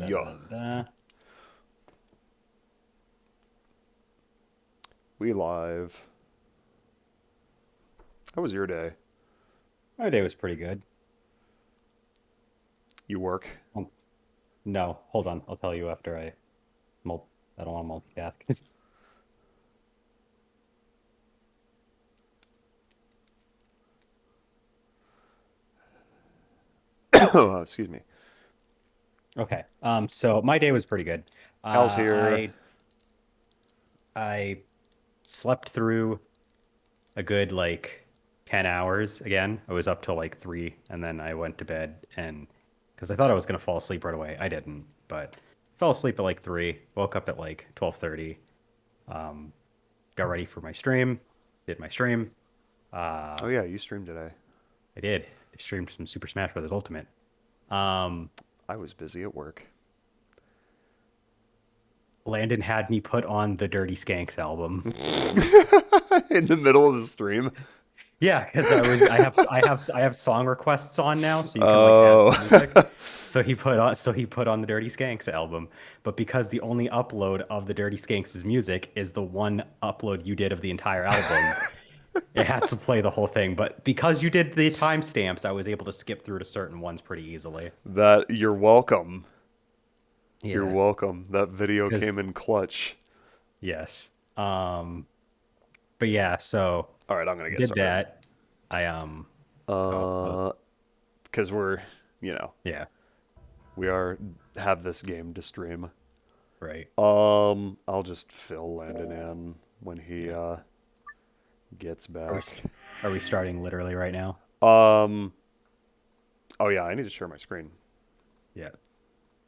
Yeah. Da. We live. How was your day? My day was pretty good. You work? Um, no, hold on. I'll tell you after mul I don't want to multitask. Oh, excuse me. Okay. So my day was pretty good. Hal's Uh, here. I I slept through a good like 10 hours again. I was up till like 3 and then I went to bed and because I thought I was gonna fall asleep right away. I didn't, but fell asleep at like 3, woke up at like 12:30, um, got ready for my stream, did my stream. Oh Uh, yeah, you streamed today. I did. I streamed some Super Smash Bros. Ultimate. Um, I was busy at work. Landon had me put on the Dirty Skanks album. In the middle of the stream. Yeah, because I have song requests on now, so you can like add Oh. some music. So he put on the Dirty Skanks album, but because the only upload of the Dirty Skanks' music is the one upload you did of the entire album, it had to play the whole thing. But because you did the timestamps, I was able to skip through to certain ones pretty easily. That you're welcome. You're Yeah, welcome. That video because came in clutch. yes. But yeah, so All right, I'm gonna get did started. that. I oh, Uh, because we're, you know, yeah, we are have this game to stream. right. I'll just fill Landon in when he gets Are we back. are we starting literally right now? Um, oh yeah, I need to share my screen. Yeah.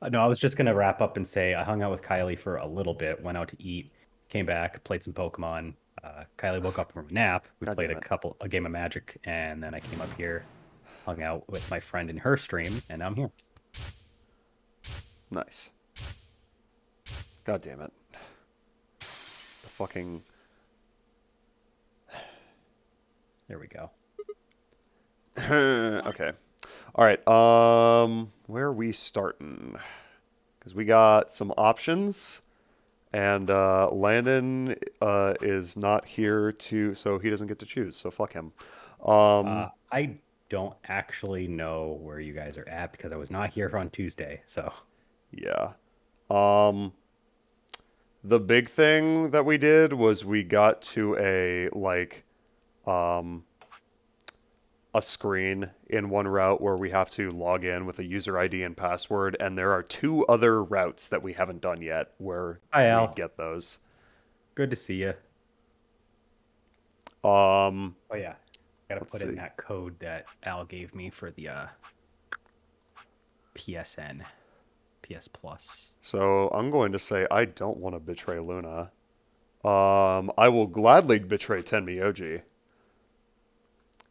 No, I was just gonna wrap up and say I hung out with Kylie for a little bit, went out to eat, came back, played some Pokemon. Kylie woke up from a nap. We God played damn it. a game of Magic, and then I came up here, hung out with my friend in her stream, and now I'm here. Nice. God damn it. The fucking. There we go. Okay. All right. Where are we starting? Because we got some options, and Landon is not here to, so he doesn't get to choose. So fuck him. I don't actually know where you guys are at because I was not here on Tuesday. So, Yeah. The big thing that we did was we got to a screen in one route where we have to log in with a user ID and password, and there are two other routes that we haven't done yet where hi we Al, get those. good to see you. Um, Oh yeah, gotta let's put in see. that code that Al gave me for the PSN, PS Plus. So I'm going to say I don't want to betray Luna. I will gladly betray Tenmyoji.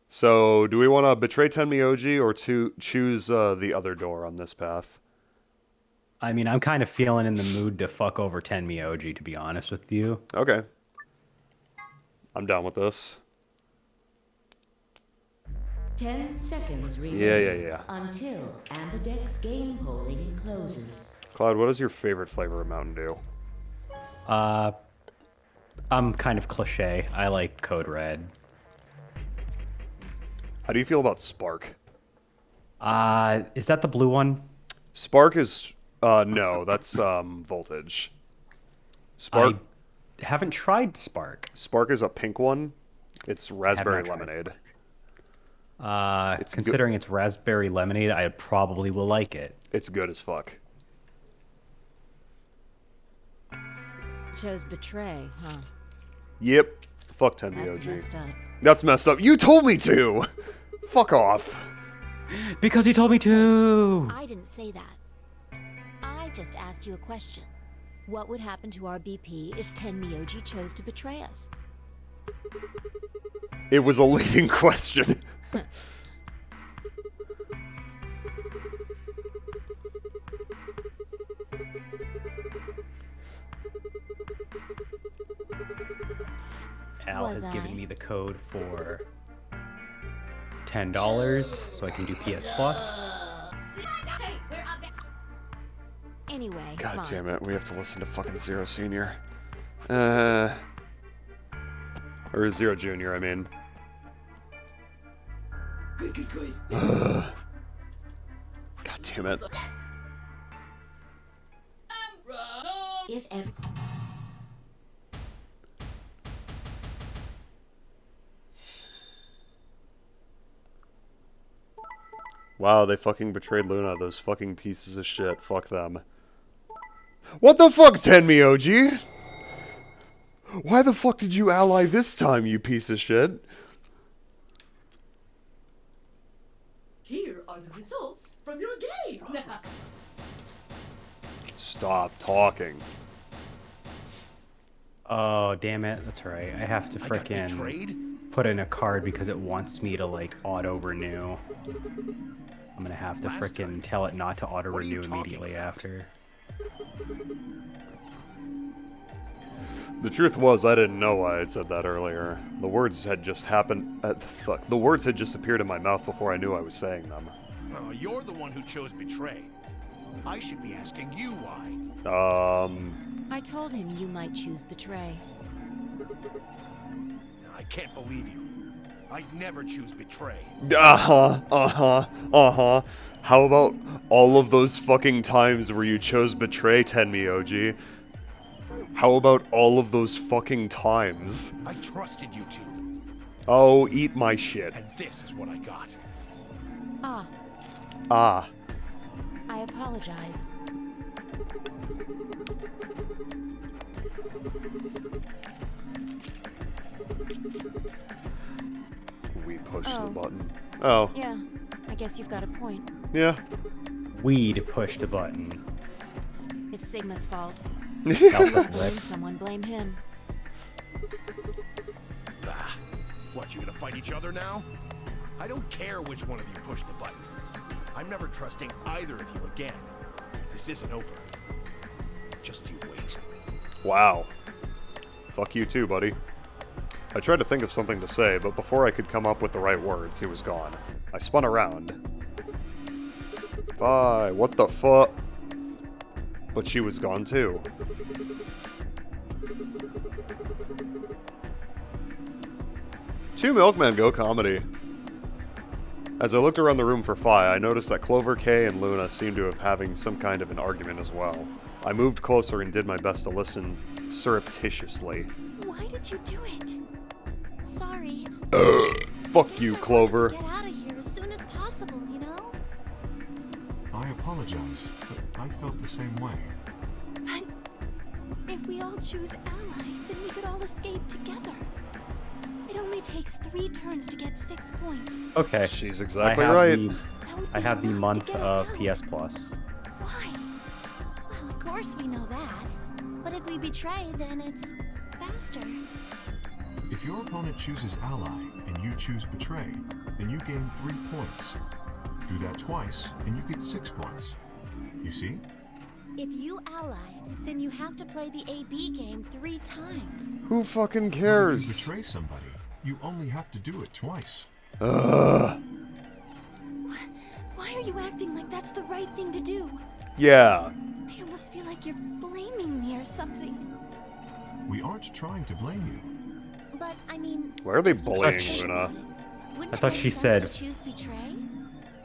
So do we want to betray Tenmyoji or to choose the other door on this path? I mean, I'm kind of feeling in the mood to fuck over Tenmyoji, to be honest with you. Okay. I'm down with this. 10 seconds Yeah, yeah, remain yeah. until Ambidex game polling closes. Cloud, what is your favorite flavor of Mountain Dew? Uh, I'm kind of cliche. I like Code Red. How do you feel about Spark? Is that the blue one? Spark is no, that's Voltage. I Spark haven't tried Spark. Spark is a pink one. It's Have raspberry not tried lemonade. Spark. It's good. Considering it's raspberry lemonade, I probably will like it. It's good as fuck. Chose betray, huh? Yep. Fuck That's 10BOG. messed up. That's messed up. You told me to. Fuck off. Because he told me to. I didn't say that. I just asked you a question. What would happen to our BP if Tenmyoji chose to betray us? It was a leading question. Al Was has given I? me the code for $10 so I can do PS Plus. Anyway, God come damn on. it, we have to listen to fucking Zero Senior. Or Zero Junior, I mean. Good. God damn it. If ever. Wow, they fucking betrayed Luna, those fucking pieces of shit. Fuck them. What the fuck, Tenmi OG? Why the fuck did you ally this time, you piece of shit? Here are the results from your game. Stop talking. Oh, damn it. That's right. I have to frickin' put in a card because it wants me to, like, auto-renew. I'm gonna have to frickin' tell it not to auto-renew immediately after. The truth was, I didn't know why I'd said that earlier. The words had just happened. Fuck. The words had just appeared in my mouth before I knew I was saying them. Oh, you're the one who chose betray. I should be asking you why. I told him you might choose betray. I can't believe you. I'd never choose betray. How about all of those fucking times where you chose betray, Tenmi OG? How about all of those fucking times? I trusted you two, Oh, eat my shit. and this is what I got. Ah. I apologize. We pushed Oh. the button. Oh, Yeah, I guess you've got a point. yeah. Weed pushed a button. It's Sigma's fault. Alpha Blame Blip. someone, blame him. Ah, what, you gonna fight each other now? I don't care which one of you pushed the button. I'm never trusting either of you again. This isn't over. Just you wait. Wow. Fuck you too, buddy. I tried to think of something to say, but before I could come up with the right words, he was gone. I spun around. Bye. What the fuck? But she was gone too. Two Milkmen go comedy. As I looked around the room for Fi, I noticed that Clover, K, and Luna seemed to have having some kind of an argument as well. I moved closer and did my best to listen surreptitiously. Why did you do it? Sorry. Fuck you, Clover. Get out of here as soon as possible, you know? I apologize, but I felt the same way. But if we all choose ally, then we could all escape together. It only takes 3 turns to get 6 points. Okay. She's I exactly have right. That would I be have the enough to month get us of out. PS Plus. Why? Well, of course we know that. But if we betray, then it's faster. If your opponent chooses ally and you choose betray, then you gain 3 points. Do that twice and you get 6 points. You see? If you ally, then you have to play the AB game 3 times. Who fucking When you cares? betray somebody, you only have to do it twice. Ugh. Why are you acting like that's the right thing to do? Yeah. I almost feel like you're blaming me or something. We aren't trying to blame you. But, I mean... Why are they if you bullying think Luna? about it, wouldn't I it thought make she sense said- to choose betray?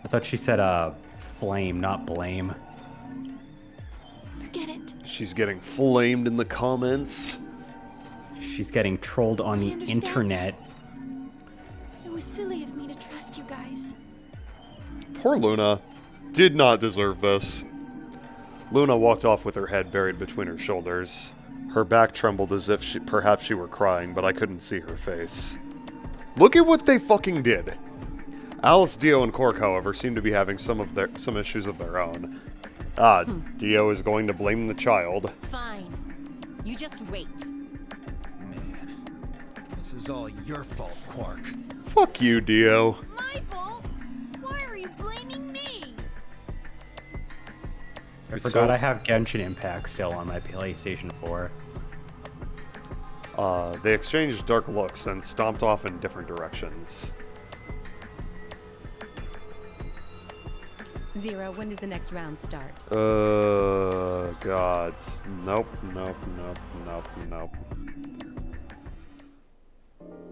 I thought she said, flame, not blame. Forget it. She's getting flamed in the comments. She's getting trolled on I the understand. internet. It was silly of me to trust you guys. Poor Luna. Did not deserve this. Luna walked off with her head buried between her shoulders. Her back trembled as if perhaps she were crying, but I couldn't see her face. Look at what they fucking did. Alice, Dio, and Cork, however, seem to be having some issues of their own. Dio is going to blame the child. Fine. You just wait. Man, this is all your fault, Quark. Fuck you, Dio. My fault? Why are you blaming me? I So- forgot I have Genshin Impact still on my PlayStation 4. They exchanged dark looks and stomped off in different directions. Zero, when does the next round start? Gods. Nope, nope, nope, nope, nope.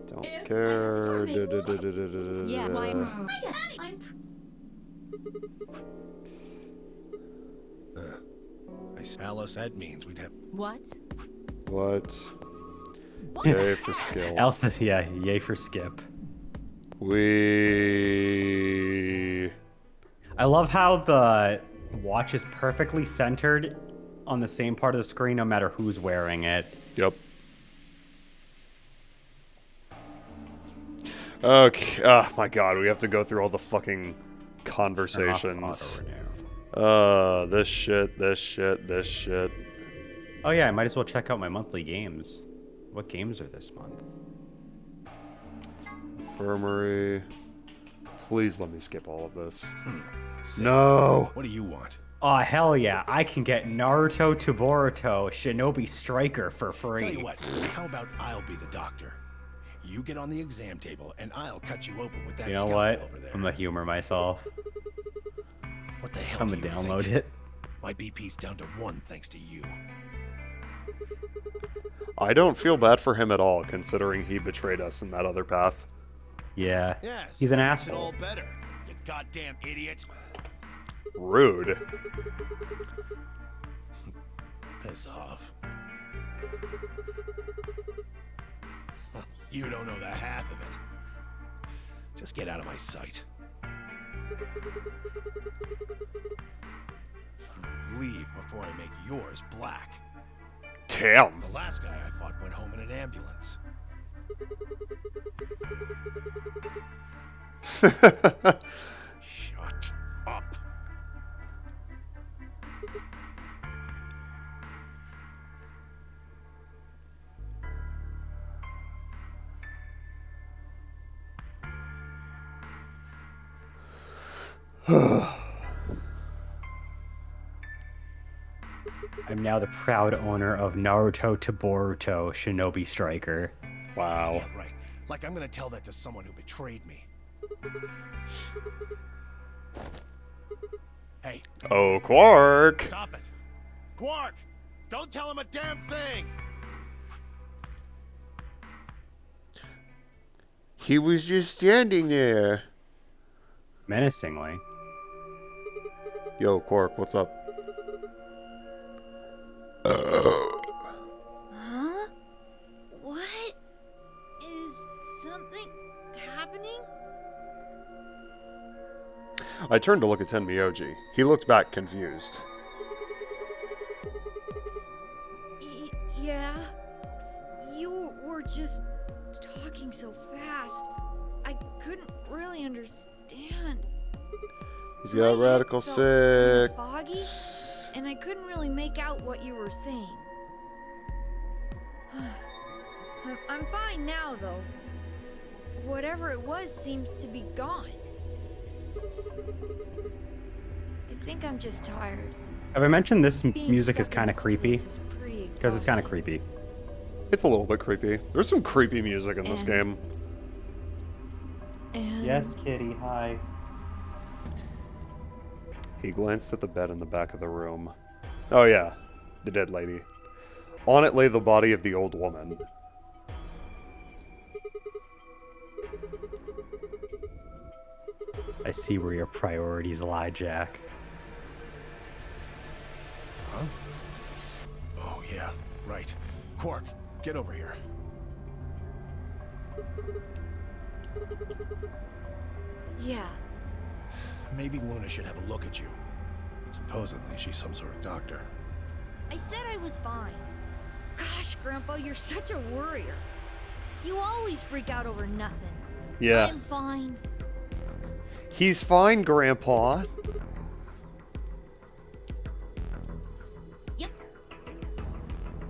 Don't If I care. had to go Yeah, why? I'm Alice, that means we'd have. What? What? Yay for skill. Elsa, yeah, yay for skip. We. I love how the watch is perfectly centered on the same part of the screen no matter who's wearing it. Yep. Okay. Oh my god, we have to go through all the fucking conversations. This shit, this shit, this shit. Oh yeah, I might as well check out my monthly games. What games are this month? Infirmary. Please let me skip all of this. Say, No! What do you want? Oh hell yeah, I can get Naruto to Boruto Shinobi Striker for free. Tell you what, how about I'll be the doctor? You get on the exam table, and I'll cut you open with that You know scalpel what? over there. I'm gonna humor myself. What the hell I'm do gonna you download think? it. My BP's down to 1 thanks to you. I don't feel bad for him at all, considering he betrayed us in that other path. Yeah, Yes, he's an that makes it asshole. all better. You goddamn idiot. Rude. Piss off. You don't know the half of it. Just get out of my sight. Leave before I make yours black. Damn. The last guy I fought went home in an ambulance. Shut up. I'm now the proud owner of Naruto to Boruto Shinobi Striker. Wow. Yeah, right. Like I'm gonna tell that to someone who betrayed me. Hey, Oh, Quark! stop it. Quark! Don't tell him a damn thing! He was just standing there. Menacingly. Yo, Quark, what's up? Huh? What? Is something happening? I turned to look at Tenmyoji. He looked back confused. Yeah. You were just talking so fast. I couldn't really understand. He's got My radical head felt sick. foggy, and I couldn't really make out what you were saying. I'm fine now, though. Whatever it was seems to be gone. I think I'm just tired. Have I mentioned this Being music is stuck in kind of this creepy? place is pretty Because it's kind of exhausting. creepy. It's a little bit creepy. There's some creepy music in this And- game. And Yes, kitty, hi. He glanced at the bed in the back of the room. Oh yeah, the dead lady. On it lay the body of the old woman. I see where your priorities lie, Jack. Huh? Oh, yeah, right. Quark, get over here. yeah, Maybe Luna should have a look at you. Supposedly, she's some sort of doctor. I said I was fine. Gosh, Grandpa, you're such a worrier. You always freak out over nothing. Yeah. I'm fine. He's fine, Grandpa. Yep.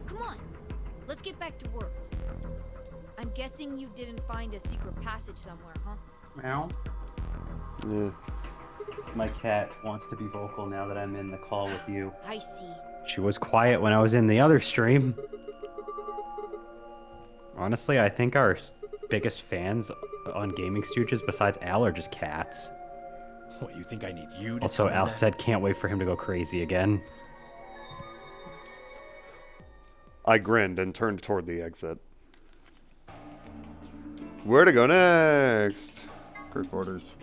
Come on, let's get back to work. I'm guessing you didn't find a secret passage somewhere, huh? Meow. Yeah. My cat wants to be vocal now that I'm in the call with you. I see. She was quiet when I was in the other stream. Honestly, I think our biggest fans on Gaming Stooges besides Al are just cats. What, you think I need you to Also, tell me Al that? said can't wait for him to go crazy again. I grinned and turned toward the exit. Where to go next? Crew quarters.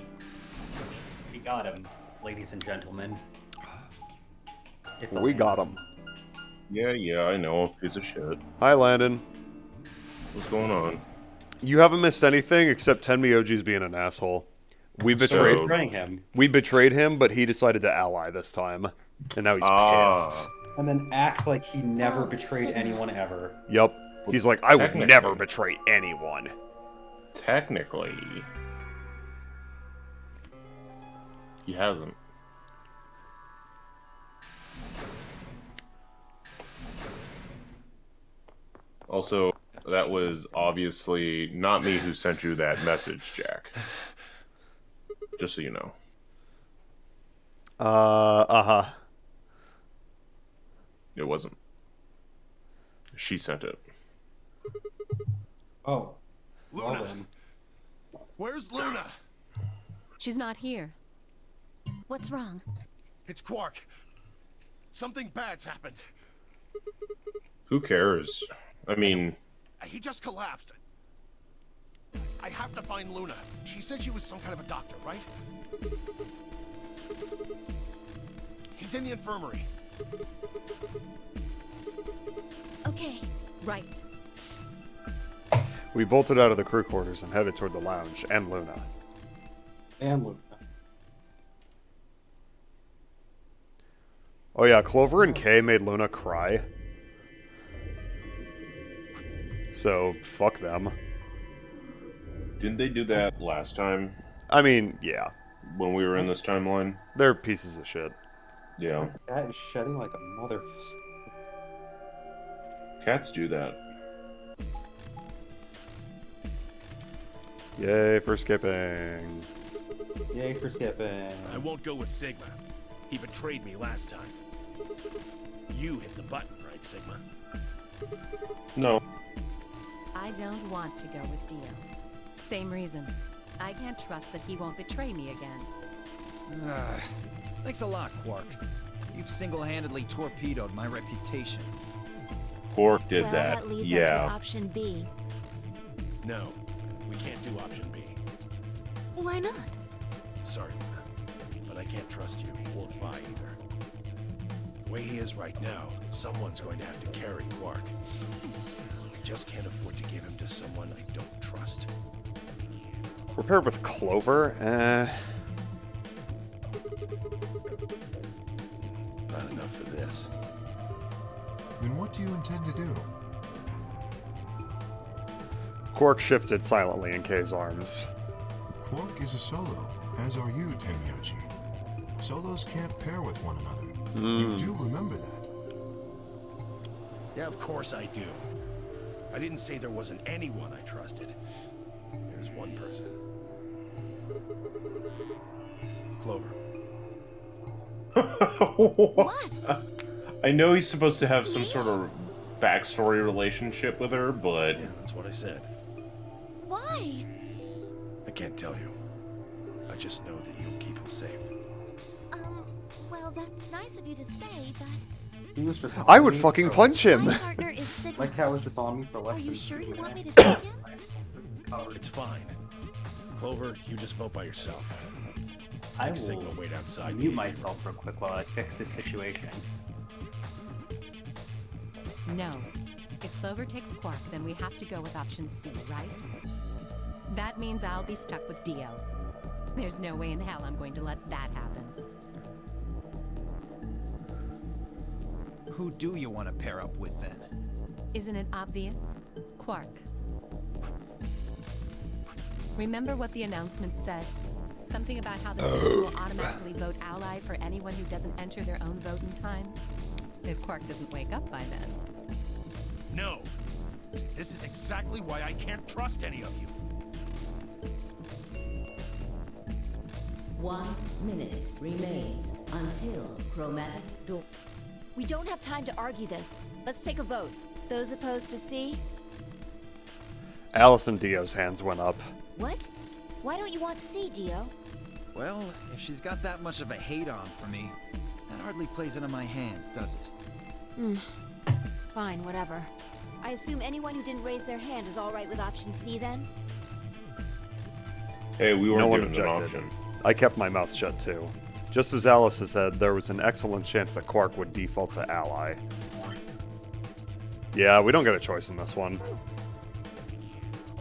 We got him, ladies and gentlemen. It's a We land. got him. Yeah, I know. Piece of shit. Hi, Landon. What's going on? You haven't missed anything except Tenmyoji's being an asshole. We So betrayed. betraying him. We betrayed him, but he decided to ally this time, and now he's pissed. And then act like he never betrayed anyone ever. Yep. He's like, I would Technically. never betray anyone. Technically, he hasn't. Also, that was obviously not me who sent you that message, Jack. Just so you know. Uh-huh. It wasn't. She sent it. Oh. Luna! Where's Luna? She's not here. What's wrong? It's Quark. Something bad's happened. Who cares? I mean, He just collapsed. I have to find Luna. She said she was some kind of a doctor, right? He's in the infirmary. Okay, right. We bolted out of the crew quarters and headed toward the lounge and Luna. And Luna. Oh yeah, Clover and Kay made Luna cry. So, fuck them. didn't they do that last time I mean, yeah. when we were in this timeline? They're pieces of shit. Yeah. Cat is shedding like a mother. Cats do that. Yay for skipping. Yay for skipping. I won't go with Sigma. He betrayed me last time. You hit the button, right, Sigma? No. I don't want to go with Dio. Same reason. I can't trust that he won't betray me again. Thanks a lot, Quark. You've single-handedly torpedoed my reputation. Quark did well, that. leaves us Yeah. with option B. No, we can't do option B. Why not? Sorry, Luna, but I can't trust you or Phi either. The way he is right now, someone's going to have to carry Quark. I just can't afford to give him to someone I don't trust. We're paired with Clover. Not enough for this. Then what do you intend to do? Quark shifted silently in Kay's arms. Quark is a solo, as are you, Tenmyoji. Solos can't pair with one another. You do remember that. Yeah, of course I do. I didn't say there wasn't anyone I trusted. There's one person. Clover. What? I know he's supposed to have some sort of backstory relationship with her, but Yeah, that's what I said. Why? I can't tell you. I just know that you'll keep him safe. Well, that's nice of you to say, but He was just I on would me fucking for- punch him. my partner is Sigma. Like Cat was just on me for less Are you than sure you 2 want me to minutes. take him? It's fine. Clover, you just vote by yourself. I Make Sigma will wait outside. mute myself real quick while I fix this situation. No. If Clover takes Quark, then we have to go with option C, right? That means I'll be stuck with Dio. There's no way in hell I'm going to let that happen. Who do you want to pair up with then? Isn't it obvious? Quark. Remember what the announcement said? Something about how the system will automatically vote ally for anyone who doesn't enter their own vote in time? If Quark doesn't wake up by then. No. This is exactly why I can't trust any of you. 1 minute remains until chromatic door. We don't have time to argue this. Let's take a vote. Those opposed to C? Alice and Dio's hands went up. What? Why don't you want C, Dio? Well, if she's got that much of a hate-on for me, that hardly plays into my hands, does it? Fine, whatever. I assume anyone who didn't raise their hand is alright with option C then? Hey, we No weren't one given an objected. option. I kept my mouth shut too. Just as Alice has said, there was an excellent chance that Quark would default to ally. Yeah, we don't get a choice in this one.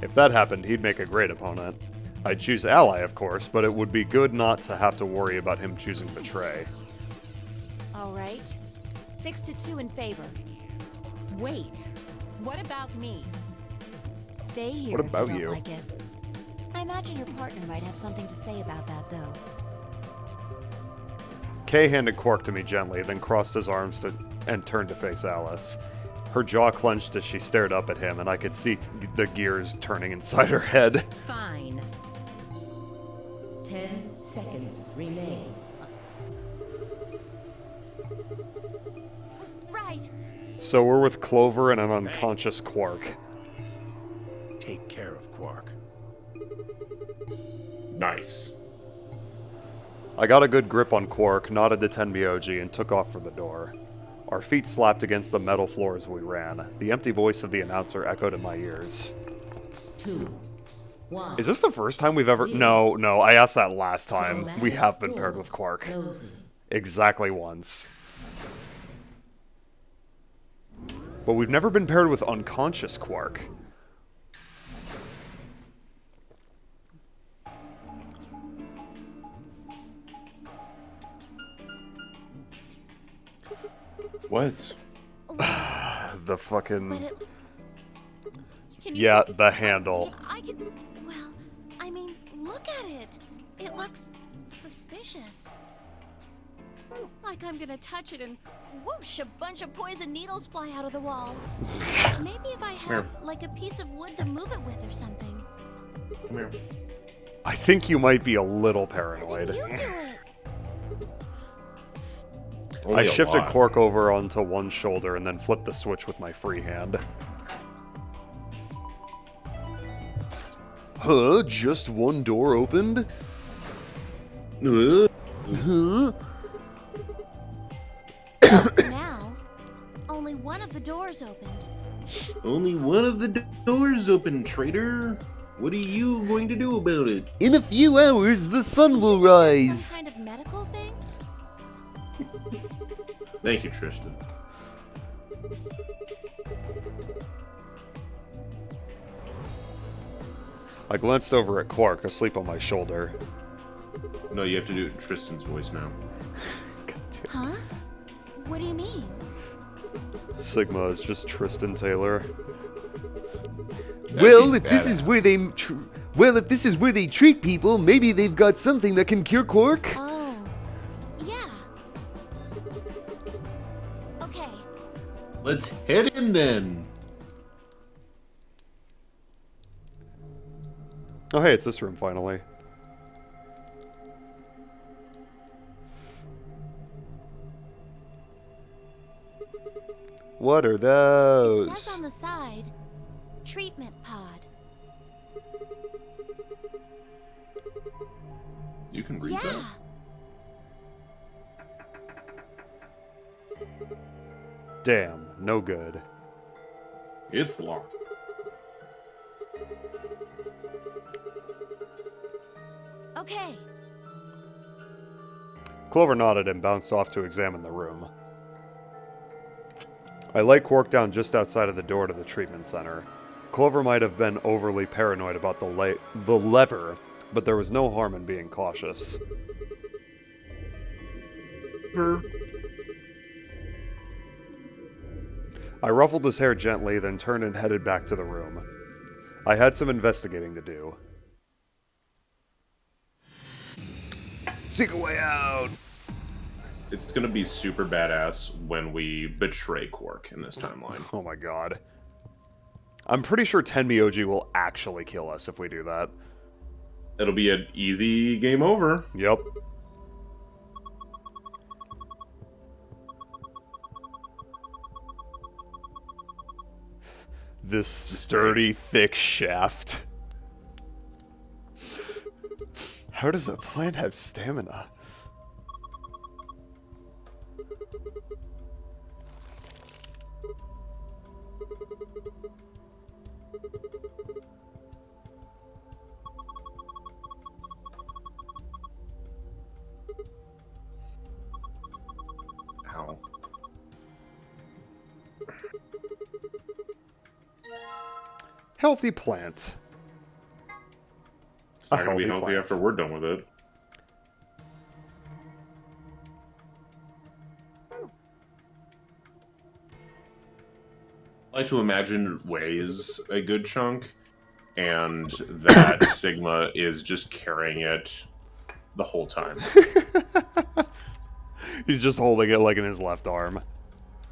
If that happened, he'd make a great opponent. I'd choose ally, of course, but it would be good not to have to worry about him choosing betray. Alright. 6-2 in favor. Wait. What about me? Stay here What if about you don't you? like it. I imagine your partner might have something to say about that, though. Kay handed Quark to me gently, then crossed his arms and turned to face Alice. Her jaw clenched as she stared up at him, and I could see the gears turning inside her head. Fine. 10 seconds remain. Right! So we're with Clover and an unconscious Quark. Take care of Quark. Nice. I got a good grip on Quark, nodded to 10BOG, and took off for the door. Our feet slapped against the metal floor as we ran. The empty voice of the announcer echoed in my ears. 2, 1. Is this the first time we've ever... No, I asked that last time. We have been paired with Quark. Closing. Exactly once. But we've never been paired with unconscious Quark. What? The fucking... But it... Can Yeah, put- the handle. I can... Well, I mean, look at it. It looks suspicious. Like I'm gonna touch it and whoosh, a bunch of poison needles fly out of the wall. Maybe if I had, like, a piece of wood to move it with or something. Come here. I think you might be a little paranoid. You do it. Only I a shifted lot. Quark over onto one shoulder and then flipped the switch with my free hand. Huh? Just one door opened? Huh? Now, only one of the doors opened. Only one of the doors open, traitor. What are you going to do about it? In a few hours, the sun will Some rise. kind of medical thing? Thank you, Tristan. I glanced over at Quark, asleep on my shoulder. No, you have to do it in Tristan's voice now. Huh? What do you mean? Sigma is just Tristan Taylor. That'd Well, be if this badass. is where they, if this is where they treat people, maybe they've got something that can cure Quark. Oh, yeah. Okay. Let's head in then. Oh, hey, it's this room finally. What are It those? says on the side, treatment pod. You can read Yeah. that. Damn, no good. It's locked. Okay. Clover nodded and bounced off to examine the room. I laid Quark down just outside of the door to the treatment center. Clover might have been overly paranoid about the lever, but there was no harm in being cautious. I ruffled his hair gently, then turned and headed back to the room. I had some investigating to do. Seek a way out! It's gonna be super badass when we betray Quark in this timeline. Oh my god. I'm pretty sure 10BOG will actually kill us if we do that. It'll be an easy game over. Yep. This sturdy, thick shaft. How does a plant have stamina? Ow. Healthy plant. It's not A gonna be healthy healthy plant. after we're done with it. I like to imagine it weighs a good chunk, and that Sigma is just carrying it the whole time. He's just holding it like in his left arm.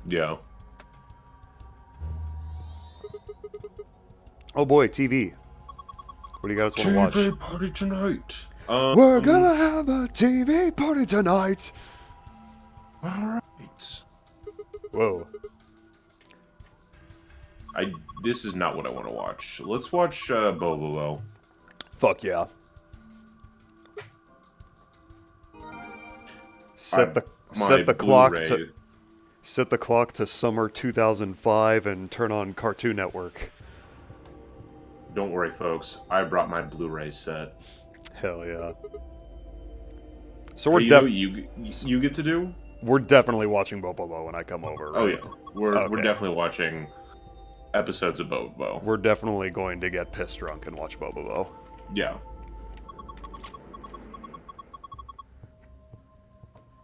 Yeah. Oh boy, TV. What do you guys want to watch? party tonight. We're gonna have a TV party tonight. All right. Whoa. This is not what I want to watch. Let's watch Bobo. Fuck yeah. Set the clock to summer 2005 and turn on Cartoon Network. Don't worry, folks. I brought my Blu-ray set. Hell yeah. So we're Hey, you know what you get to do? we're definitely watching Bobo when I come over. Right? Oh yeah, we're Okay. definitely watching episodes of Bobo. We're definitely going to get pissed drunk and watch Bobo. Yeah.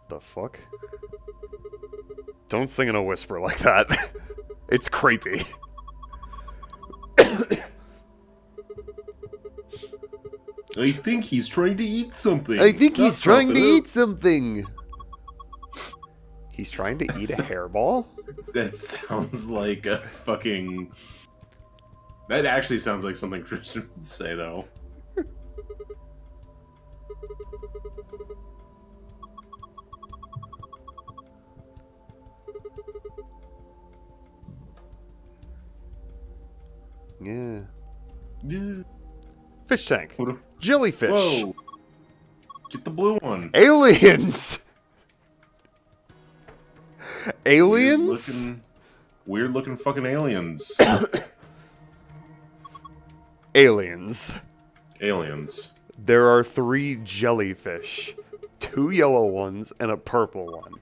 The fuck? Don't sing in a whisper like that. It's creepy. I think he's trying to eat something. I think he's Stop trying to it up. eat something. He's trying to eat a hairball? That sounds like a fucking... That actually sounds like something Tristan would say, though. Yeah. Yeah. Fish tank. What a- Jellyfish. Whoa! Get the blue one. Aliens! Aliens? Weird looking fucking aliens. Aliens. Aliens. There are 3 jellyfish. 2 yellow ones and a purple one.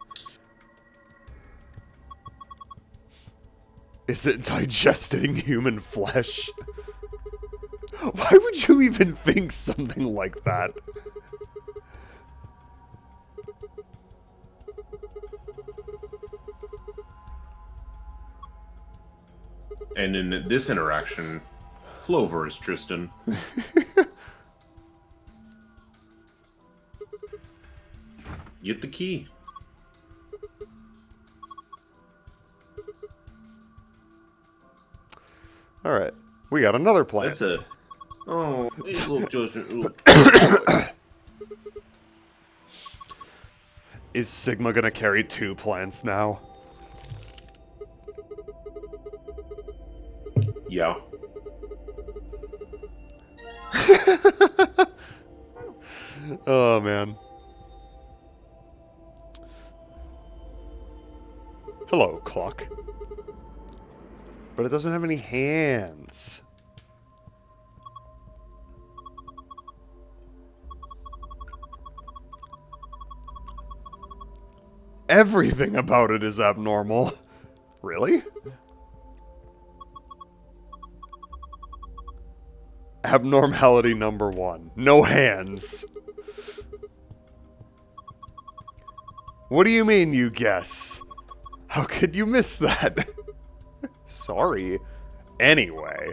Is it digesting human flesh? Why would you even think something like that? And in this interaction, Clover is Tristan. Get the key. Alright. We got another plant. That's a... Oh, hey, look, Justin. Is Sigma gonna carry 2 plants now? Yeah. Oh, man. Hello, clock. But it doesn't have any hands. Everything about it is abnormal. Really? Abnormality number 1. No hands. What do you mean, you guess? How could you miss that? Sorry. Anyway.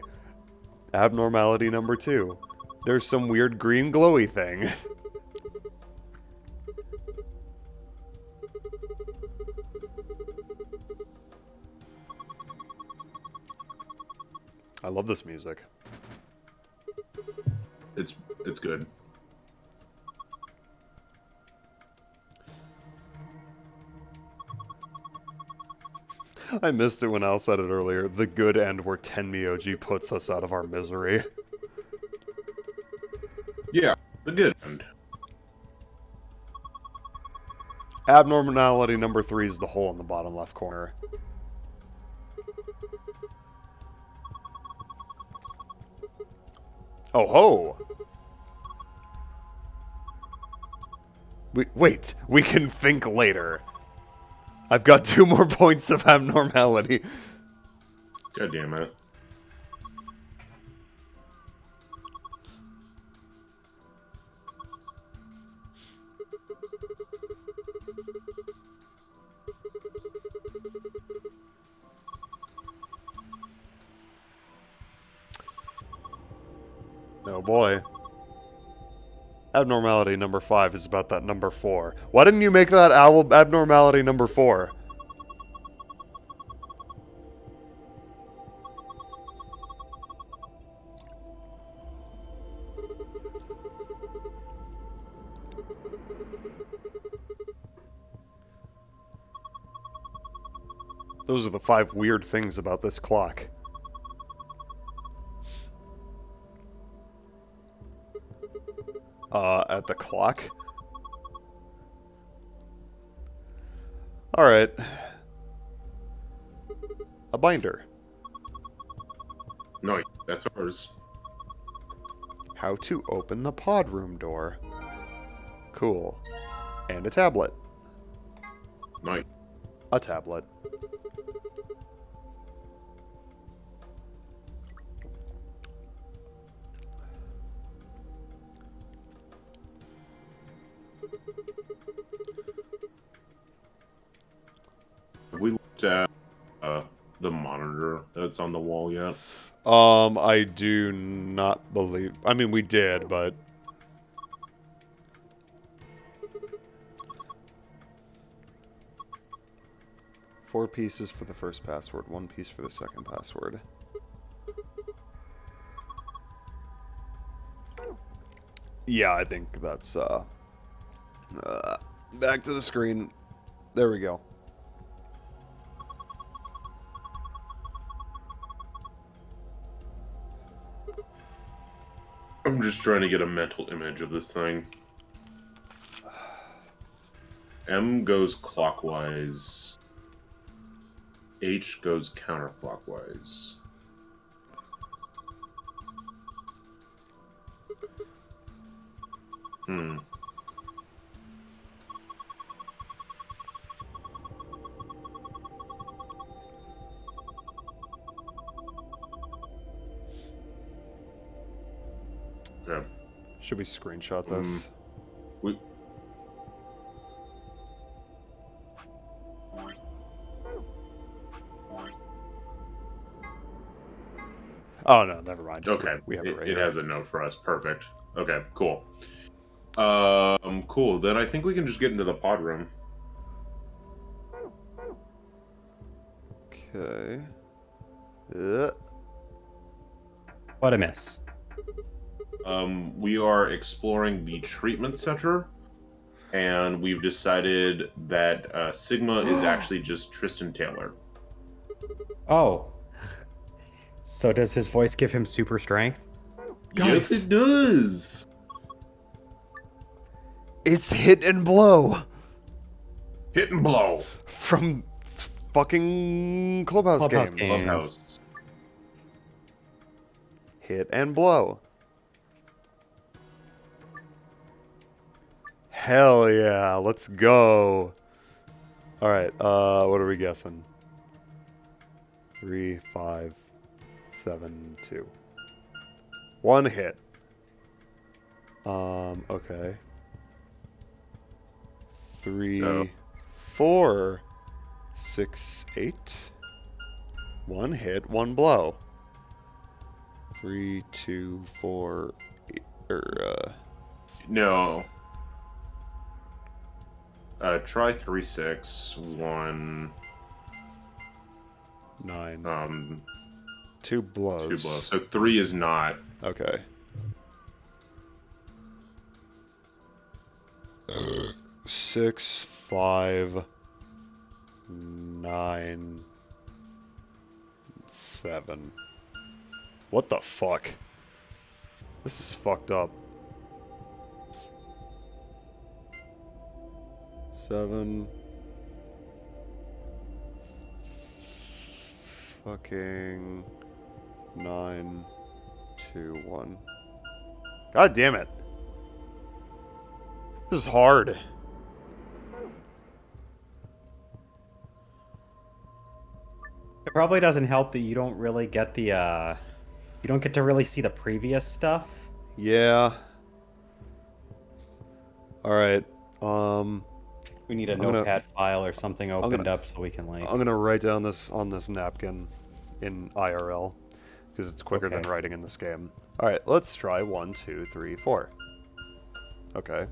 Abnormality number 2. There's some weird green glowy thing. I love this music. It's good. I missed it when Al said it earlier. The good end where 10 Miyoji puts us out of our misery. Yeah, the good end. Abnormality number 3 is the hole in the bottom left corner. Oh ho! Wait, we can think later. I've got 2 more points of abnormality. God damn it. Oh boy. Abnormality number 5 is about that number 4. Why didn't you make that abnormality number 4? Those are the 5 weird things about this clock. At the clock? Alright. A binder. No, that's ours. How to open the pod room door. Cool. And a tablet. Nice. A tablet. Have we looked at the monitor that's on the wall yet? I do not believe... I mean, we did, but... Four pieces for the first password, 1 piece for the second password. Yeah, I think that's, back to the screen. There we go. I'm just trying to get a mental image of this thing. M goes clockwise. H goes counterclockwise. Hmm. Okay. Should we screenshot this? We... Oh, no, never mind. Okay. We have it right it here. has a note for us. Perfect. Okay, cool. Cool. Then I think we can just get into the pod room. Okay. What a miss. We are exploring the treatment center, and we've decided that Sigma is actually just Tristan Taylor. Oh. So does his voice give him super strength? Yes, it does. It's Hit and Blow Hit and blow. from fucking Clubhouse Clubhouse games. games. Clubhouse. Hit and Blow. Hell yeah, let's go. All right, what are we guessing? 3, 5, 7, 2. 1 hit. Okay. 3, So- 4, 6, 8. 1 hit, 1 blow. 3, 2, 4, 8, No. Try 3, 6, 1. 9. 2 blows. 2 blows. So 3 is not. Okay. Six, 5, 9, 7. What the fuck? This is fucked up. 7. Fucking 9, 2, 1. God damn it. This is hard. It probably doesn't help that you don't really get the you don't get to really see the previous stuff. Yeah. All right. We need a I'm gonna- notepad file or something opened gonna- up so we can like. I'm gonna write down this on this napkin in IRL because it's quicker than Okay. writing in this game. All right, let's try 1, 2, 3, 4. Okay.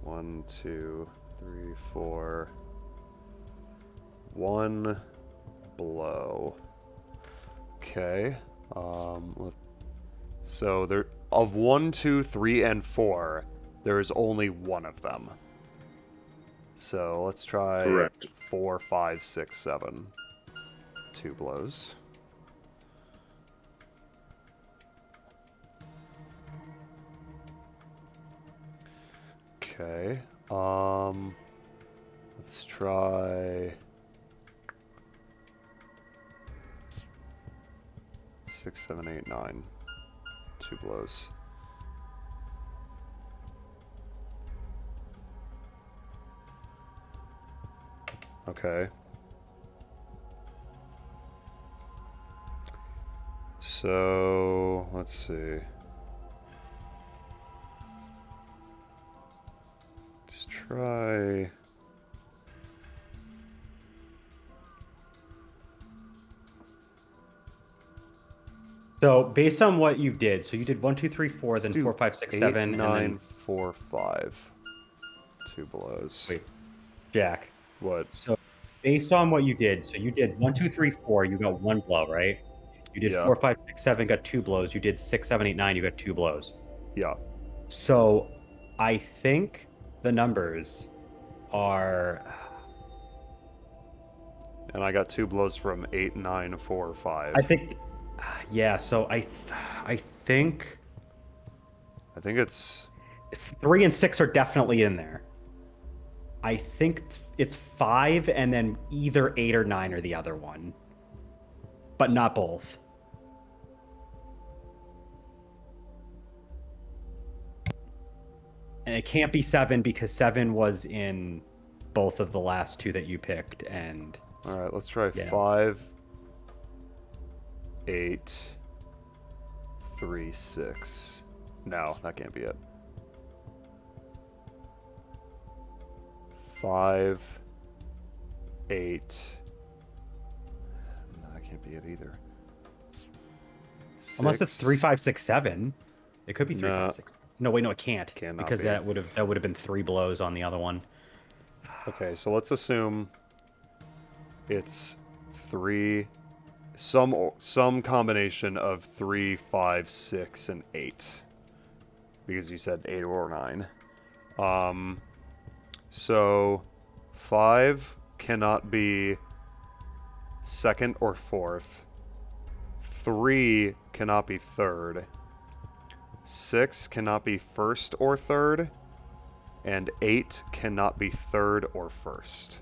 1, 2, 3, 4. 1 blow. Okay. So there of 1, 2, 3, and 4, there is only one of them. So let's try Correct. 4, 5, 6, 7. 2 blows. Okay. Let's try 6, 7, 8, 9. 2 blows. Okay. So, let's see. Let's try... So based on what you did, so you did 1, 2, 3, 4, then do 4, 5, 6, 8, 7, 9, and then 4, 5. 2 blows. wait, Jack. What? So based on what you did, so you did 1, 2, 3, 4, you got 1 blow, right? You did Yeah. 4, 5, 6, 7, got 2 blows. You did 6, 7, 8, 9, you got 2 blows. Yeah. So I think the numbers are. And I got 2 blows from 8, 9, 4, 5. I think, yeah. So I think I think it's... 3 and 6 are definitely in there. I think it's 5 and then either 8 or 9 or the other one, but not both. And it can't be 7 because 7 was in both of the last 2 that you picked. And All right, let's try Yeah. 5, 8, 3, 6. No, that can't be it. 5, 8. No, that can't be it either. unless it's 3, 5, 6, 7, it could be 3, No. 5, 6. No, wait, no, it can't. Cannot because be. that would have been 3 blows on the other one. Okay, so let's assume it's 3, some combination of 3, 5, 6, and 8, because you said 8 or 9. So 5 cannot be second or fourth. 3 cannot be third. 6 cannot be first or third. And 8 cannot be third or first.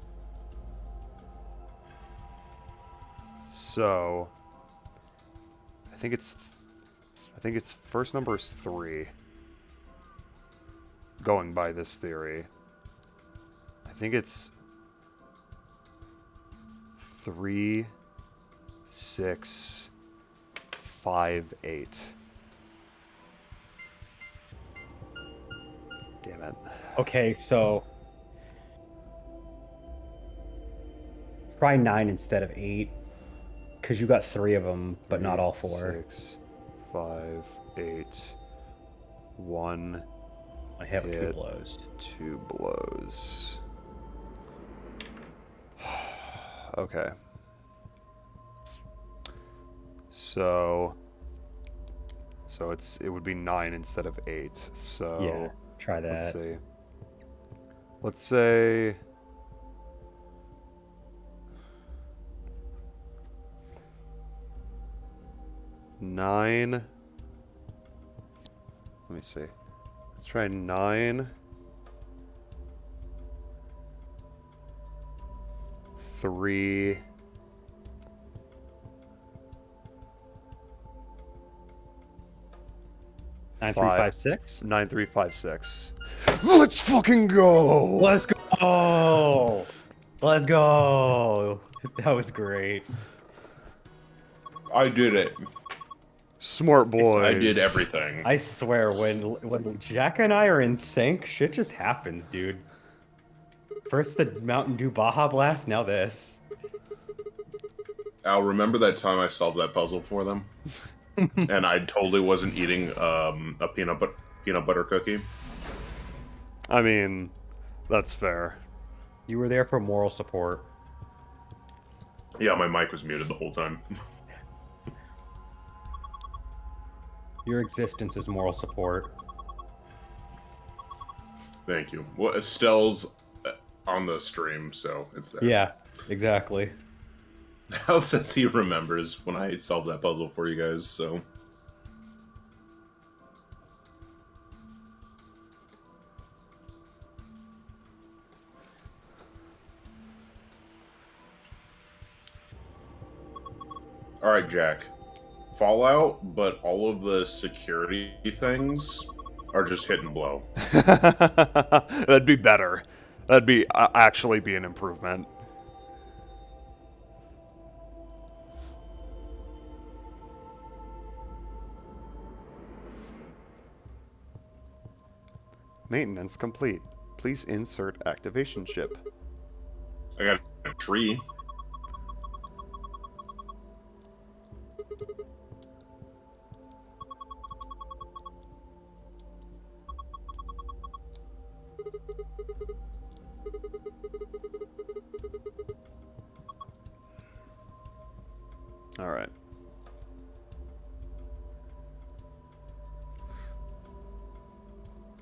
So I think it's first number is 3. Going by this theory. I think it's 3, 6, 5, 8. Damn it. Okay, so try 9 instead of 8, because you got 3 of them, but not all 4. 6, 5, 8. 1 I have 2 hit, blows. 2 blows. Okay. So it would be 9 instead of 8. So Yeah, try that. let's see. Let's say 9. Let me see. Let's try 9. 3. 9356. 9356. Let's fucking go! Let's go! Let's go! That was great. I did it. Smart boys. I did everything. I swear, when Jack and I are in sync, shit just happens, dude. First the Mountain Dew Baja Blast, now this. Al, remember that time I solved that puzzle for them? And I totally wasn't eating a peanut butter cookie? I mean, that's fair. You were there for moral support. Yeah, my mic was muted the whole time. Your existence is moral support. Thank you. Well, Estelle's on the stream, so it's there. Yeah, exactly. Al says he remembers when I solved that puzzle for you guys, so... Alright, Jack. Fallout, but all of the security things are just hit and blow. That'd be better. That'd be actually be an improvement. Maintenance complete. Please insert activation chip. I got a tree. All right.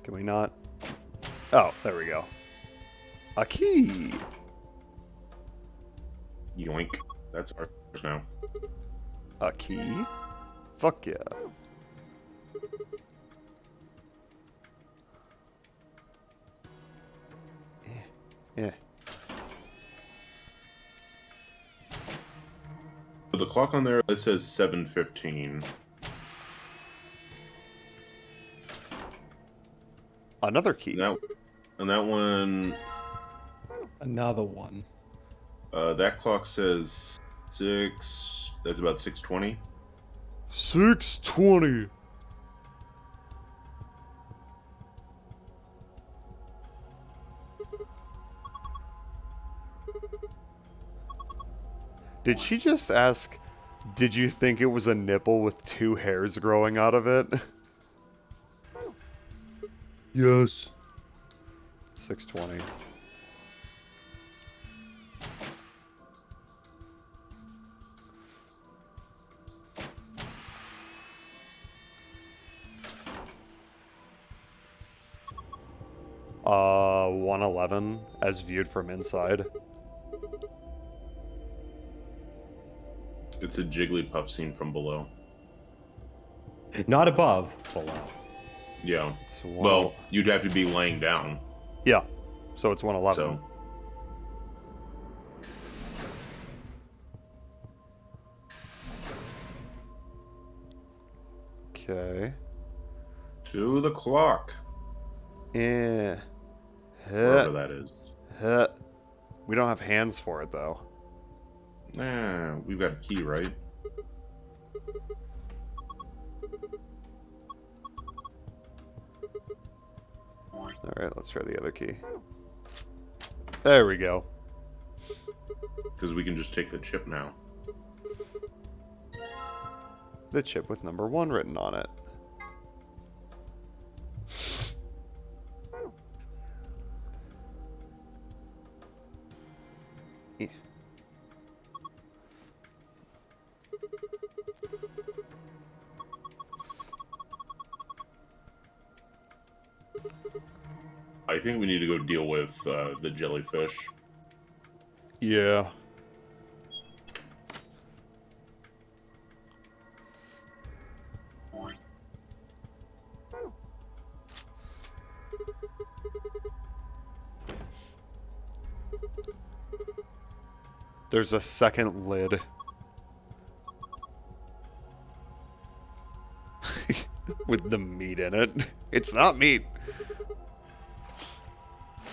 Can we not? Oh, there we go. A key. Yoink. That's ours now. A key? Fuck yeah. Yeah. The clock on there, it says 7:15. Another key. And that one... Another one. That clock says 6... That's about 6:20. 6:20. Did she just ask, did you think it was a nipple with 2 hairs growing out of it? Yes. 6:20. Uh, 111 as viewed from inside. It's a Jigglypuff scene from below. Not above, below. Yeah. Well, you'd have to be laying down. Yeah. So it's 111. So. Okay. To the clock. Yeah. Wherever that is. We don't have hands for it, though. We've got a key, right? Alright, let's try the other key. There we go. Because we can just take the chip now. The chip with number 1 written on it. Yeah. I think we need to go deal with the jellyfish. Yeah. There's a second lid. With the meat in it. It's not meat.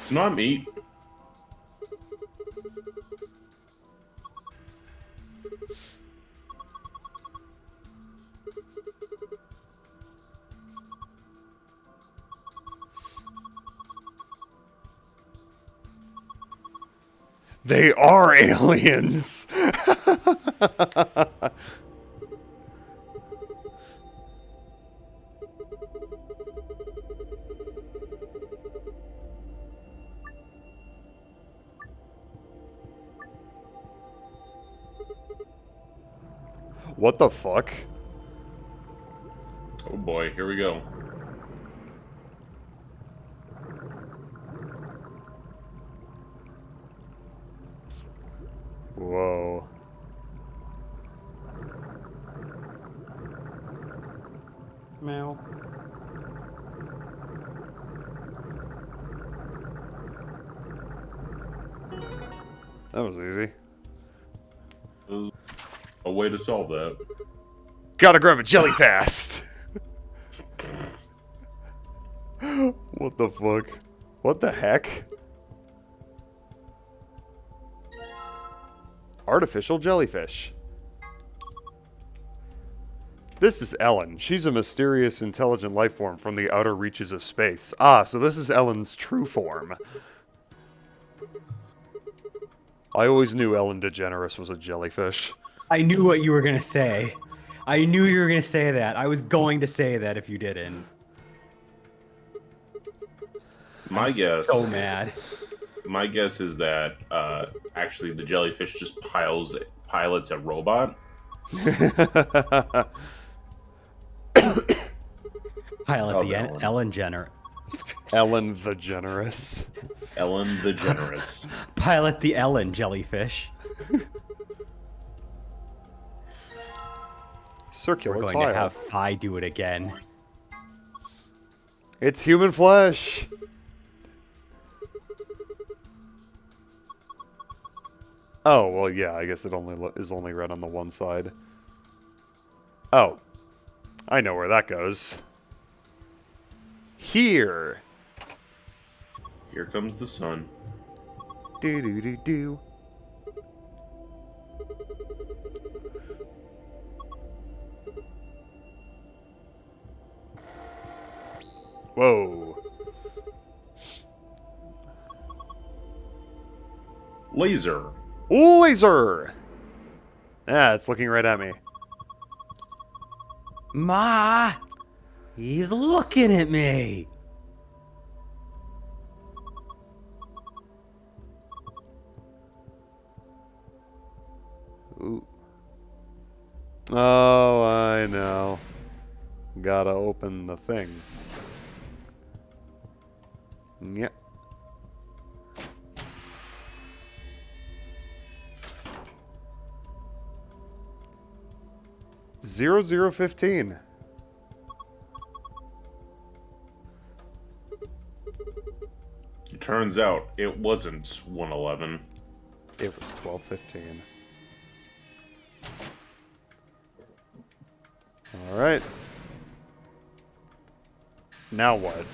It's not meat. They are aliens! What the fuck? Oh boy, here we go. Whoa. Meow. That was easy. There's a way to solve that. Gotta grab a jelly fast! What the fuck? What the heck? Artificial jellyfish. This is Ellen. She's a mysterious, intelligent life form from the outer reaches of space. Ah, so this is Ellen's true form. I always knew Ellen DeGeneres was a jellyfish. I knew what you were gonna say. I knew you were gonna say that. I was going to say that if you didn't. My guess. So mad. My guess is that actually the jellyfish just pilots a robot. Pilot Oh, the Ellen. Ellen Jenner. Ellen the Generous. Ellen the Generous. Pilot the Ellen jellyfish. Circular We're going tile. to have Phi do it again. It's human flesh. Oh, well, yeah, I guess it is only red on the one side. Oh. I know where that goes. Here. Here comes the sun. Do-do-do-do. Whoa. Laser. Laser! Ah, it's looking right at me. Ma! He's looking at me! Ooh. Oh, I know. Gotta open the thing. Yep. Zero 0015. It turns out it wasn't 111. It was 1215. All right. Now what?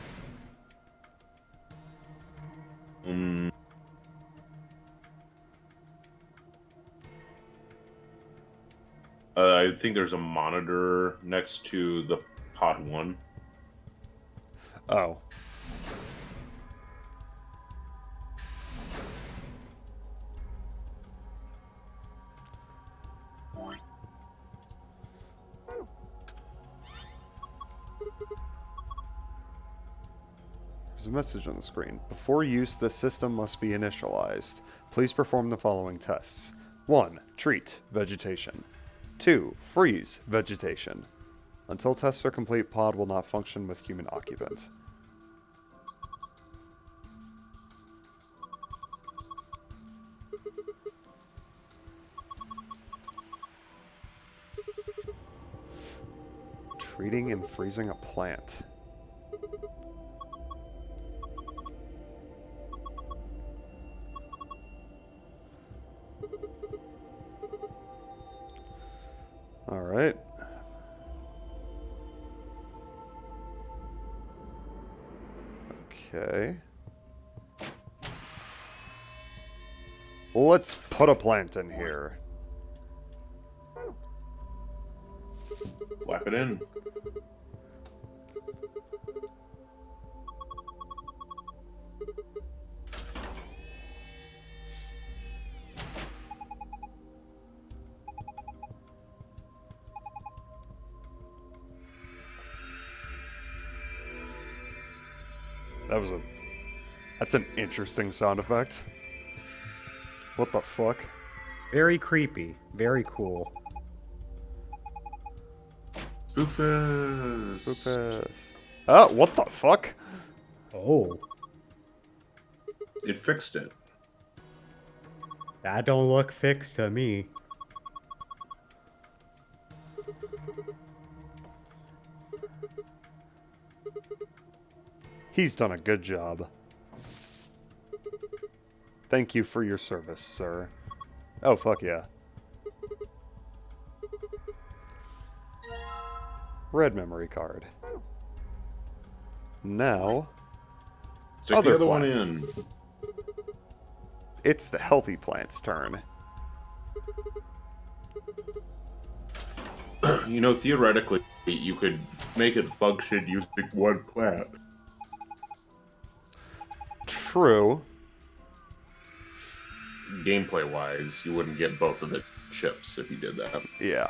I think there's a monitor next to the pod 1. Oh. There's a message on the screen. Before use, the system must be initialized. Please perform the following tests. 1. Treat vegetation. 2. Freeze vegetation. Until tests are complete, pod will not function with human occupant. Treating and freezing a plant. All right. Okay. Let's put a plant in here. Slap it in. That's an interesting sound effect. What the fuck? Very creepy. Very cool. Spookfest. Spookfest. Oh, what the fuck? Oh, It fixed it. that don't look fixed to me. He's done a good job. Thank you for your service, sir. Oh, fuck yeah. Red memory card. Now, Stick the other one in. it's the healthy plant's turn. You know, theoretically, you could make it function using one plant. True. Gameplay-wise, you wouldn't get both of the chips if you did that. Yeah.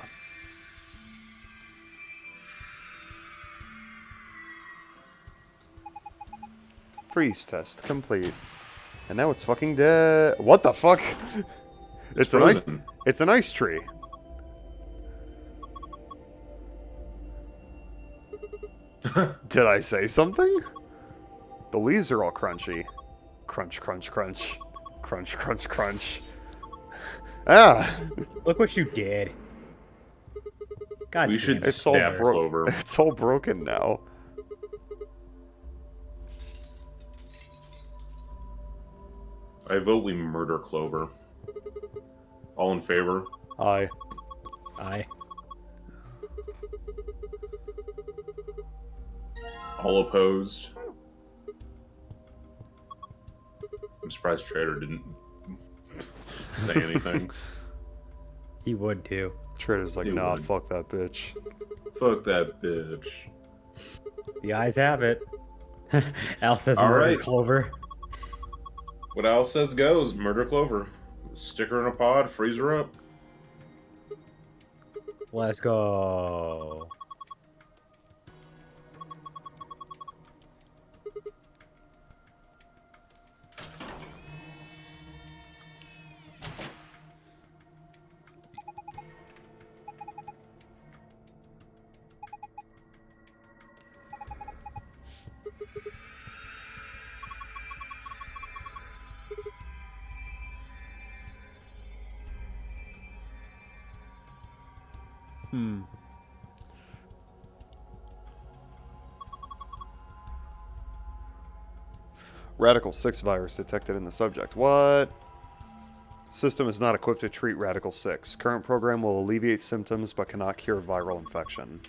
Freeze test complete. And now it's fucking dead. What the fuck? It's an ice. frozen. It's an ice tree. Did I say something? The leaves are all crunchy. Crunch, crunch, crunch. Crunch, crunch, crunch. Ah! Look what you did. God We damn should it. It's all stab Clover. It's all broken now. I vote we murder Clover. All in favor? Aye. Aye. All opposed? I'm surprised Trader didn't say anything. He would too. Trader's like, He nah, would. fuck that bitch. Fuck that bitch. The eyes have it. Al says All murder right. Clover. What Al says goes. Murder Clover. Stick her in a pod, freeze her up. Let's go. Radical 6 virus detected in the subject. What? System is not equipped to treat Radical 6. Current program will alleviate symptoms but cannot cure viral infection.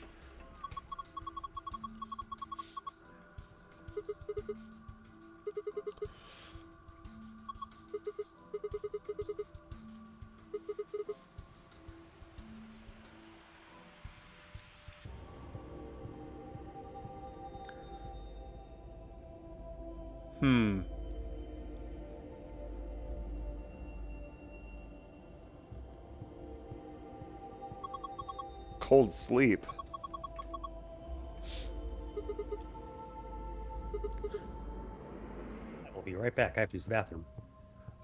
Cold sleep. I will be right back. I have to use the bathroom.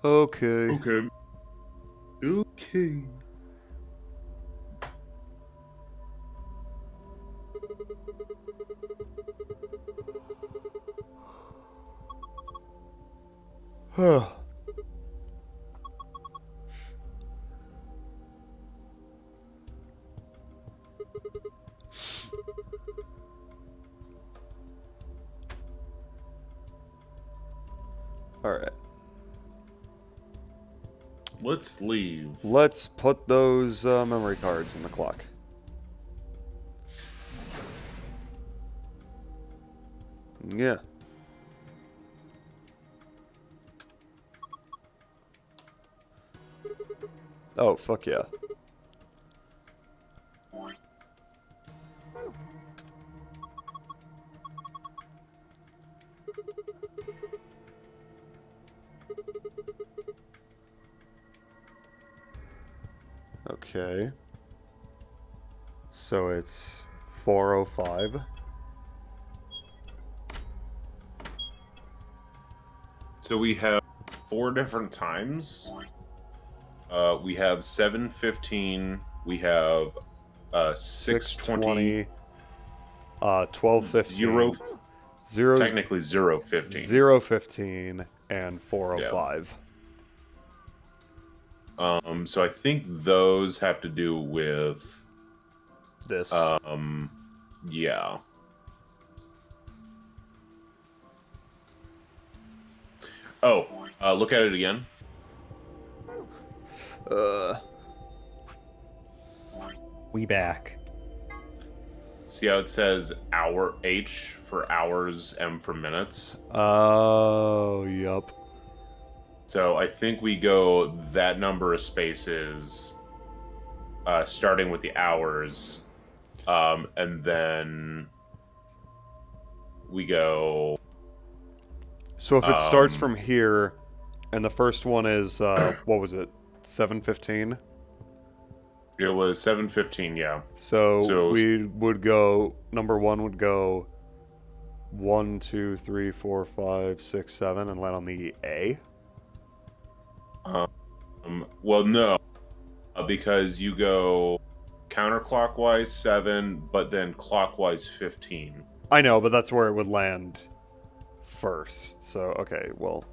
Okay. Okay. Okay. Alright. Let's leave. Let's put those memory cards in the clock. Yeah. Oh, fuck yeah. Okay. So it's 4:05. So we have 4 different times. We have 7:15. We have 6:20. 12:15. 0, Technically 0:15. 0:15 and Yeah. 4:05. So I think those have to do with This. yeah. Oh, look at it again. We back. See how it says hour H for hours, M for minutes. Oh, yup. So I think we go that number of spaces, starting with the hours, and then we go. So if it starts from here, and the first one is what was it, 7:15? It was 7:15, yeah. So we would go. Number 1 would go 1, 2, 3, 4, 5, 6, 7, and land on the A. Well, no, because you go counterclockwise 7, but then clockwise 15. I know, but that's where it would land first. So okay, well,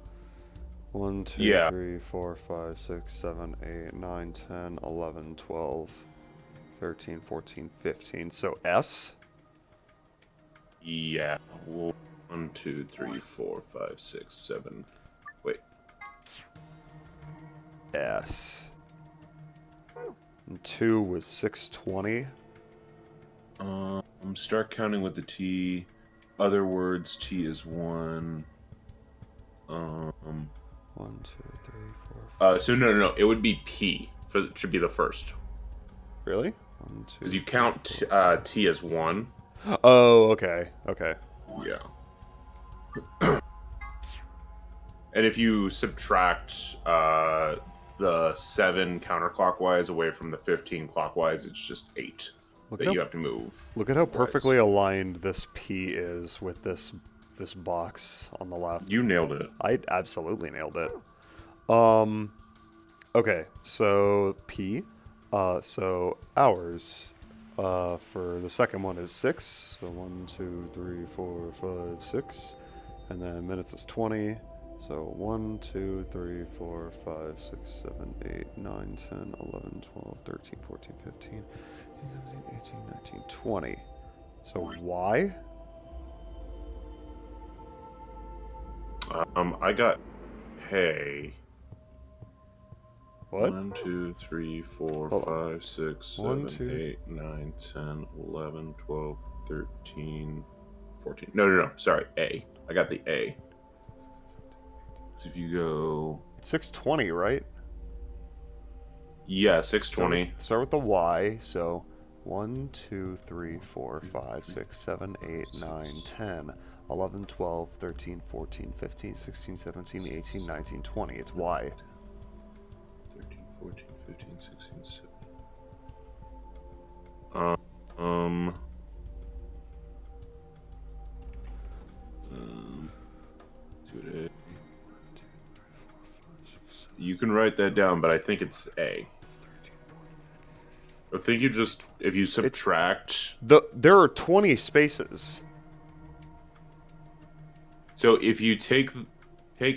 1, 2, Yeah. 3, 4, 5, 6, 7, 8, 9, 10, 11, 12, 13, 14, 15. So S. Yeah. 1, 2, 3, 4, 5, 6, 7. Wait. S. And 2 was 6:20. Start counting with the T. Other words, T is 1. 1, 2, 3, 4. So no. It would be P. Should be the first. Really? 1, 2. Because you count T as 1. Oh, okay. Okay. Yeah. And if you subtract the 7 counterclockwise away from the 15 clockwise, it's just 8 that you have to move. Look at how perfectly aligned this P is with this box on the left. You nailed it. I absolutely nailed it. Okay, so P. So hours. For the second one is 6. So 1, 2, 3, 4, 5, 6. And then minutes is 20. So 1, 2, 3, 4, 5, 6, 7, 8, 9, 10, 11, 12, 13, 14, 15, 17, 18, 19, 20. So Y? I got hey. What? 1, 2, 3, 4, Hold 5, 6, 1, 7, 2. 8, 9, 10, 11, 12, 13, 14. No. Sorry, A. I got the A. So if you go... 620, right? Yeah, 620. Start with the Y. So 1, 2, 3, 4, 5, 6, 7, 8, 9, 10, 11, 12, 13, 14, 15, 16, 17, 18, 19, 20. It's Y. 13, 14, 15, 16, 17. Do it. You can write that down, but I think it's A. I think you just, if you subtract... There are 20 spaces. So if you take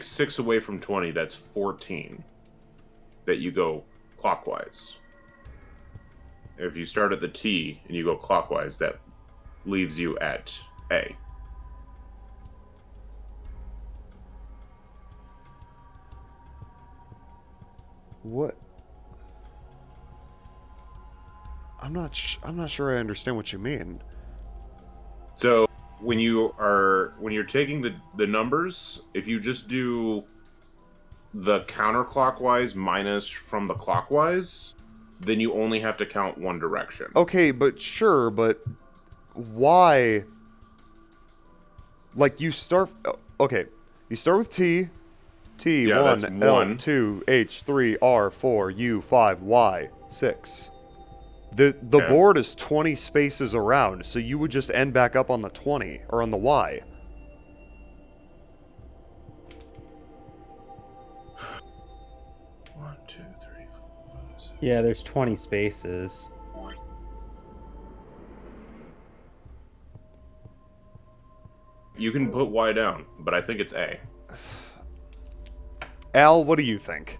6 away from 20, that's 14 that you go clockwise. If you start at the T and you go clockwise, that leaves you at A. What? I'm not sure I understand what you mean. So when you're taking the numbers, if you just do the counterclockwise minus from the clockwise, then you only have to count one direction. Okay, but sure, but why? Like, you start... Okay, you start with T, Yeah, that's T1, L, 1. 2, H, 3, R, 4, U, 5, Y, 6. The Okay. board is 20 spaces around, so you would just end back up on the 20, or on the Y. One, two, three, four, five, six. Yeah, there's 20 spaces. You can put Y down, but I think it's A. Al, what do you think?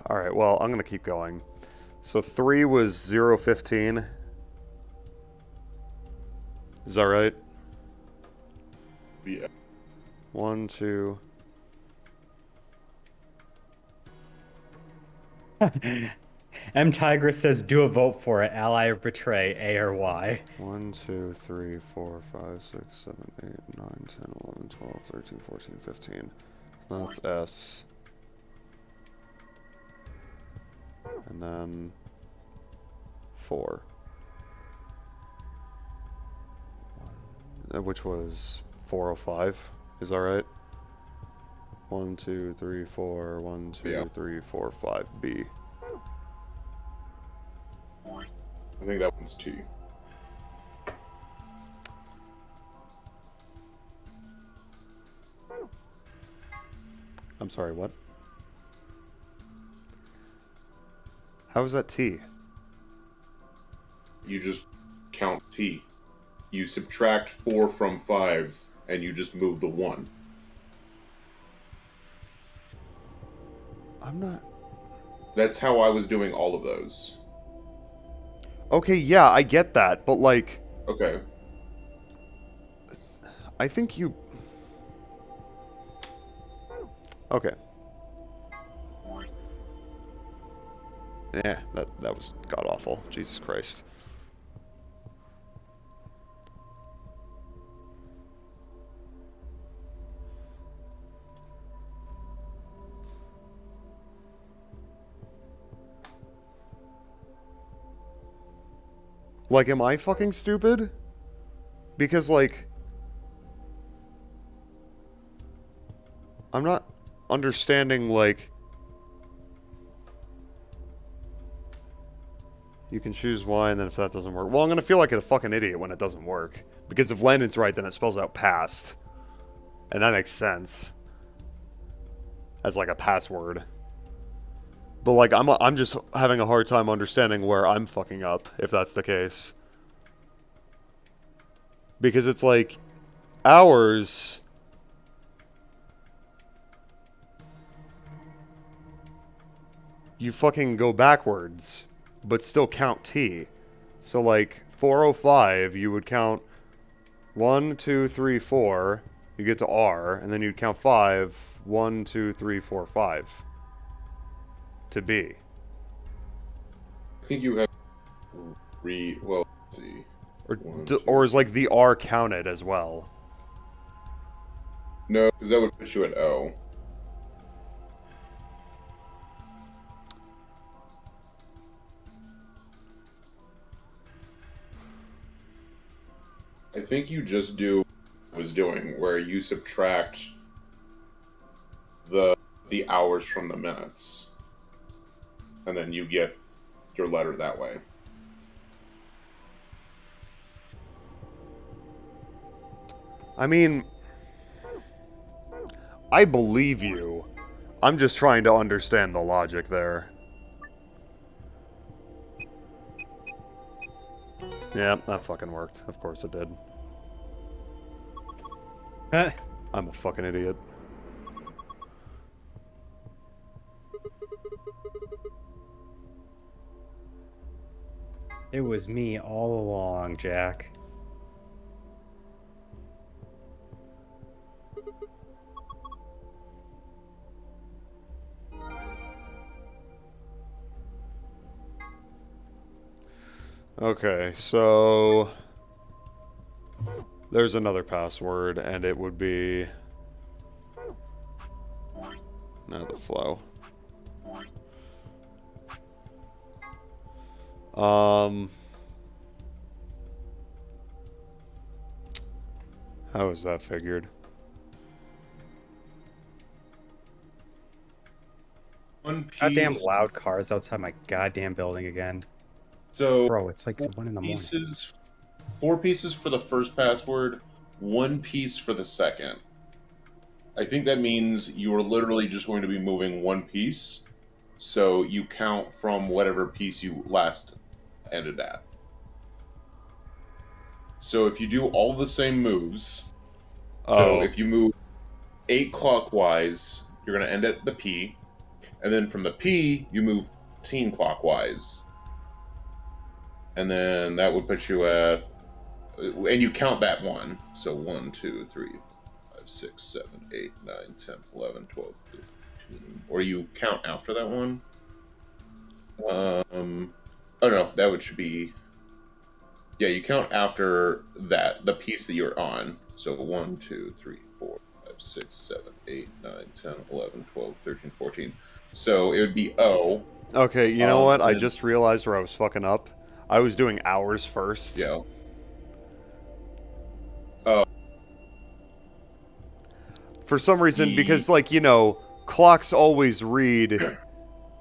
Alright, well, I'm going to keep going. So 3 was 0, 15. Is that right? Yeah. 1, 2... M Tigress says, do a vote for it. Ally or betray, A or Y. 1, 2, 3, 4, 5, 6, 7, 8, 9, 10, 11, 12, 13, 14, 15. That's S. And then 4. Which was 405. Is that right? 1, 2, 3, 4, 1, 2, Yeah. 3, 4, 5, B. I think that one's T. I'm sorry, what? How is that T? You just count T. You subtract 4 from 5, and you just move the 1. I'm not... That's how I was doing all of those. Okay, yeah, I get that, but like... Okay. I think you... Okay. Yeah, that was god-awful. Jesus Christ. Like, am I fucking stupid? Because, like... I'm not understanding, like... You can choose Y, and then if that doesn't work... Well, I'm gonna feel like a fucking idiot when it doesn't work. Because if Landon's right, then it spells out past. And that makes sense. As, like, a password. But, like, I'm just having a hard time understanding where I'm fucking up, if that's the case. Because it's like... Hours... You fucking go backwards, but still count T. So, like, 405, you would count 1, 2, 3, 4. You get to R, and then you'd count 5. 1, 2, 3, 4, 5. To B. I think you have... Well, let's see. Or is, like, the R counted as well? No, because that would put you at O. I think you just do what I was doing, where you subtract the hours from the minutes. And then you get your letter that way. I mean... I believe you. I'm just trying to understand the logic there. Yeah, that fucking worked. Of course it did. I'm a fucking idiot. It was me all along, Jack. Okay, so there's another password, and it would be the flow. How is that figured? One piece. Goddamn loud cars outside my goddamn building again. So, Bro, it's like 1 in the morning. 4 pieces for the first password, 1 piece for the second. I think that means you are literally just going to be moving 1 piece, so you count from whatever piece you last ended at. So if you do all the same moves, so if you move 8 clockwise, you're going to end at the P, and then from the P, you move 14 clockwise. And then that would put you at, and you count that 1. So 1, 2, 3, 4, 5, 6, 7, 8, 9, 10, 11, 12, 13. Or you count after that 1. Oh no, that should be, yeah, you count after that, the piece that you're on. So 1, 2, 3, 4, 5, 6, 7, 8, 9, 10, 11, 12, 13, 14. So it would be O. Okay, you know what? I just realized where I was fucking up. I was doing hours first. Yeah. For some reason, because, like, you know, clocks always read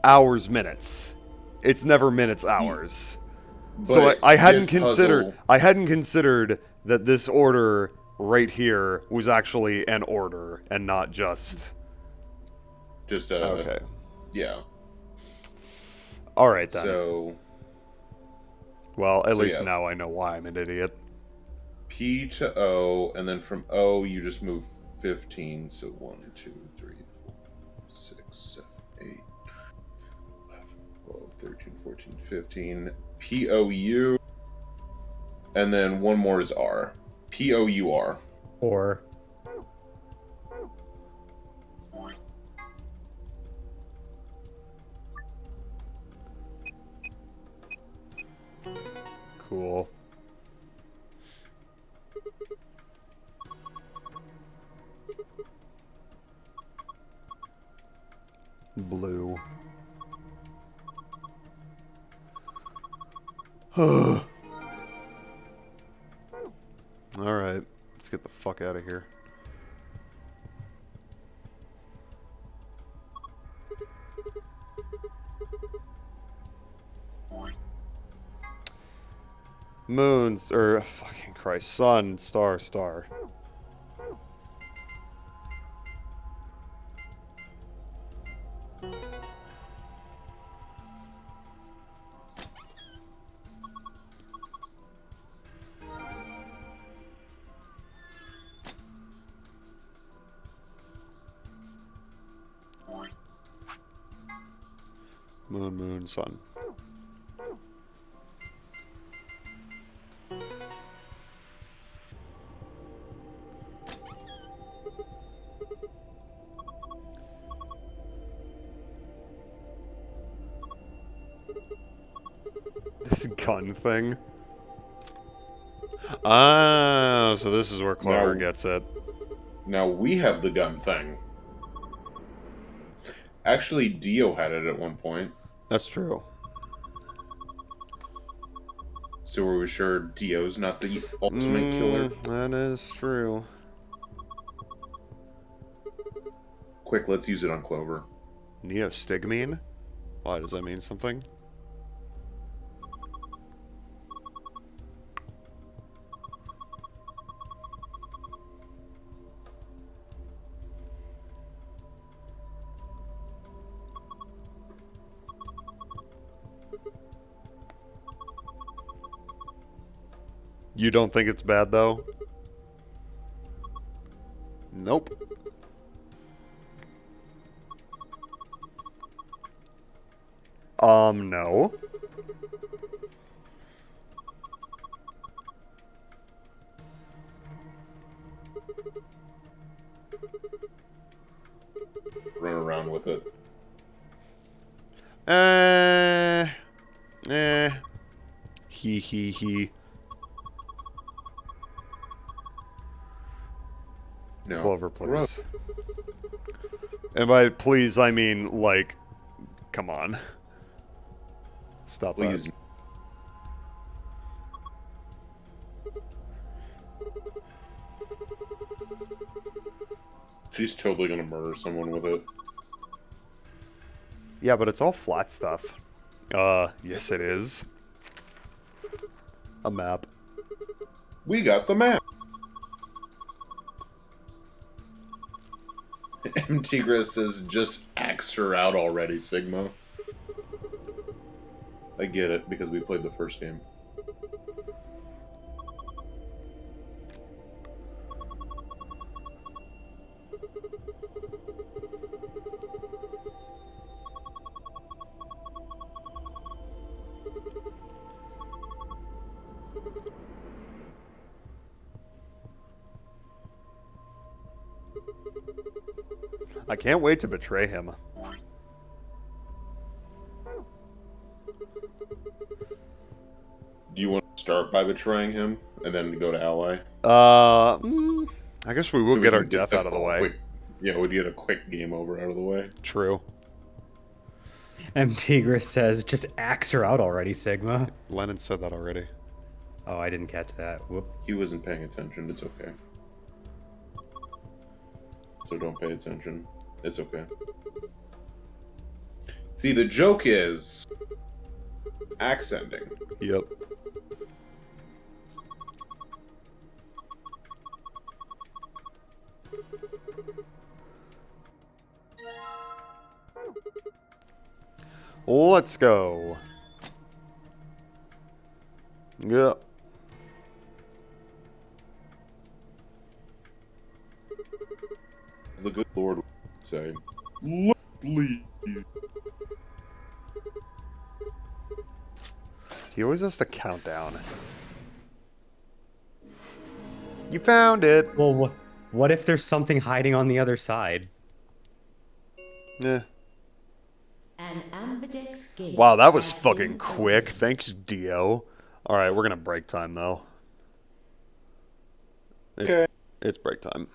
hours, minutes. It's never minutes, hours. So I hadn't considered. I hadn't considered that this order right here was actually an order and not just. Okay. Yeah. All right then. So. Well, at least now I know why I'm an idiot. P to O, and then from O you just move 15. So 1, 2, 3, 4, 6, 7, 8, 11, 12, 13, 14, 15. P O U, and then one more is R. P O U R. Or. Cool. Blue. Alright, let's get the fuck out of here. Moons, or fucking Christ, sun, star, star. Moon, moon, sun. This gun thing. Ah, so this is where Clover gets it. Now we have the gun thing. Actually, Dio had it at one point. That's true. So are we sure Dio's not the ultimate killer? That is true. Quick, let's use it on Clover. Neostigmine? Why, does that mean something? You don't think it's bad, though? Nope. No. Run around with it. He. No. Clover, please. Gross. And by please, I mean, like, come on. Stop Please. that. She's totally gonna murder someone with it. Yeah, but it's all flat stuff. Yes it is. A map. We got the map. M. Tigris says, just axe her out already, Sigma. I get it, because we played the first game. I can't wait to betray him. Do you want to start by betraying him, and then go to ally? I guess we will So get we our can get death a out of the way. quick- Yeah, we'd get a quick game over out of the way. True. M. Tigris says, just axe her out already, Sigma. Lennon said that already. Oh, I didn't catch that. Whoop. He wasn't paying attention. It's okay. So don't pay attention. It's okay. See, the joke is accenting. Yep. Let's go. Yep. The good Lord would say, let's leave. He always has to count down. You found it. Well, what if there's something hiding on the other side? Yeah. An ambidex gate. Wow, that was has fucking been quick. opened. Thanks, Dio. Alright, we're gonna break time, though. Okay. It's break time.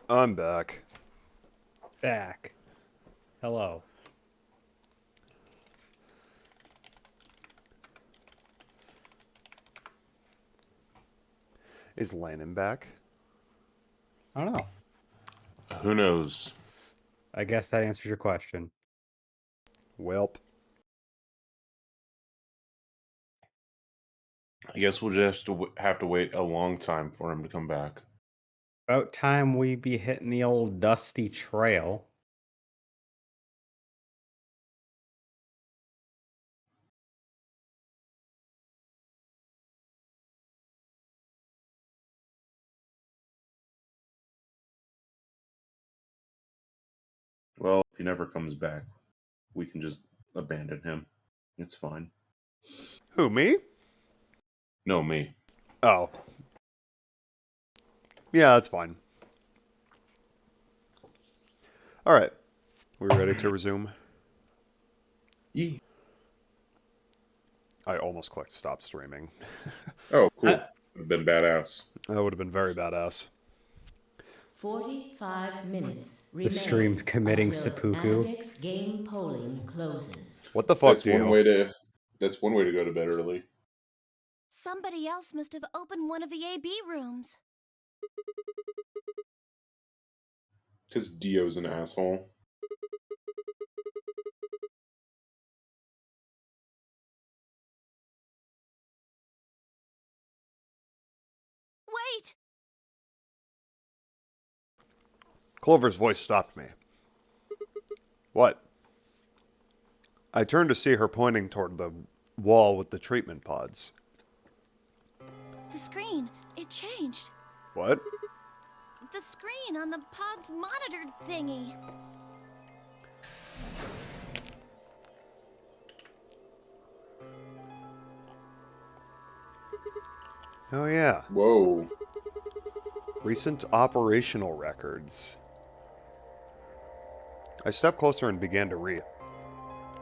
I'm back. Back. Hello. Is Landon back? I don't know. Who knows? I guess that answers your question. Welp. I guess we'll just have to wait a long time for him to come back. About time we be hitting the old dusty trail. Well, if he never comes back, we can just abandon him. It's fine. Who, me? No, me. Oh. Yeah, that's fine. Alright. We ready to resume? Yeah. I almost clicked stop streaming. Oh, cool. Would have been badass. That would have been very badass. 45 minutes The stream committing until seppuku. Andex game polling closes. What the fuck, That's one way to. That's one way to go to bed early. Somebody else must have opened one of the AB rooms. Because Dio's an asshole. Wait! Clover's voice stopped me. What? I turned to see her pointing toward the wall with the treatment pods. The screen, it changed. What? The screen on the pod's monitor thingy. Oh yeah. Whoa. Recent operational records. I stepped closer and began to read.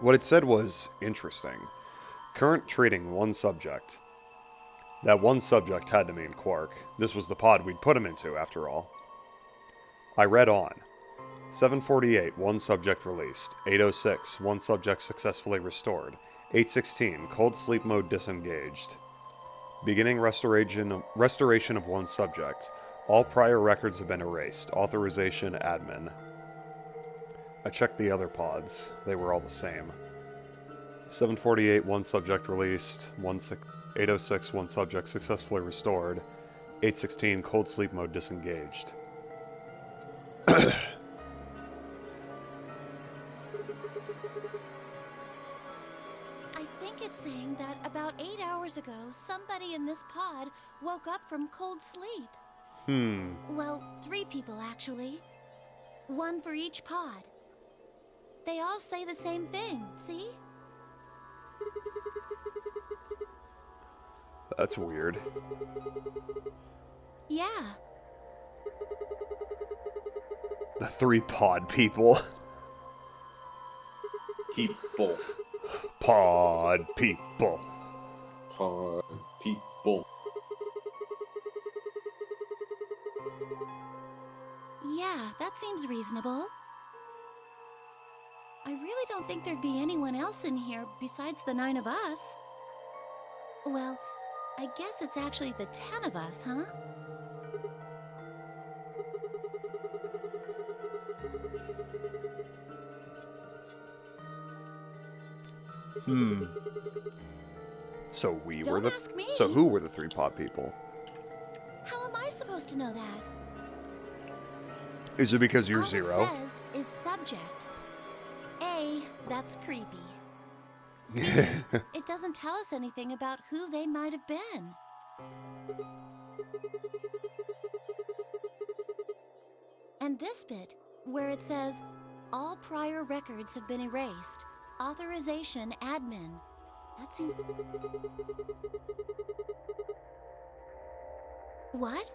What it said was interesting. Current treating one subject. That one subject had to mean Quark. This was the pod we'd put him into, after all. I read on. 748, one subject released. 806, one subject successfully restored. 816, cold sleep mode disengaged. Beginning restoration of one subject. All prior records have been erased. Authorization admin. I checked the other pods. They were all the same. 748, one subject released. 806, one subject successfully restored. 816, cold sleep mode disengaged. I think it's saying that about 8 hours ago, somebody in this pod woke up from cold sleep. Well, 3 people actually. 1 for each pod. They all say the same thing, see? That's weird. Yeah. The 3 pod people. People. Pod people. Pod people. Yeah, that seems reasonable. I really don't think there'd be anyone else in here besides the 9 of us. Well, I guess it's actually the 10 of us, huh? So we were Don't the. ask me. So who were the 3 pod people? How am I supposed to know that? Is it because you're All 0? it says is subject. That's creepy. It doesn't tell us anything about who they might have been. And this bit, where it says, all prior records have been erased. Authorization admin. That seems... What?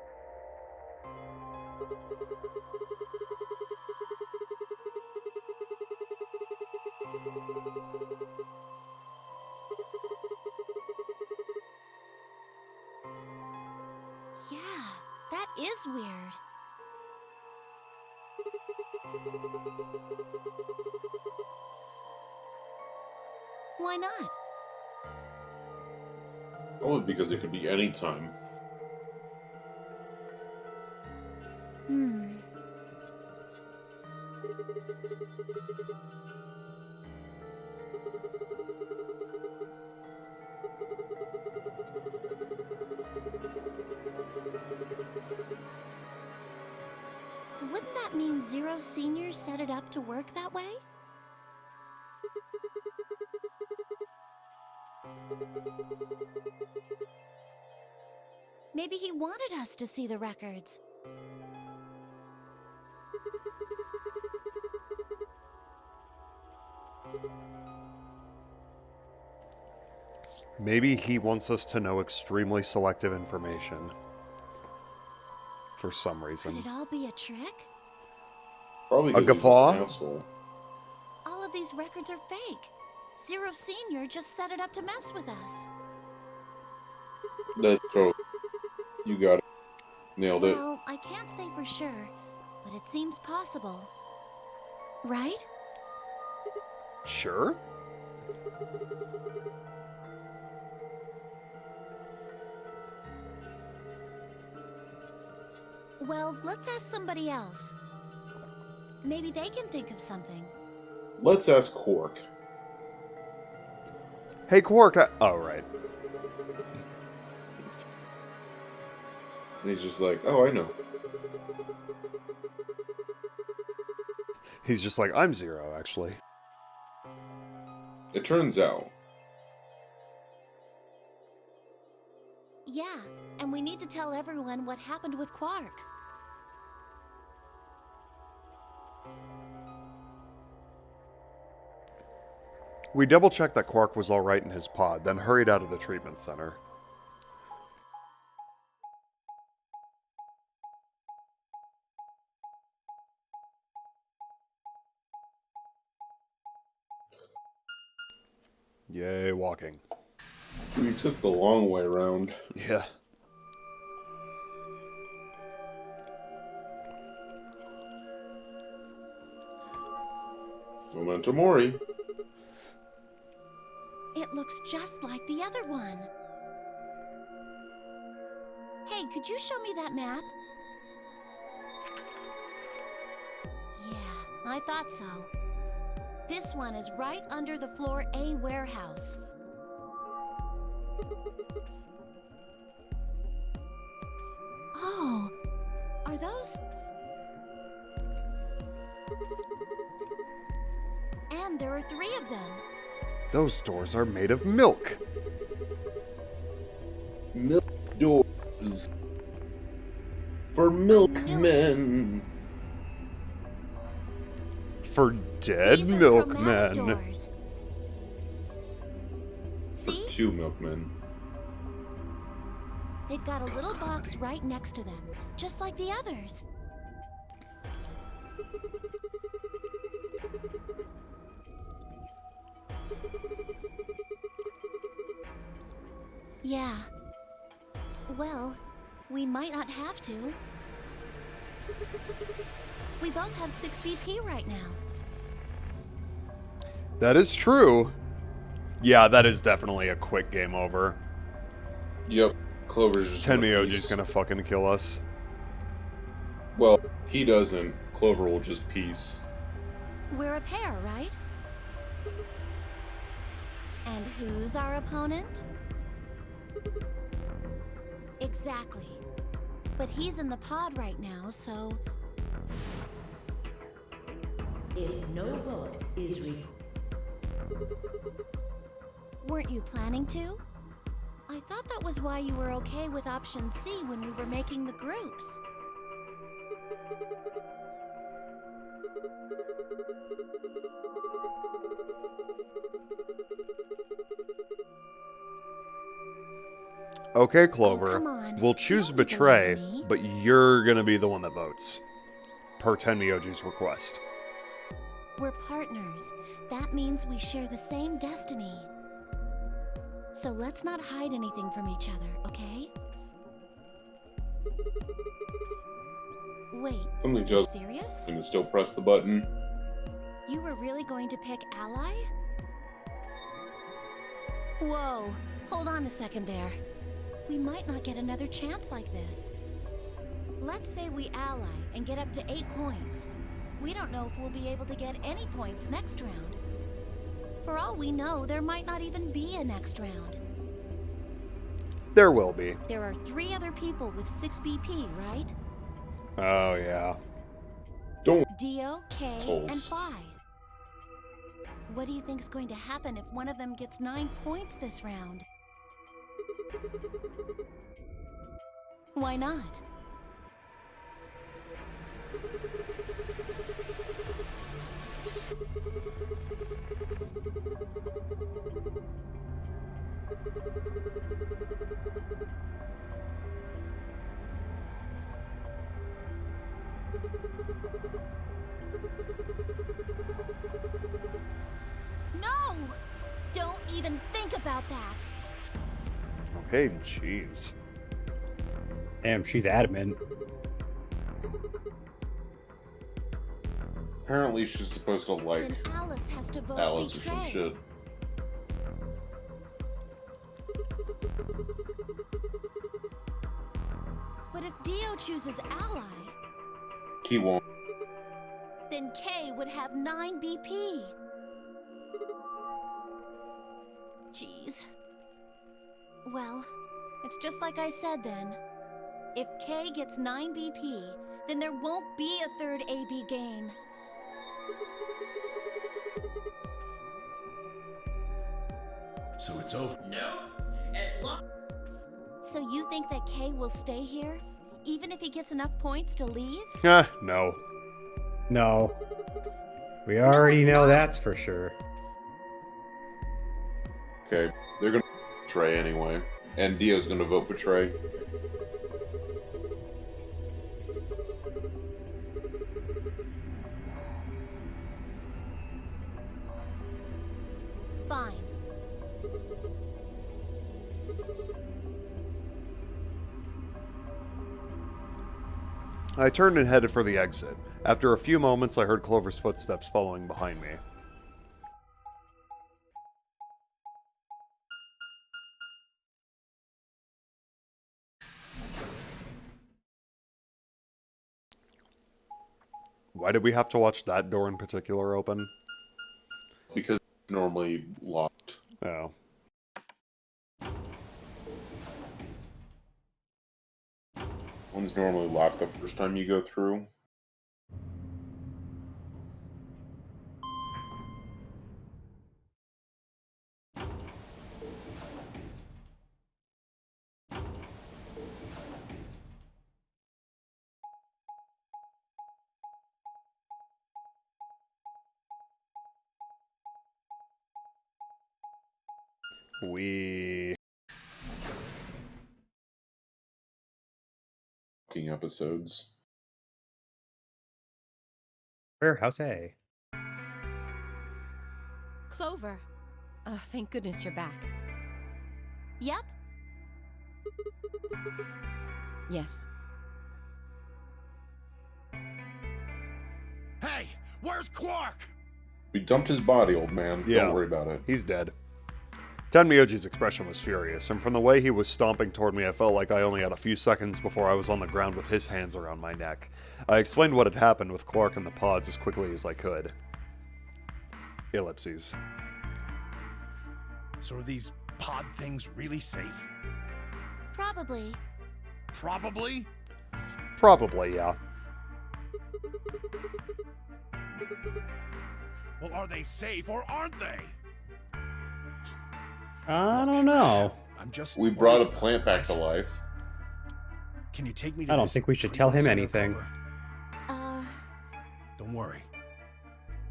Yeah, that is weird. Why not? Only because it could be any time. Wouldn't that mean Zero Senior set it up to work that way? Maybe he wanted us to see the records. Maybe he wants us to know extremely selective information. For some Could reason. it all be a trick? Probably A 'cause he's guffaw? an asshole. All of these records are fake. Zero Senior just set it up to mess with us. That's so. You got it. Nailed it. Well, I can't say for sure, but it seems possible. Right? Sure? Well, let's ask somebody else. Maybe they can think of something. Let's ask Quark. Hey, Quark, oh, right. And he's just like, oh, I know. He's just like, I'm Zero, actually. It turns out, Yeah, and we need to tell everyone what happened with Quark. We double-checked that Quark was alright in his pod, then hurried out of the treatment center. Yay, walking. we took the long way around. Yeah. Memento Mori. It looks just like the other one. Hey, could you show me that map? Yeah, I thought so. This one is right under the floor A warehouse. Oh, are those? And there are 3 of them. Those doors are made of milk. Milk doors. For milkmen. For dead These are milkmen. chromatic doors. For See? 2 milkmen. They've got a little box right next to them, just like the others. Yeah. Well, we might not have to. We both have 6 BP right now. That is true. Yeah, that is definitely a quick game over. Yep. Clover's just Tenmyoji's gonna fucking kill us. Well, he doesn't. Clover will just piece. We're a pair, right? And who's our opponent? Exactly. But he's in the pod right now, so... If no vote is required. Weren't you planning to? I thought that was why you were okay with option C when we were making the groups. Okay, Clover. come on. We'll choose Don't be Betray, believing me. but you're gonna be the one that votes. Per Tenmyoji's request. We're partners. That means we share the same destiny. So let's not hide anything from each other, okay? Wait, Something you're just serious? and still press the button. You were really going to pick Ally? Whoa, hold on a second there. We might not get another chance like this. Let's say we ally and get up to 8 points. We don't know if we'll be able to get any points next round. For all we know, there might not even be a next round. There will be. There are 3 other people with 6 BP, right? Oh, yeah. Don't Dio, Kay, and Assholes. Phi. What do you think's going to happen if one of them gets 9 points this round? Why not? No! Don't even think about that. Okay, jeez. Damn, she's adamant. Apparently, she's supposed to like Then Alice has to vote Alice or betray. some shit. But if Dio chooses Ally, He won't. then Kay would have 9 BP. Jeez. Well, it's just like I said then. If Kay gets 9 BP, then there won't be a third AB game. So it's over. No. As long. So you think that Kay will stay here, even if he gets enough points to leave? No. No. We already it's know not. that's for sure. Okay, they're gonna betray anyway, and Dio's gonna vote betray. Fine. I turned and headed for the exit. After a few moments, I heard Clover's footsteps following behind me. Why did we have to watch that door in particular open? Because it's normally locked. Oh. One's normally locked the first time you go through. We... Episodes. Warehouse A. Clover. Oh, thank goodness you're back. Yep. Yes. Hey, where's Quark? We dumped his body, old man. Yeah. Don't worry about it. He's dead. Tenmyoji's expression was furious, and from the way he was stomping toward me, I felt like I only had a few seconds before I was on the ground with his hands around my neck. I explained what had happened with Quark and the pods as quickly as I could. Ellipses. So are these pod things really safe? Probably. Probably. Probably, yeah. Well, are they safe or aren't they? I don't know. I'm just. We brought a worried about plant it, back to right? life. Can you take me to I don't this think we should tell treatment him center, anything. Clover? Don't worry.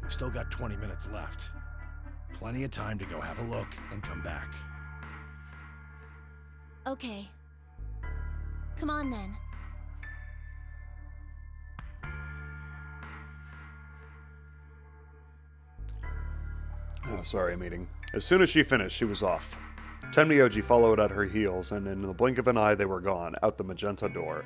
We've still got 20 minutes left. Plenty of time to go have a look and come back. Okay. Come on then. Oh, sorry, meeting. As soon as she finished, she was off. Tenmyoji followed at her heels, and in the blink of an eye, they were gone, out the magenta door.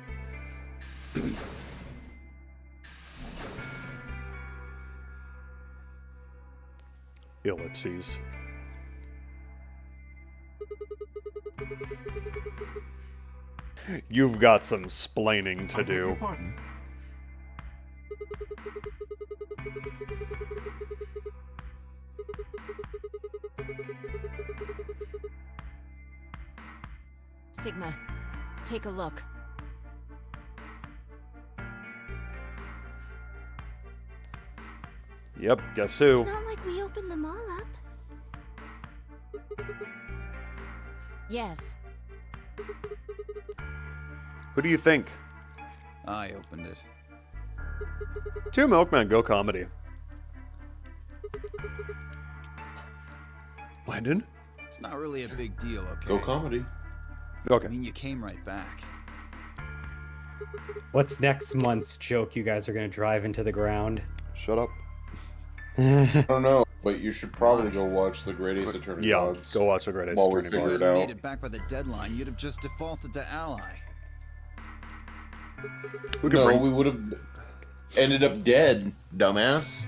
Ellipses. You've got some splaining to I beg your do. pardon? Sigma, take a look. Yep, guess who? It's not like we opened them all up. Yes. Who do you think? I opened it. Two Milkmen, go comedy. Landon? It's not really a big deal, okay? Go comedy. Okay. I mean, you came right back. What's next month's joke you guys are gonna drive into the ground? Shut up. I don't know, but you should probably go watch the Great Ace Attorney Yeah, VODs. go watch the Great Ace While we Attorney figure VODs. it If you out. made it back by the deadline, you'd have just defaulted to ally. We could No, bring we would have ended up dead, dumbass.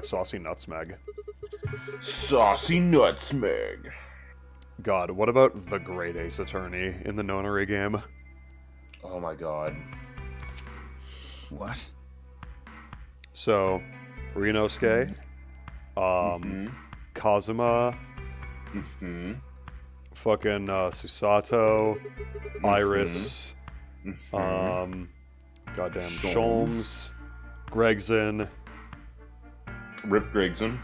Saucy Nutsmeg. Saucy Nutsmeg. God, what about the Great Ace Attorney in the Nonary game? Oh my god. What? So, Rinosuke, Kazuma, fucking Susato, Iris, goddamn Sholmes, Gregson, Rip Gregson.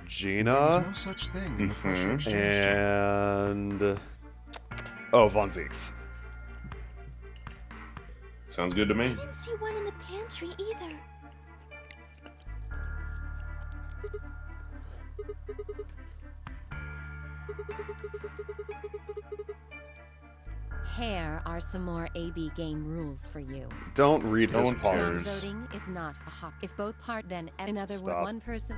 Gina, There's no such thing in the pressure exchange chamber. and Von Zeeks. Sounds good to me. I didn't see one in the pantry either. Here are some more AB game rules for you. Don't read his Don't care. pars. Non-voting is not a hawk. If both part, then in other words, Stop. one person.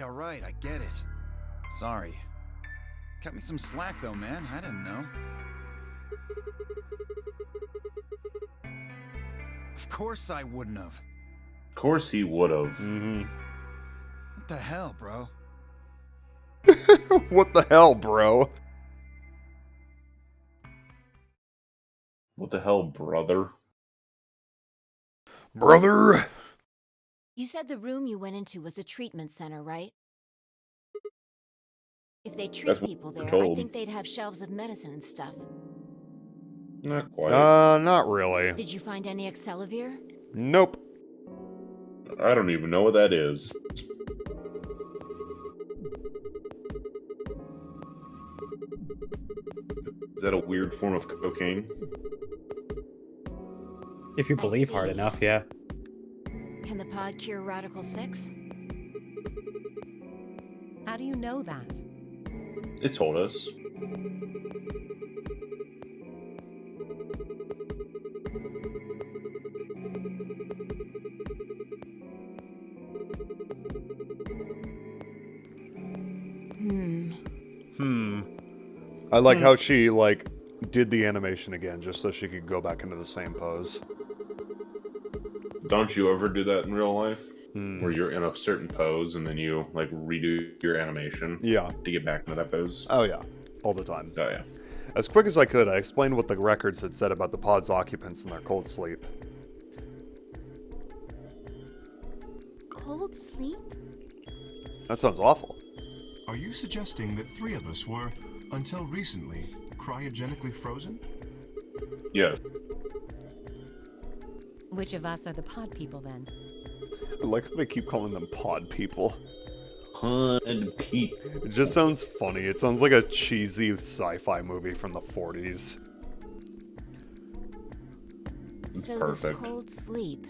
All right, I get it. Sorry. Cut me some slack, though, man. I didn't know. Of course I wouldn't have. Of course he would have. What the hell, bro? What the hell, bro? What the hell, brother? Brother! You said the room you went into was a treatment center, right? If they treat That's what people we're there, I told. think they'd have shelves of medicine and stuff. Not quite. Not really. Did you find any Excelavir? Nope. I don't even know what that is. Is that a weird form of cocaine? If you believe hard see. enough, yeah. Can the pod cure Radical 6? How do you know that? It told us. I like how she, like, did the animation again just so she could go back into the same pose. Don't you ever do that in real life? Where you're in a certain pose and then you, like, redo your animation Yeah. to get back into that pose? Oh, yeah. All the time. Oh, yeah. As quick as I could, I explained what the records had said about the pod's occupants and their cold sleep. Cold sleep? That sounds awful. Are you suggesting that 3 of us were, until recently, cryogenically frozen? Yes. Which of us are the pod people then? I like how they keep calling them pod people. Pod peep. It just sounds funny. It sounds like a cheesy sci-fi movie from the 40s. So perfect. this cold sleep.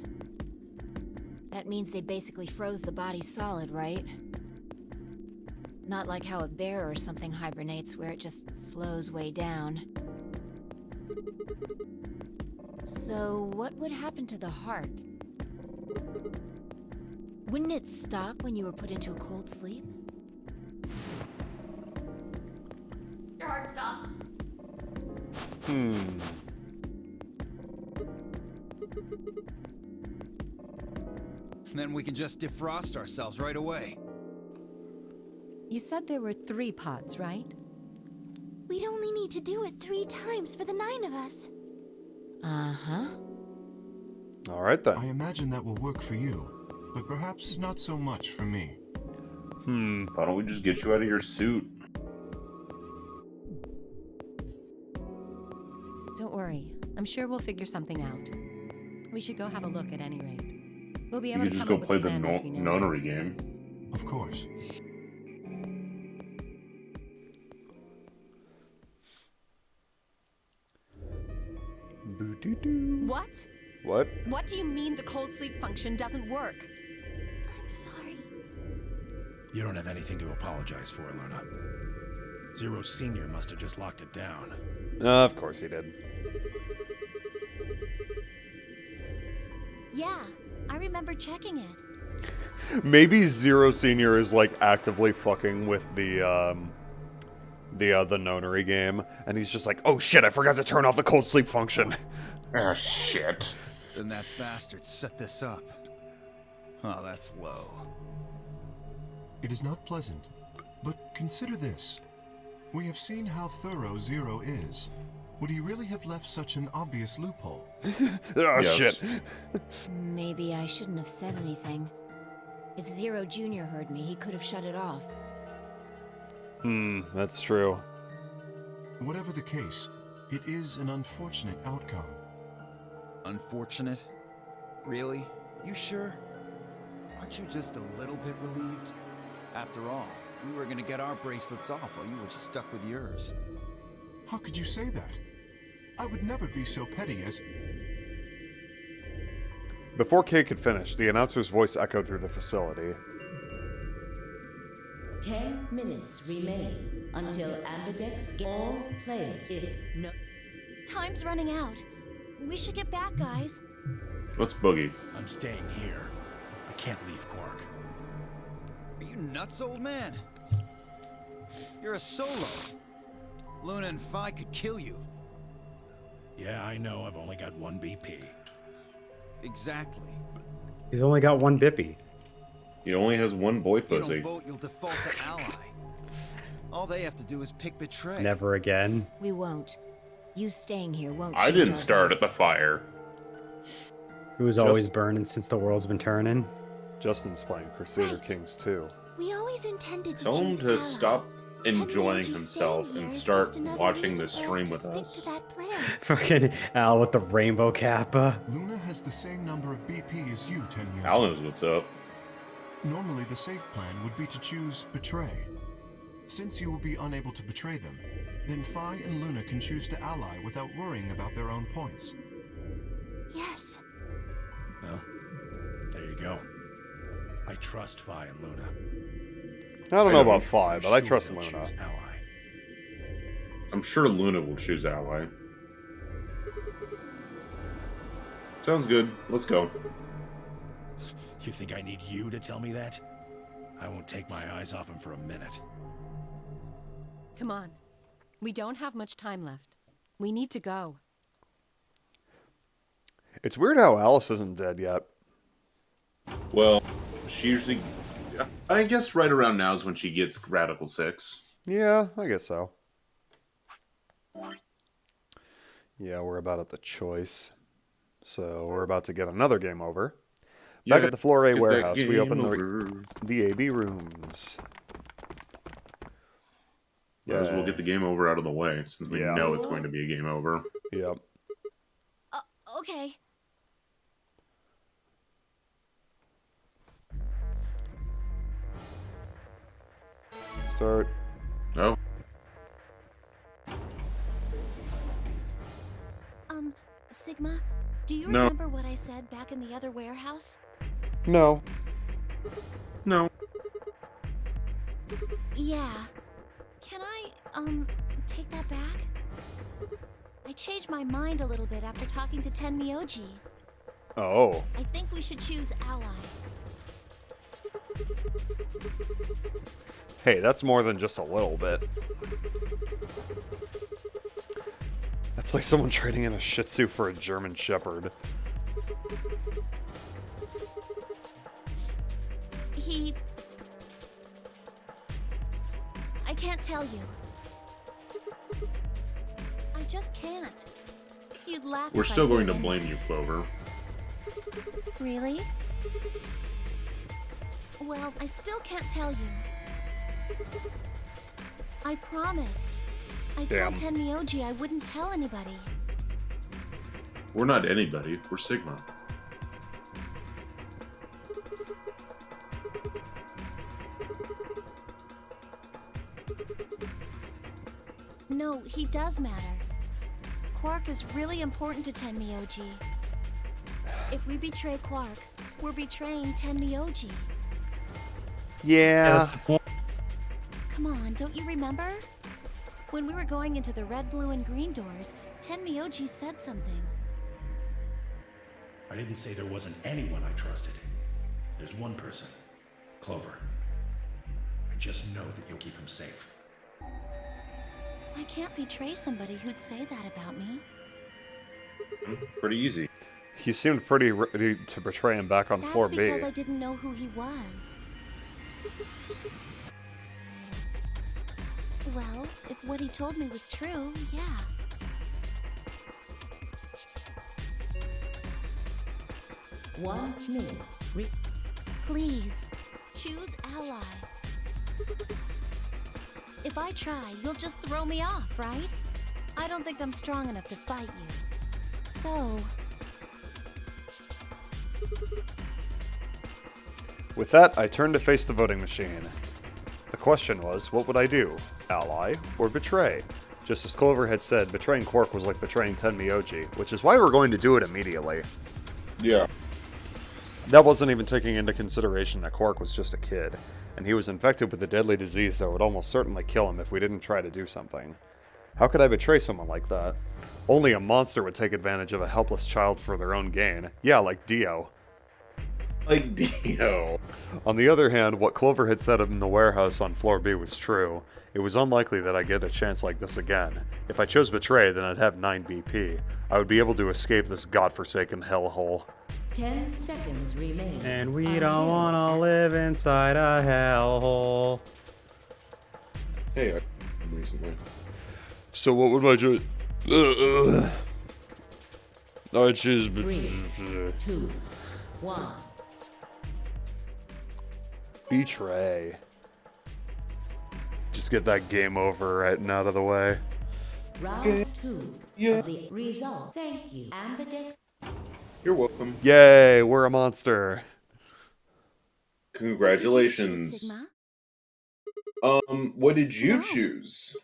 That means they basically froze the body solid, right? Not like how a bear or something hibernates where it just slows way down. So what would happen to the heart? Wouldn't it stop when you were put into a cold sleep? Your heart stops. Then we can just defrost ourselves right away. You said there were 3 pods, right? We'd only need to do it 3 times for the 9 of us. Uh-huh. All right, I then. imagine that will work for you, but perhaps not so much for me. Why don't we just get you out of your suit? Don't worry. I'm sure we'll figure something out. We should go have a look at any rate. We'll be You able could to just come go up play with a the plan once we know more. nonary game. Of course. Boo-doo-doo. What? What? What do you mean the cold sleep function doesn't work? I'm sorry. You don't have anything to apologize for, Luna. Zero Senior must have just locked it down. Of course he did. Yeah, I remember checking it. Maybe Zero Senior is like actively fucking with the nonary game, and he's just like, oh shit, I forgot to turn off the cold sleep function. Ah, shit. Then that bastard set this up. Oh, that's low. It is not pleasant, but consider this. We have seen how thorough Zero is. Would he really have left such an obvious loophole? Oh Yes. shit. Maybe I shouldn't have said anything. If Zero Jr. heard me, he could have shut it off. That's true. Whatever the case, it is an unfortunate outcome. Unfortunate? Really? You sure? Aren't you just a little bit relieved? After all, we were gonna get our bracelets off while you were stuck with yours. How could you say that? I would never be so petty as... Before Kay could finish, the announcer's voice echoed through the facility. 10 minutes remain until Ambidex get all players. If no... Time's running out. We should get back, guys. Let's boogie. I'm staying here. I can't leave Quark. Are you nuts, old man? You're a solo. Luna and Phi could kill you. Yeah, I know. I've only got 1 BP. Exactly. He's only got 1 Bippy. He only has 1 boy If you pussy. don't vote, you'll default to ally. All they have to do is pick betray. Never again. We won't. You staying here won't I change didn't our start vote. at the fire. Who was always burning since the world's been turning. Justin's playing Crusader Right. Kings 2. We always intended to Tell him choose to ally. stop enjoying Kenji himself staying and here is start just another watching reason this for stream us with to stick us. to that plan. Fucking Al with the rainbow kappa. Luna has the same number of BP as you, Tenyo. Al knows what's up. Normally, the safe plan would be to choose Betray. Since you will be unable to betray them, then Phi and Luna can choose to ally without worrying about their own points. Yes. Well, there you go. I trust Phi and Luna. I don't know I about don't- Phi, I'm but I sure trust they'll Luna. choose ally. I'm sure Luna will choose ally. Sounds good. Let's go. You think I need you to tell me that? I won't take my eyes off him for a minute. Come on. We don't have much time left. We need to go. It's weird how Alice isn't dead yet. Well, she usually... I guess right around now is when she gets Radical 6. Yeah, I guess so. Yeah, we're about at the choice. So we're about to get another game over. Back Yeah, at the Floor A get that warehouse, we game open over. the AB rooms. Might as well get the game over out of the way, since we Yeah. know it's going to be a game over. Yep. Okay. Start. Oh, Sigma, do you No. remember what I said back in the other warehouse? No. no. Yeah. Can I, take that back? I changed my mind a little bit after talking to Tenmyoji. Oh. I think we should choose ally. Hey, that's more than just a little bit. It's like someone trading in a Shih Tzu for a German Shepherd. I can't tell you. I just can't. You'd laugh We're if I still going did, to and- blame you, Clover. Really? Well, I still can't tell you. I promised. I Damn. told Tenmyoji I wouldn't tell anybody. We're not anybody. We're Sigma. No, he does matter. Quark is really important to Tenmyoji. If we betray Quark, we're betraying Tenmyoji. Yeah. That's the point. Come on, don't you remember? When we were going into the red, blue, and green doors, Tenmyoji said something. I didn't say there wasn't anyone I trusted. There's one person. Clover. I just know that you'll keep him safe. I can't betray somebody who'd say that about me. Pretty easy. You seemed pretty ready to betray him back on That's floor B. because I didn't know who he was. Well, if what he told me was true, yeah. One minute. Please, choose ally. If I try, you'll just throw me off, right? I don't think I'm strong enough to fight you. So, With that, I turned to face the voting machine. The question was, what would I do? Ally or betray? Just as Clover had said, betraying Quark was like betraying Tenmyoji, which is why we're going to do it immediately. Yeah. That wasn't even taking into consideration that Quark was just a kid, and he was infected with a deadly disease that would almost certainly kill him if we didn't try to do something. How could I betray someone like that? Only a monster would take advantage of a helpless child for their own gain. Yeah, like Dio. Like Dio. On the other hand, what Clover had said in the warehouse on floor B was true. It was unlikely that I'd get a chance like this again. If I chose betray, then I'd have 9 BP. I would be able to escape this godforsaken hellhole. 10 seconds remain. And we until don't want to live inside a hellhole. Hey, I recently. So what would my choice? I choose 3, 2, 1. betray. Just get that game over right and out of the way. Round 2 of the result. Thank you. Ambidex. You're welcome. Yay, we're a monster. did you choose Congratulations. Sigma? What did you No. choose?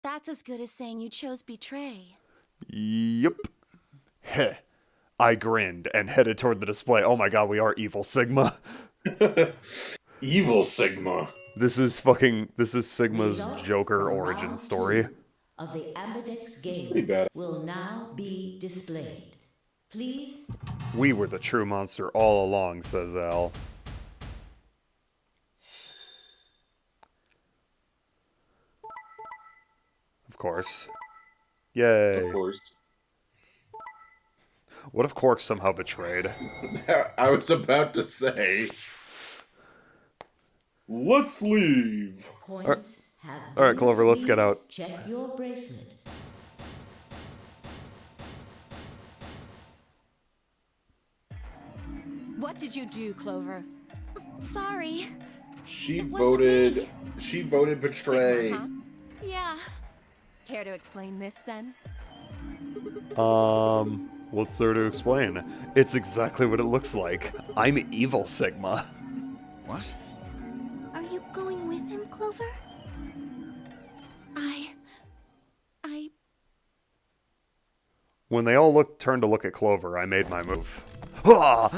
That's as good as saying you chose betray. Yep. Heh. I grinned and headed toward the display. Oh my god, we are evil Sigma. Evil Sigma. This is Sigma's Results Joker from origin round story. 2 of the Ambidex pretty game bad. will now be displayed. Please. We were the true monster all along, says Al. Of course. Yay. Of course. What if Quark somehow betrayed? I was about to say. Let's leave. Points have All right, been Clover, let's get out. Check your bracelet. What did you do, Clover? Sorry. She It wasn't voted. me. She voted betray. Sigma, huh? Yeah. Care to explain this then? What's there to explain? It's exactly what it looks like. I'm evil Sigma. What? Are you going with him, Clover? I... When they all turned to look at Clover, I made my move. Ah!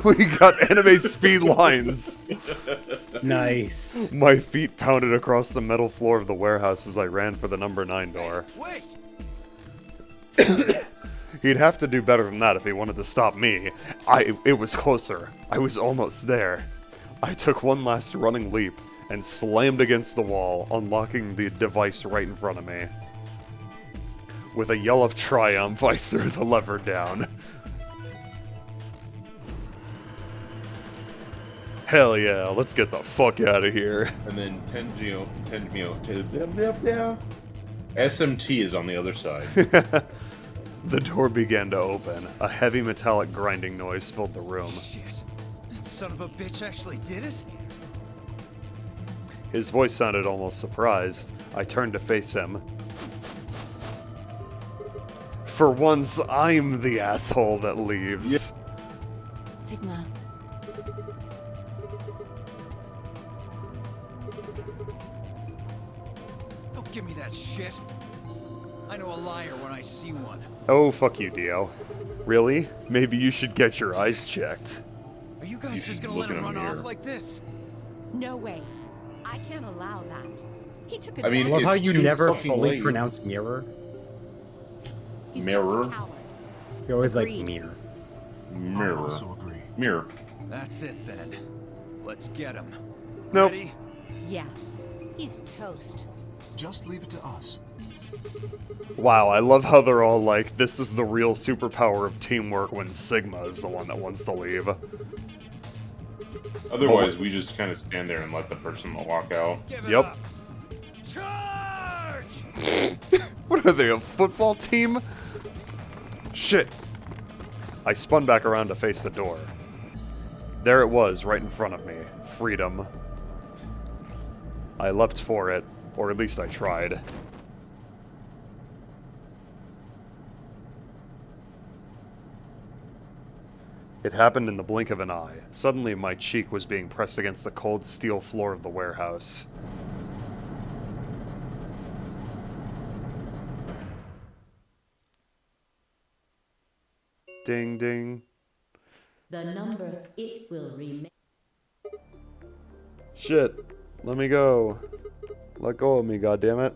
We got anime speed lines. Nice. My feet pounded across the metal floor of the warehouse as I ran for the number 9 door. Wait! He'd have to do better than that if he wanted to stop me. It was closer. I was almost there. I took one last running leap and slammed against the wall, unlocking the device right in front of me. With a yell of triumph, I threw the lever down. Hell yeah, let's get the fuck out of here. And then SMT is on the other side. The door began to open. A heavy metallic grinding noise filled the room. Shit. That son of a bitch actually did it? His voice sounded almost surprised. I turned to face him. For once, I'm the asshole that leaves. Sigma. Don't give me that shit. I know a liar when I see one. Oh, fuck you, Dio. Really? Maybe you should get your eyes checked. Are you guys You just should gonna let look him in run a off mirror. like this? No way. I can't allow that. He took I mean, I love how it's you too never fucking fully late. pronounce mirror. He's Mirror. just a coward. You always like Agreed. mirror. I Mirror. also agree. Mirror. That's it then. Let's get him. Nope. Ready? Yeah. He's toast. Just leave it to us. Wow, I love how they're all like, this is the real superpower of teamwork when Sigma is the one that wants to leave. Otherwise, we just kind of stand there and let the person walk out. Give it Yep. up. Charge! What are they, a football team? Shit. I spun back around to face the door. There it was, right in front of me. Freedom. I leapt for it, or at least I tried. It happened in the blink of an eye. Suddenly, my cheek was being pressed against the cold steel floor of the warehouse. Ding, ding. The number it will remain. Shit. Let me go. Let go of me, goddammit.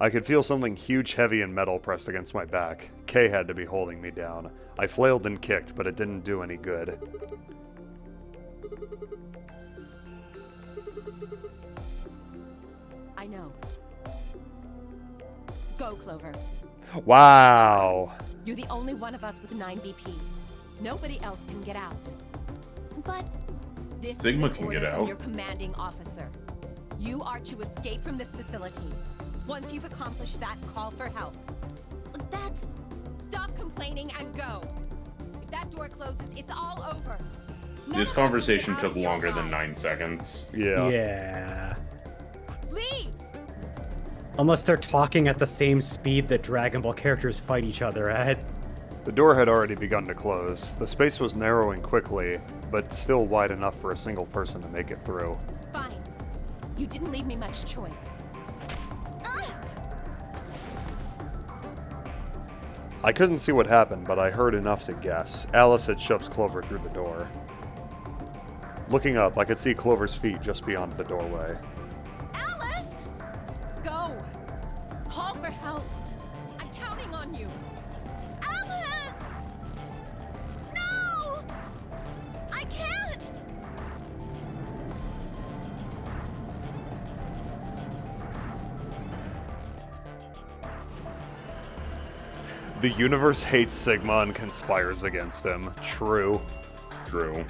I could feel something huge, heavy, and metal pressed against my back. Kay had to be holding me down. I flailed and kicked, but it didn't do any good. I know. Go, Clover. Wow. You're the only one of us with 9 BP. Nobody else can get out. But This Sigma is an can order get from out. your commanding officer. You are to escape from this facility. Once you've accomplished that, call for help. that's... Stop complaining and go. If that door closes, it's all over. None This of us will conversation get out took of here longer than alive. 9 seconds. Yeah. Yeah. Leave! Unless they're talking at the same speed that Dragon Ball characters fight each other at. The door had already begun to close. The space was narrowing quickly, but still wide enough for a single person to make it through. Fine. You didn't leave me much choice. I couldn't see what happened, but I heard enough to guess. Alice had shoved Clover through the door. Looking up, I could see Clover's feet just beyond the doorway. Alice! Go! Call for help! I'm counting on you! Alice! No! I can't! The universe hates Sigma and conspires against him. True. True.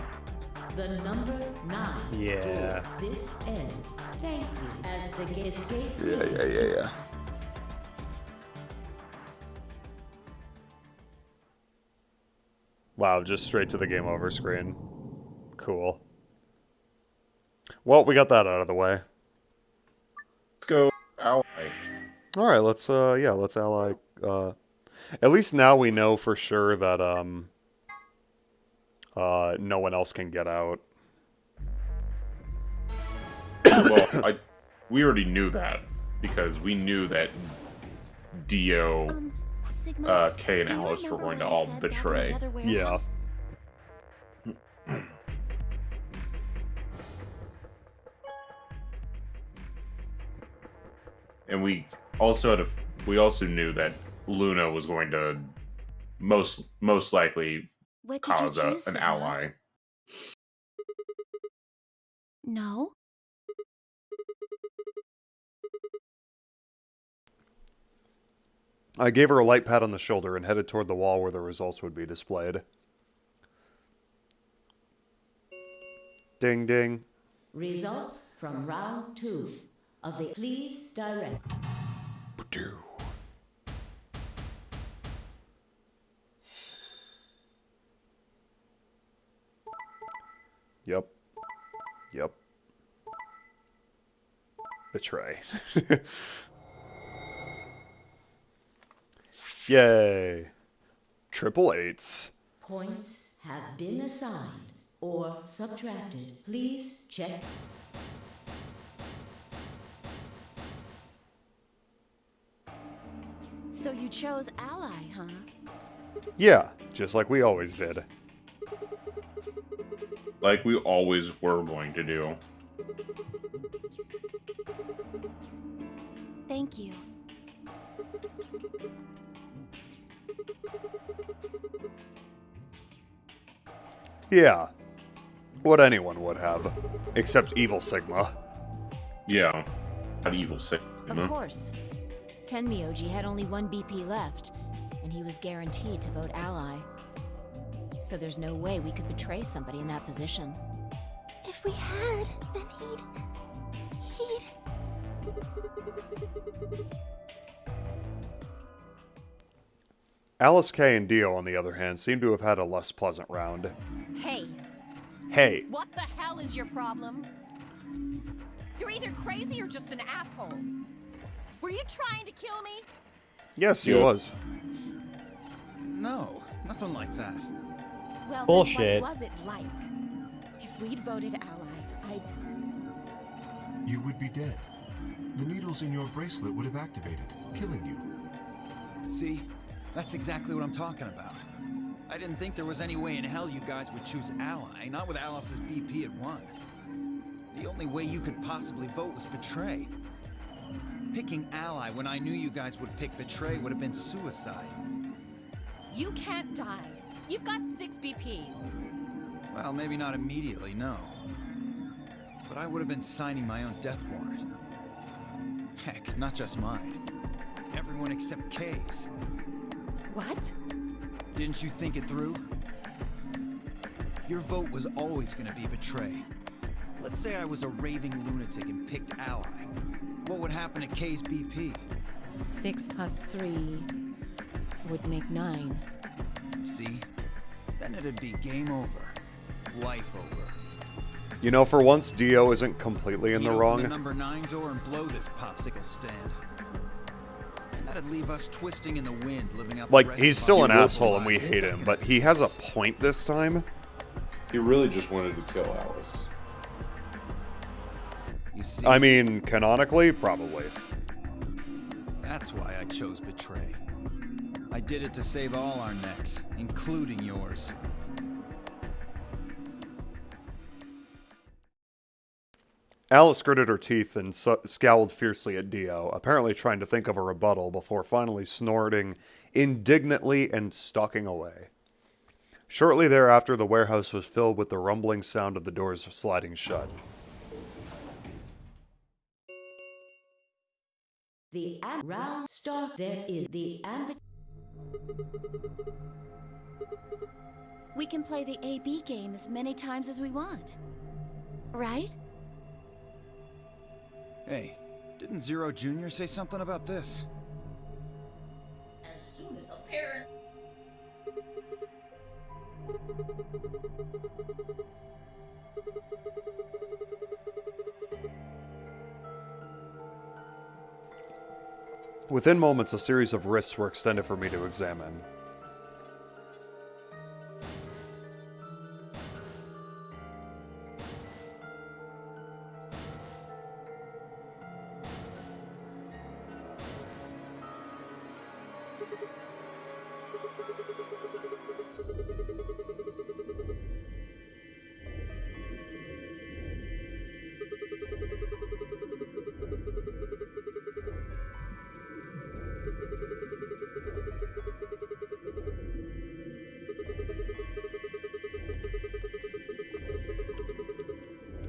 The number 9. Yeah. This ends. Thank you. As the escape. Yeah. Wow, just straight to the game over screen. Cool. Well, we got that out of the way. Let's go ally. Alright, let's ally, at least now we know for sure that, no one else can get out. Well, we already knew that because we knew that Dio, Sigma, Kay, and do you Alice were remember going to what I all said back in the betray. other Yeah. warehouse? And we also knew that Luna was going to most likely What did you cause choose, an Sigma? ally. No. I gave her a light pat on the shoulder and headed toward the wall where the results would be displayed. Ding ding. Results from round 2 of the Please Direct. Ba-doo. Yep. Yep. Betray. Yay. Triple eights. Points have been assigned or subtracted. Please check. So you chose ally, huh? Yeah, just like we always did. Like we always were going to do. Thank you. Yeah. What anyone would have. Except Evil Sigma. Yeah. Not evil Of Sigma. course. Tenmyoji had only one BP left, and he was guaranteed to vote ally. So there's no way we could betray somebody in that position. If we had, then he'd... Alice Kay and Dio, on the other hand, seem to have had a less pleasant round. Hey, Hey, what the hell is your problem? You're either crazy or just an asshole. Were you trying to kill me? yes, he Yeah. was. No, nothing like that. Well, Bullshit. then what was it like? If we'd voted ally, I'd... You would be dead. The needles in your bracelet would have activated, killing you. See? That's exactly what I'm talking about. I didn't think there was any way in hell you guys would choose ally, not with Alice's BP at 1. The only way you could possibly vote was betray. Picking ally when I knew you guys would pick betray would have been suicide. You can't die. You've got 6 BP. Well, maybe not immediately, no. But I would have been signing my own death warrant. Heck, not just mine. Everyone except Kay's. What? Didn't you think it through? Your vote was always gonna be betray. Let's say I was a raving lunatic and picked ally. What would happen to Kay's BP? 6 plus 3 would make 9. See? Then it'd be game over. Life over. You know, for once, Dio isn't completely in He'd the open wrong. the number 9 door and blow this popsicle stand. And that'd leave us twisting in the wind, living out the Like, rest he's of still our an miserable asshole and we lives hate stuck him, in but this he has a place. point this time. He really just wanted to kill Alice. You see? I mean, canonically, probably. That's why I chose betray. I did it to save all our necks, including yours. Alice gritted her teeth and scowled fiercely at Dio, apparently trying to think of a rebuttal before finally snorting indignantly and stalking away. Shortly thereafter, the warehouse was filled with the rumbling sound of the doors sliding shut. The round start. There is the We can play the AB game as many times as we want. Right? Hey, didn't Zero Jr. say something about this? As soon as the parent. Within moments, a series of wrists were extended for me to examine.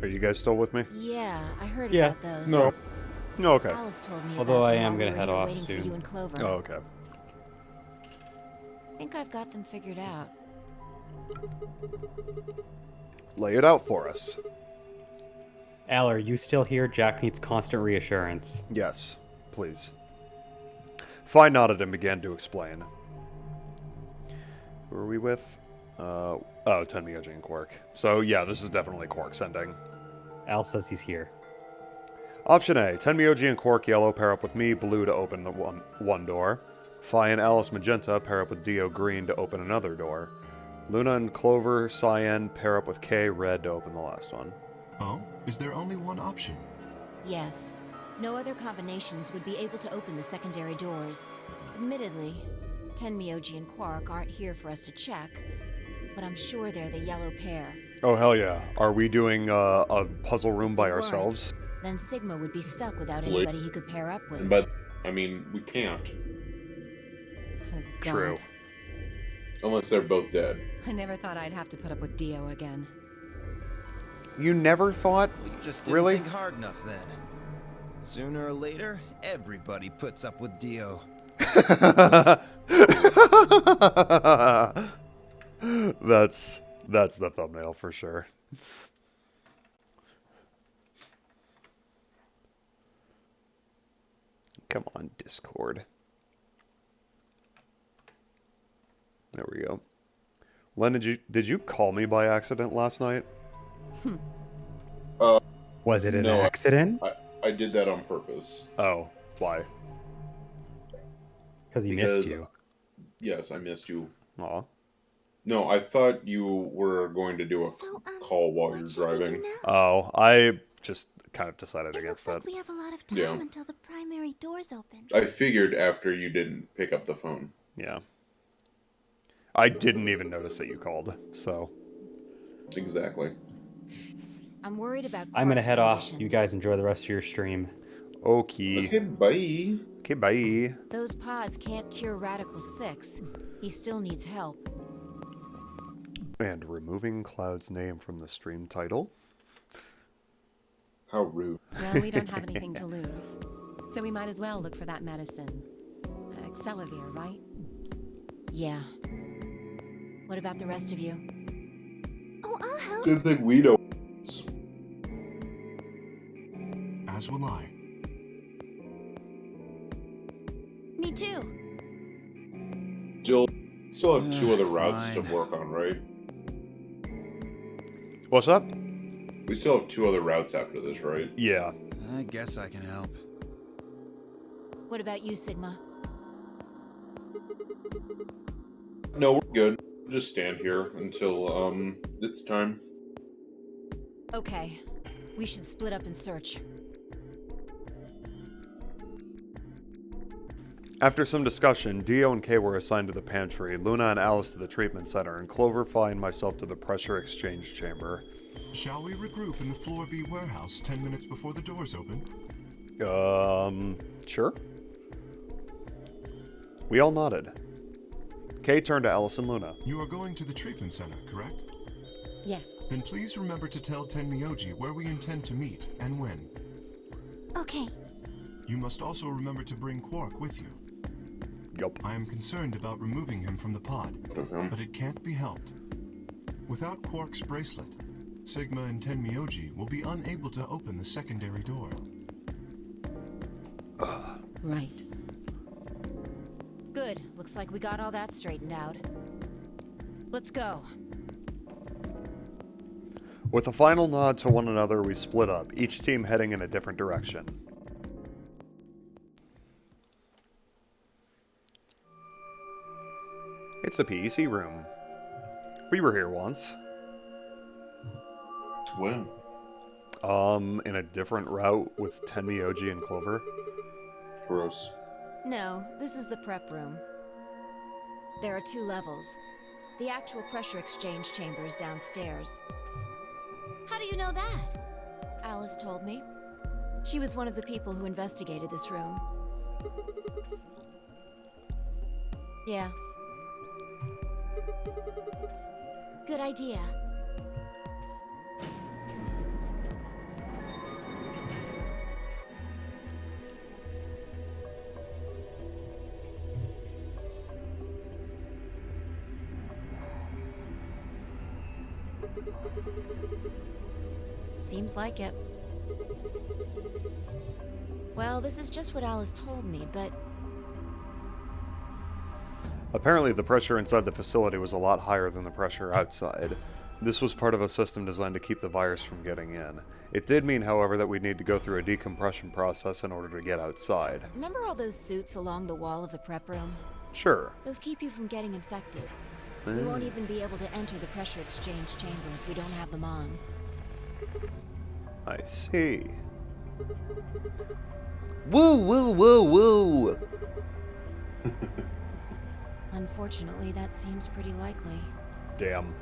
Are Are you guys still with me? Yeah, I heard Yeah. about those. No. No, okay. Alice told me Although about I them am while we gonna were head here off waiting for soon. you and Clover. Oh, okay. I think I've got them figured out. Lay it out for us. Al, are you still here? Jack needs constant reassurance. Yes, please. Fine nodded and began to explain. Who are we with? Tenmyoji and Quark. So, yeah, this is definitely Quark's ending. Al says he's here. Option A. Tenmyoji and Quark Yellow pair up with me, Blue, to open the one door. Phi and Alice Magenta pair up with Dio Green to open another door. Luna and Clover Cyan pair up with K Red to open the last one. Oh? Is there only one option? Yes. No other combinations would be able to open the secondary doors. Admittedly, Tenmyoji and Quark aren't here for us to check, but I'm sure they're the yellow pair. Oh, hell yeah. Are we doing a puzzle room by If we weren't, ourselves? Then Sigma would be stuck without Wait. anybody he could pair up with. But, I mean, we can't. Oh, God. True. Unless they're both dead. I never thought I'd have to put up with Dio again. You never thought? You just didn't Really? think hard enough then. Sooner or later, everybody puts up with Dio. That's the thumbnail for sure. Come on, Discord. There we go. Len, did you call me by accident last night? Was it an No, accident? I did that on purpose. Oh, why? Because he missed Because- you. Yes, I missed you. Aw. No, I thought you were going to do a So, call while you're what should we do driving. now? Oh, I just kind of decided It against looks like that. we have a lot of time Yeah. until the primary doors open. I figured after you didn't pick up the phone. Yeah. I didn't even notice that you called, so. Exactly. I'm worried about I'm gonna Quark's head off. condition. You guys enjoy the rest of your stream. Okay. Okay, bye. Okay, bye. Those pods can't cure Radical 6. He still needs help. And removing Cloud's name from the stream title. How rude. Well, we don't have anything to lose. So we might as well look for that medicine. Xelavir, right? Yeah. What about the rest of you? Oh, I'll help. Good thing we don't. As will I. Me too. Still have two other routes to Fine. work on, right? What's up? We still have two other routes after this, right? Yeah. I guess I can help. What about you, Sigma? No, we're good. We'll just stand here until it's time. Okay. We should split up and search. After some discussion, Dio and Kay were assigned to the pantry, Luna and Alice to the treatment center, and Clover, Phi, and myself to the pressure exchange chamber. Shall we regroup in the Floor B warehouse 10 minutes before the doors open? Sure. We all nodded. Kay turned to Alice and Luna. You are going to the treatment center, correct? Yes. Then please remember to tell Tenmyoji where we intend to meet and when. Okay. You must also remember to bring Quark with you. Yup. I am concerned about removing him from the pod, Okay. but it can't be helped. Without Quark's bracelet, Sigma and Tenmyoji will be unable to open the secondary door. Right. Good. Looks like we got all that straightened out. Let's go. With a final nod to one another, we split up, each team heading in a different direction. It's the PEC room. We were here once. When? In a different route with Tenmyoji and Clover. Gross. No, this is the prep room. There are 2 levels. The actual pressure exchange chamber is downstairs. How do you know that? Alice told me. She was one of the people who investigated this room. Yeah. Good idea. Seems like it. Well, this is just what Alice told me, but Apparently, the pressure inside the facility was a lot higher than the pressure outside. This was part of a system designed to keep the virus from getting in. It did mean, however, that we'd need to go through a decompression process in order to get outside. remember all those suits along the wall of the prep room? Sure. Those keep you from getting infected. We won't even be able to enter the pressure exchange chamber if we don't have them on. I see. Woo, woo, woo, woo! Unfortunately, that seems pretty likely. Damn.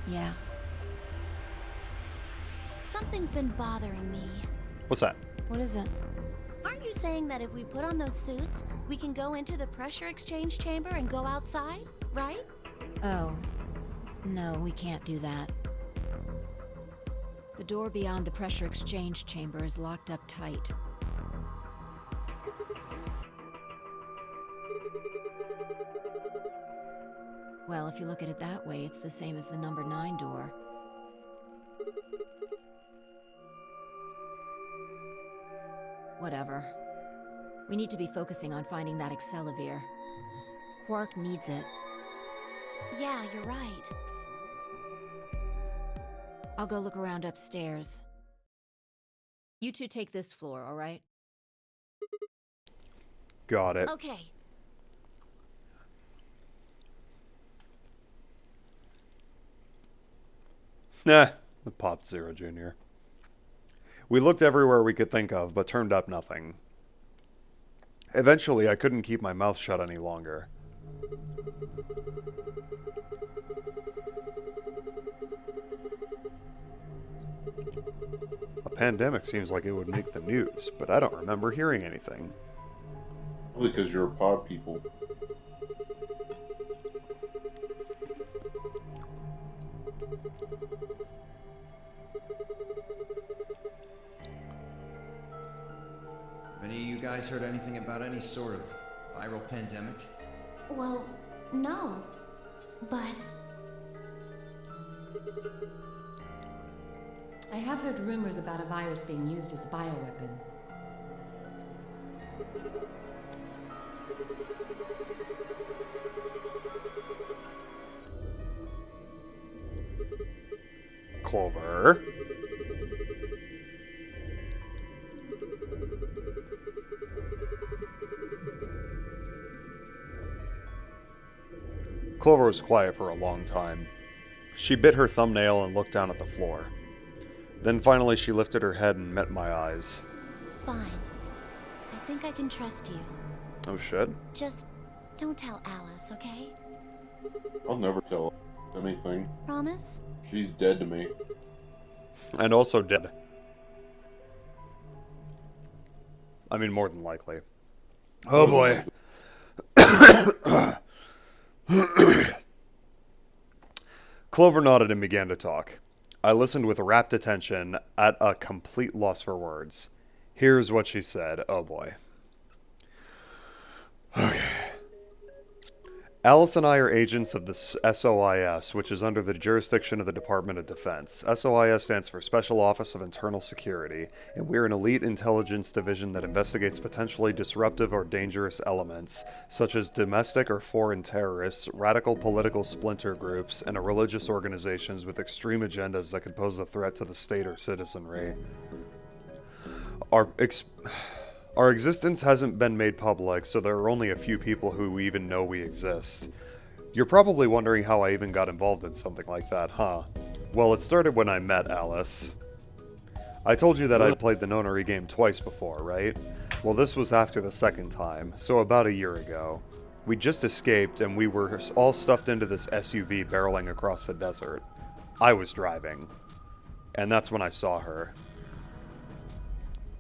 Yeah. Something's been bothering me. What's that? What is it? Aren't you saying that if we put on those suits, we can go into the pressure exchange chamber and go outside, right? Oh. No, we can't do that. The door beyond the pressure exchange chamber is locked up tight. Well, if you look at it that way, it's the same as the number 9 door. Whatever. We need to be focusing on finding that Accelavir. Quark needs it. Yeah, you're right. I'll go look around upstairs. You two take this floor, all right? Got it. Okay. Nah, the Pop Zero Jr. We looked everywhere we could think of, but turned up nothing. Eventually, I couldn't keep my mouth shut any longer. A pandemic seems like it would make the news, but I don't remember hearing anything. Probably because you're pod people. Have any of you guys heard anything about any sort of viral pandemic? Well, no. But I have heard rumors about a virus being used as a bioweapon. Clover. Clover was quiet for a long time. She bit her thumbnail and looked down at the floor. Then finally she lifted her head and met my eyes. fine. I think I can trust you. Oh shit. Just don't tell Alice, okay? I'll never tell anything. Promise? She's dead to me. And also dead. I mean, more than likely. Oh boy. Clover nodded and began to talk. I listened with rapt attention, at a complete loss for words. Here's what she said. Oh boy. Okay. Alice and I are agents of the SOIS, which is under the jurisdiction of the Department of Defense. SOIS stands for Special Office of Internal Security, and we're an elite intelligence division that investigates potentially disruptive or dangerous elements, such as domestic or foreign terrorists, radical political splinter groups, and religious organizations with extreme agendas that could pose a threat to the state or citizenry. Our existence hasn't been made public, so there are only a few people who even know we exist. You're probably wondering how I even got involved in something like that, huh? Well, it started when I met Alice. I told you that I'd played the nonary game twice before, right? Well, this was after the second time, so about a year ago. We just escaped, and we were all stuffed into this SUV barreling across the desert. I was driving. And that's when I saw her.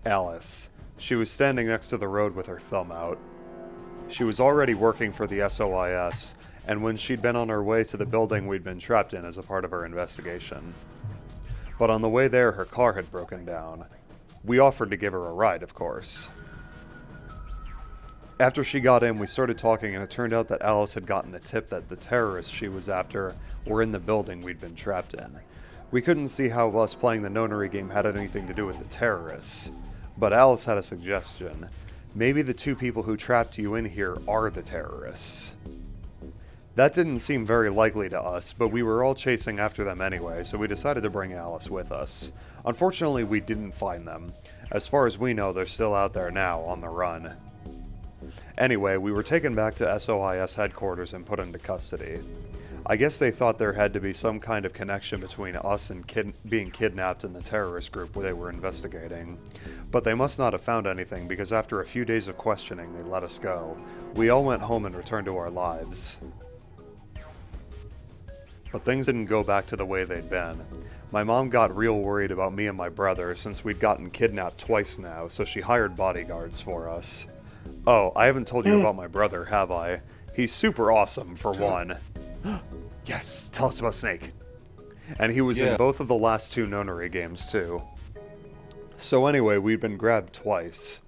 Alice. She was standing next to the road with her thumb out. She was already working for the SOIS, and when she'd been on her way to the building we'd been trapped in as a part of our investigation. But on the way there, her car had broken down. We offered to give her a ride, of course. After she got in, we started talking, and it turned out that Alice had gotten a tip that the terrorists she was after were in the building we'd been trapped in. We couldn't see how us playing the nonary game had anything to do with the terrorists, but Alice had a suggestion. Maybe the two people who trapped you in here are the terrorists. That didn't seem very likely to us, but we were all chasing after them anyway, so we decided to bring Alice with us. Unfortunately, we didn't find them. As far as we know, they're still out there now, on the run. Anyway, we were taken back to SOIS headquarters and put into custody. I guess they thought there had to be some kind of connection between us and being kidnapped in the terrorist group they were investigating. But they must not have found anything, because after a few days of questioning, they let us go. We all went home and returned to our lives. But things didn't go back to the way they'd been. My mom got real worried about me and my brother, since we'd gotten kidnapped twice now, so she hired bodyguards for us. Oh, I haven't told you about my brother, have I? He's super awesome, for one. Yes, tell us about Snake. And he was in both of the last two nonary games, too. So anyway, we'd been grabbed twice.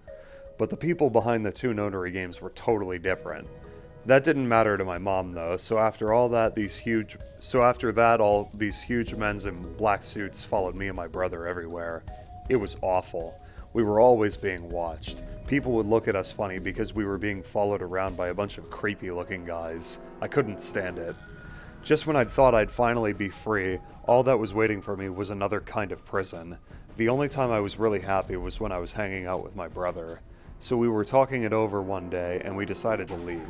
But the people behind the two nonary games were totally different. That didn't matter to my mom, though, so after these huge men in black suits followed me and my brother everywhere. It was awful. We were always being watched. People would look at us funny because we were being followed around by a bunch of creepy-looking guys. I couldn't stand it. Just when I'd thought I'd finally be free, all that was waiting for me was another kind of prison. The only time I was really happy was when I was hanging out with my brother. So we were talking it over one day, and we decided to leave.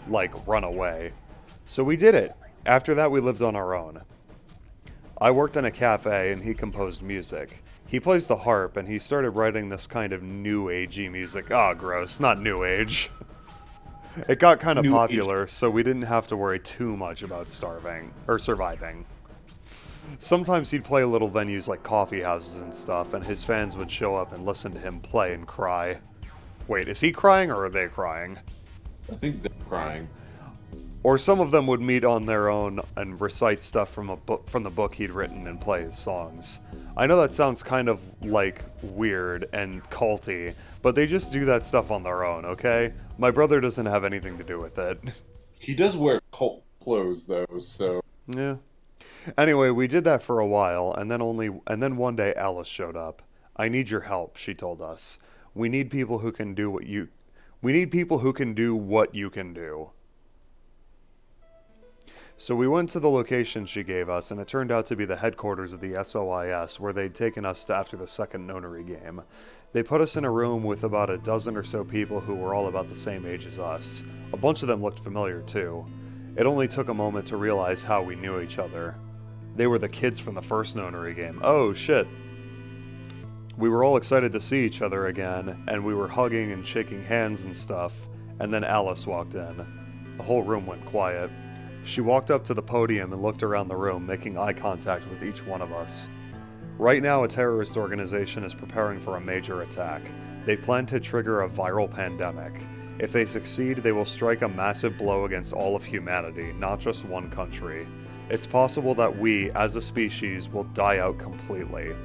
Like, run away. So we did it. After that, we lived on our own. I worked in a cafe, and he composed music. He plays the harp, and he started writing this kind of new agey music. Ah, gross. Not new age. It got kind of popular, so we didn't have to worry too much about surviving. Sometimes he'd play little venues like coffee houses and stuff, and his fans would show up and listen to him play and cry. Wait, is he crying or are they crying? I think they're crying. Or some of them would meet on their own and recite stuff from the book he'd written and play his songs. I know that sounds kind of like weird and culty, but they just do that stuff on their own, okay? My brother doesn't have anything to do with it. He does wear cult clothes though, so yeah. Anyway, we did that for a while, and then one day Alice showed up. I need your help, she told us. We need people who can do what you can do. So we went to the location she gave us, and it turned out to be the headquarters of the SOIS, where they'd taken us to after the second nonary game. They put us in a room with about a dozen or so people who were all about the same age as us. A bunch of them looked familiar, too. It only took a moment to realize how we knew each other. They were the kids from the first nonary game. Oh, shit. We were all excited to see each other again, and we were hugging and shaking hands and stuff, and then Alice walked in. The whole room went quiet. She walked up to the podium and looked around the room, making eye contact with each one of us. Right now, a terrorist organization is preparing for a major attack. They plan to trigger a viral pandemic. If they succeed, they will strike a massive blow against all of humanity, not just one country. It's possible that we, as a species, will die out completely.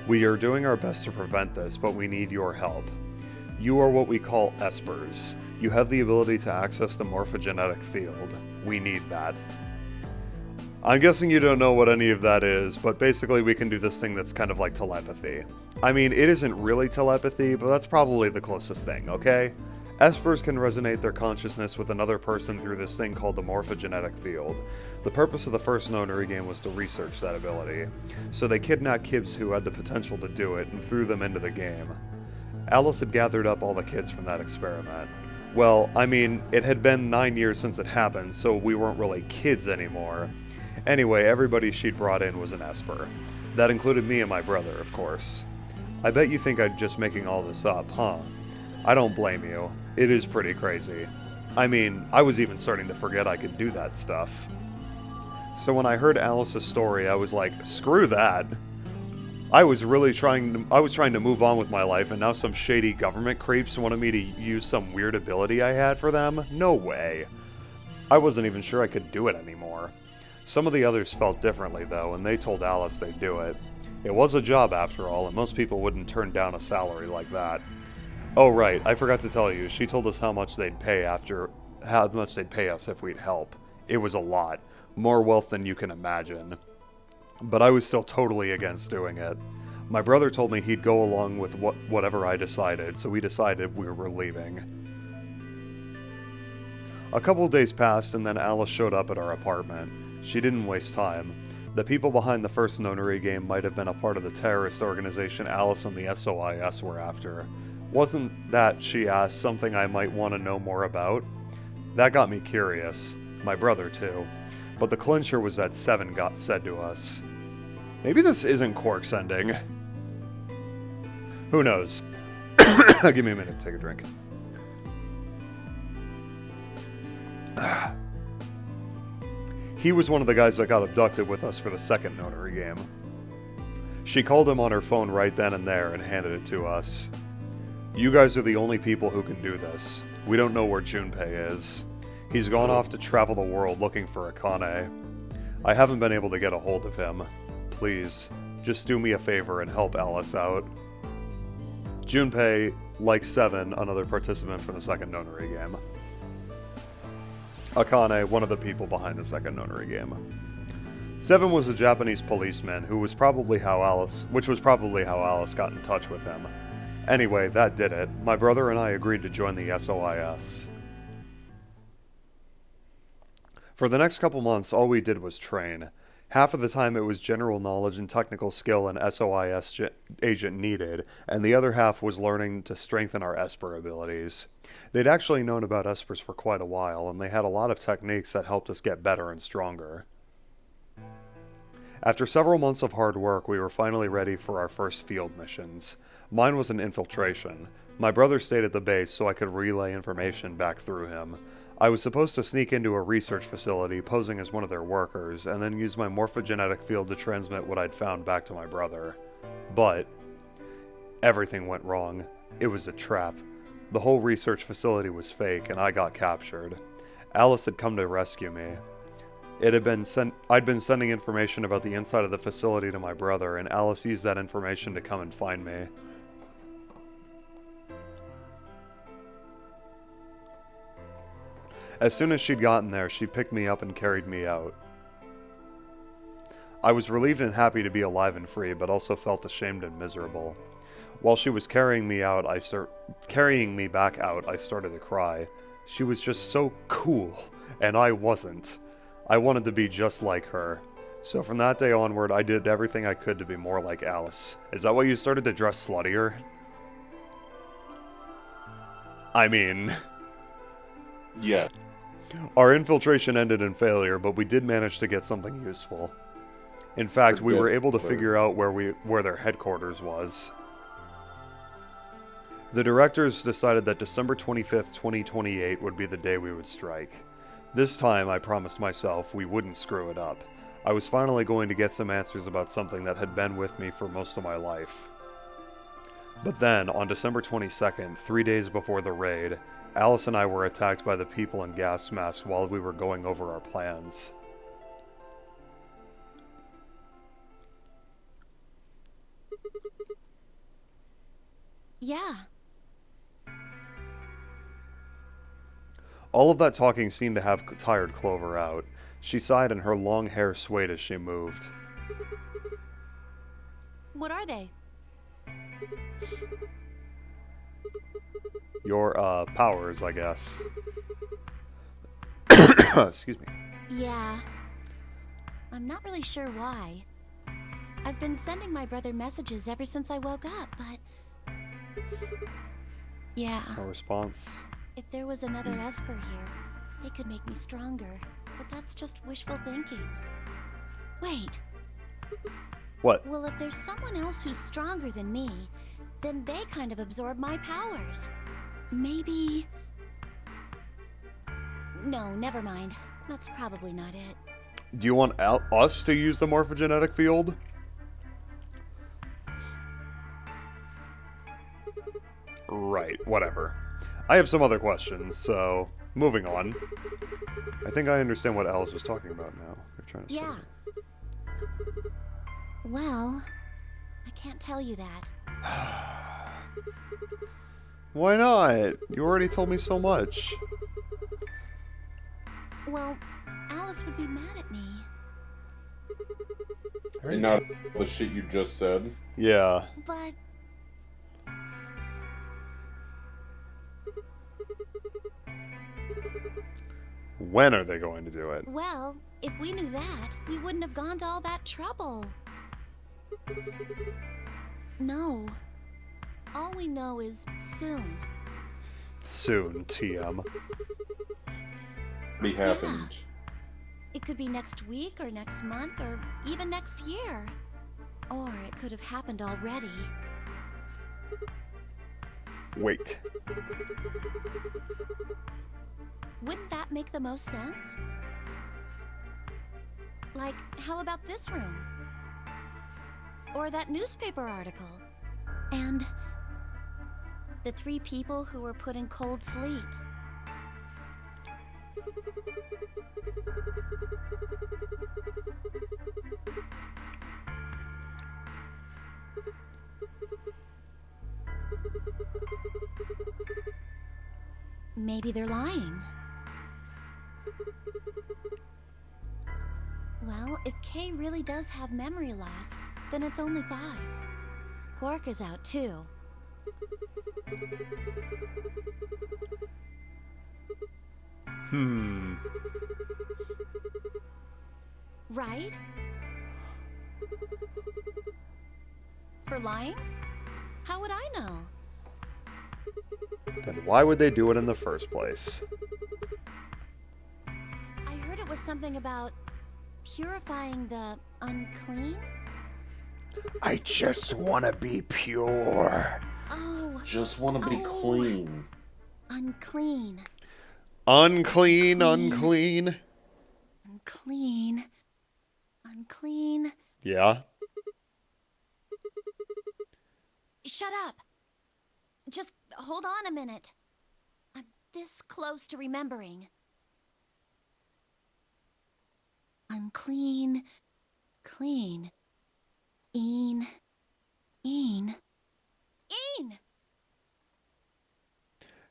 We are doing our best to prevent this, but we need your help. You are what we call espers. You have the ability to access the morphogenetic field. We need that. I'm guessing you don't know what any of that is, but basically we can do this thing that's kind of like telepathy. I mean, it isn't really telepathy, but that's probably the closest thing, okay? Espers can resonate their consciousness with another person through this thing called the morphogenetic field. The purpose of the first nonary game was to research that ability. So they kidnapped kids who had the potential to do it and threw them into the game. Alice had gathered up all the kids from that experiment. Well, I mean, it had been 9 years since it happened, so we weren't really kids anymore. Anyway, everybody she'd brought in was an Esper. That included me and my brother, of course. I bet you think I'm just making all this up, huh? I don't blame you. It is pretty crazy. I mean, I was even starting to forget I could do that stuff. So when I heard Alice's story, I was like, screw that. I was trying to move on with my life, and now some shady government creeps wanted me to use some weird ability I had for them? No way. I wasn't even sure I could do it anymore. Some of the others felt differently, though, and they told Alice they'd do it. It was a job, after all, and most people wouldn't turn down a salary like that. Oh, right. I forgot to tell you. She told us how much they'd pay us if we'd help. It was a lot. More wealth than you can imagine. But I was still totally against doing it. My brother told me he'd go along with whatever I decided, so we decided we were leaving. A couple of days passed, and then Alice showed up at our apartment. She didn't waste time. The people behind the first nonary game might have been a part of the terrorist organization Alice and the SOIS were after. Wasn't that, she asked, something I might want to know more about? That got me curious. My brother, too. But the clincher was that Seven got said to us. Maybe this isn't Quark's ending. Who knows? Give me a minute to take a drink. He was one of the guys that got abducted with us for the second notary game. She called him on her phone right then and there and handed it to us. You guys are the only people who can do this. We don't know where Junpei is. He's gone off to travel the world looking for Akane. I haven't been able to get a hold of him. Please, just do me a favor and help Alice out. Junpei, like Seven, another participant from the second notary game. Akane, one of the people behind the second notary game. Seven was a Japanese policeman which was probably how Alice got in touch with him. Anyway, that did it. My brother and I agreed to join the SOIS. For the next couple months, all we did was train. Half of the time it was general knowledge and technical skill an SOIS agent needed, and the other half was learning to strengthen our Esper abilities. They'd actually known about Espers for quite a while, and they had a lot of techniques that helped us get better and stronger. After several months of hard work, we were finally ready for our first field missions. Mine was an infiltration. My brother stayed at the base so I could relay information back through him. I was supposed to sneak into a research facility, posing as one of their workers, and then use my morphogenetic field to transmit what I'd found back to my brother. But everything went wrong. It was a trap. The whole research facility was fake, and I got captured. Alice had come to rescue me. I'd been sending information about the inside of the facility to my brother, and Alice used that information to come and find me. As soon as she'd gotten there, she picked me up and carried me out. I was relieved and happy to be alive and free, but also felt ashamed and miserable. While she was carrying me back out, I started to cry. She was just so cool, and I wasn't. I wanted to be just like her. So from that day onward, I did everything I could to be more like Alice. Is that why you started to dress sluttier? I mean... Yeah. Our infiltration ended in failure, but we did manage to get something useful. In fact, we were able to figure out where their headquarters was. The directors decided that December 25th, 2028 would be the day we would strike. This time, I promised myself we wouldn't screw it up. I was finally going to get some answers about something that had been with me for most of my life. But then, on December 22nd, 3 days before the raid, Alice and I were attacked by the people in gas masks while we were going over our plans. Yeah. All of that talking seemed to have tired Clover out. She sighed and her long hair swayed as she moved. What are they? Your, powers, I guess. Excuse me. Yeah. I'm not really sure why. I've been sending my brother messages ever since I woke up, but... Yeah. No response. If there was another Esper here, they could make me stronger. But that's just wishful thinking. Wait. What? Well, if there's someone else who's stronger than me, then they kind of absorb my powers. Maybe... No, never mind. That's probably not it. Do you want us to use the morphogenetic field? Right, whatever. I have some other questions, so moving on. I think I understand what Alice was talking about now. They're trying to Yeah. Well, I can't tell you that. Why not? You already told me so much. Well, Alice would be mad at me. And not the shit you just said. Yeah. But When are they going to do it? well, if we knew that, we wouldn't have gone to all that trouble. No. All we know is soon. Soon, TM. Already happened. It could be next week or next month or even next year. Or it could have happened already. Wait. Wouldn't that make the most sense? Like, how about this room? Or that newspaper article? And the 3 people who were put in cold sleep. Maybe they're lying. Well, if Kay really does have memory loss, then it's only 5. Quark is out too. Right? For lying? How would I know? Then why would they do it in the first place? I heard it was something about purifying the unclean? I just want to be pure. Oh, Just want to be clean. unclean. Unclean, unclean. Unclean. Unclean. Yeah? Shut up. Just hold on a minute. I'm this close to remembering. Unclean. Clean. Een. Een. Een!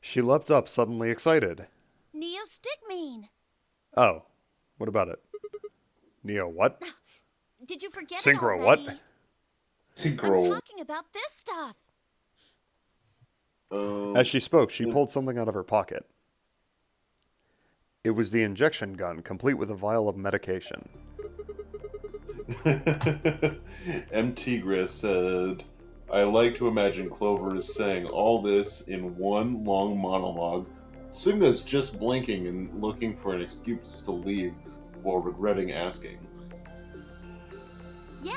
She leapt up, suddenly excited. Neostigmine. Oh, what about it? Neo what? Did you forget Synchro it what? already? I'm Synchro. talking about this stuff. As she spoke, she pulled something out of her pocket. It was the injection gun, complete with a vial of medication. M. Tigris said, I like to imagine Clover is saying all this in one long monologue. Signa's just blinking and looking for an excuse to leave while regretting asking. Yeah.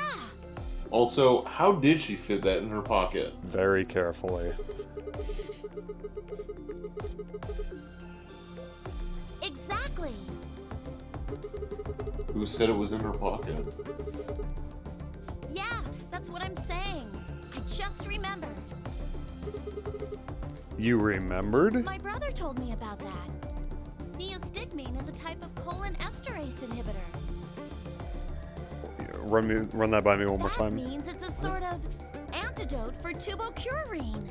Also, how did she fit that in her pocket? Very carefully. Exactly. Who said it was in her pocket? Yeah, that's what I'm saying. I just remembered. You remembered? My brother told me about that. Neostigmine is a type of colon esterase inhibitor. Run that by me one more That time. means it's a sort of antidote for tubocurarine.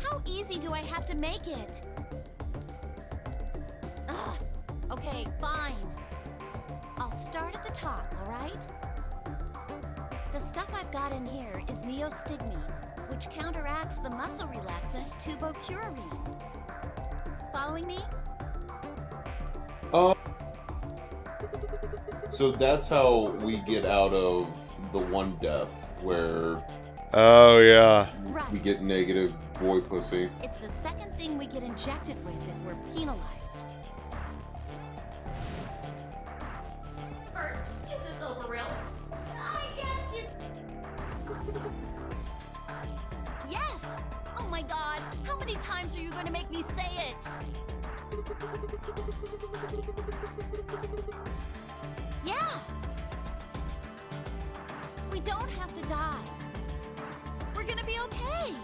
How easy do I have to make it? Ugh. Okay, fine. I'll start at the top, all right? The stuff I've got in here is neostigmine, which counteracts the muscle relaxant tubocurarine. Following me? So that's how we get out of the one death where Oh, yeah. Right. we get negative boy pussy. It's the second thing we get injected with if we're penalized. First, is this over real? I guess you. Yes! Oh my god, how many times are you going to make me say it? Yeah! We don't have to die. We're gonna be okay.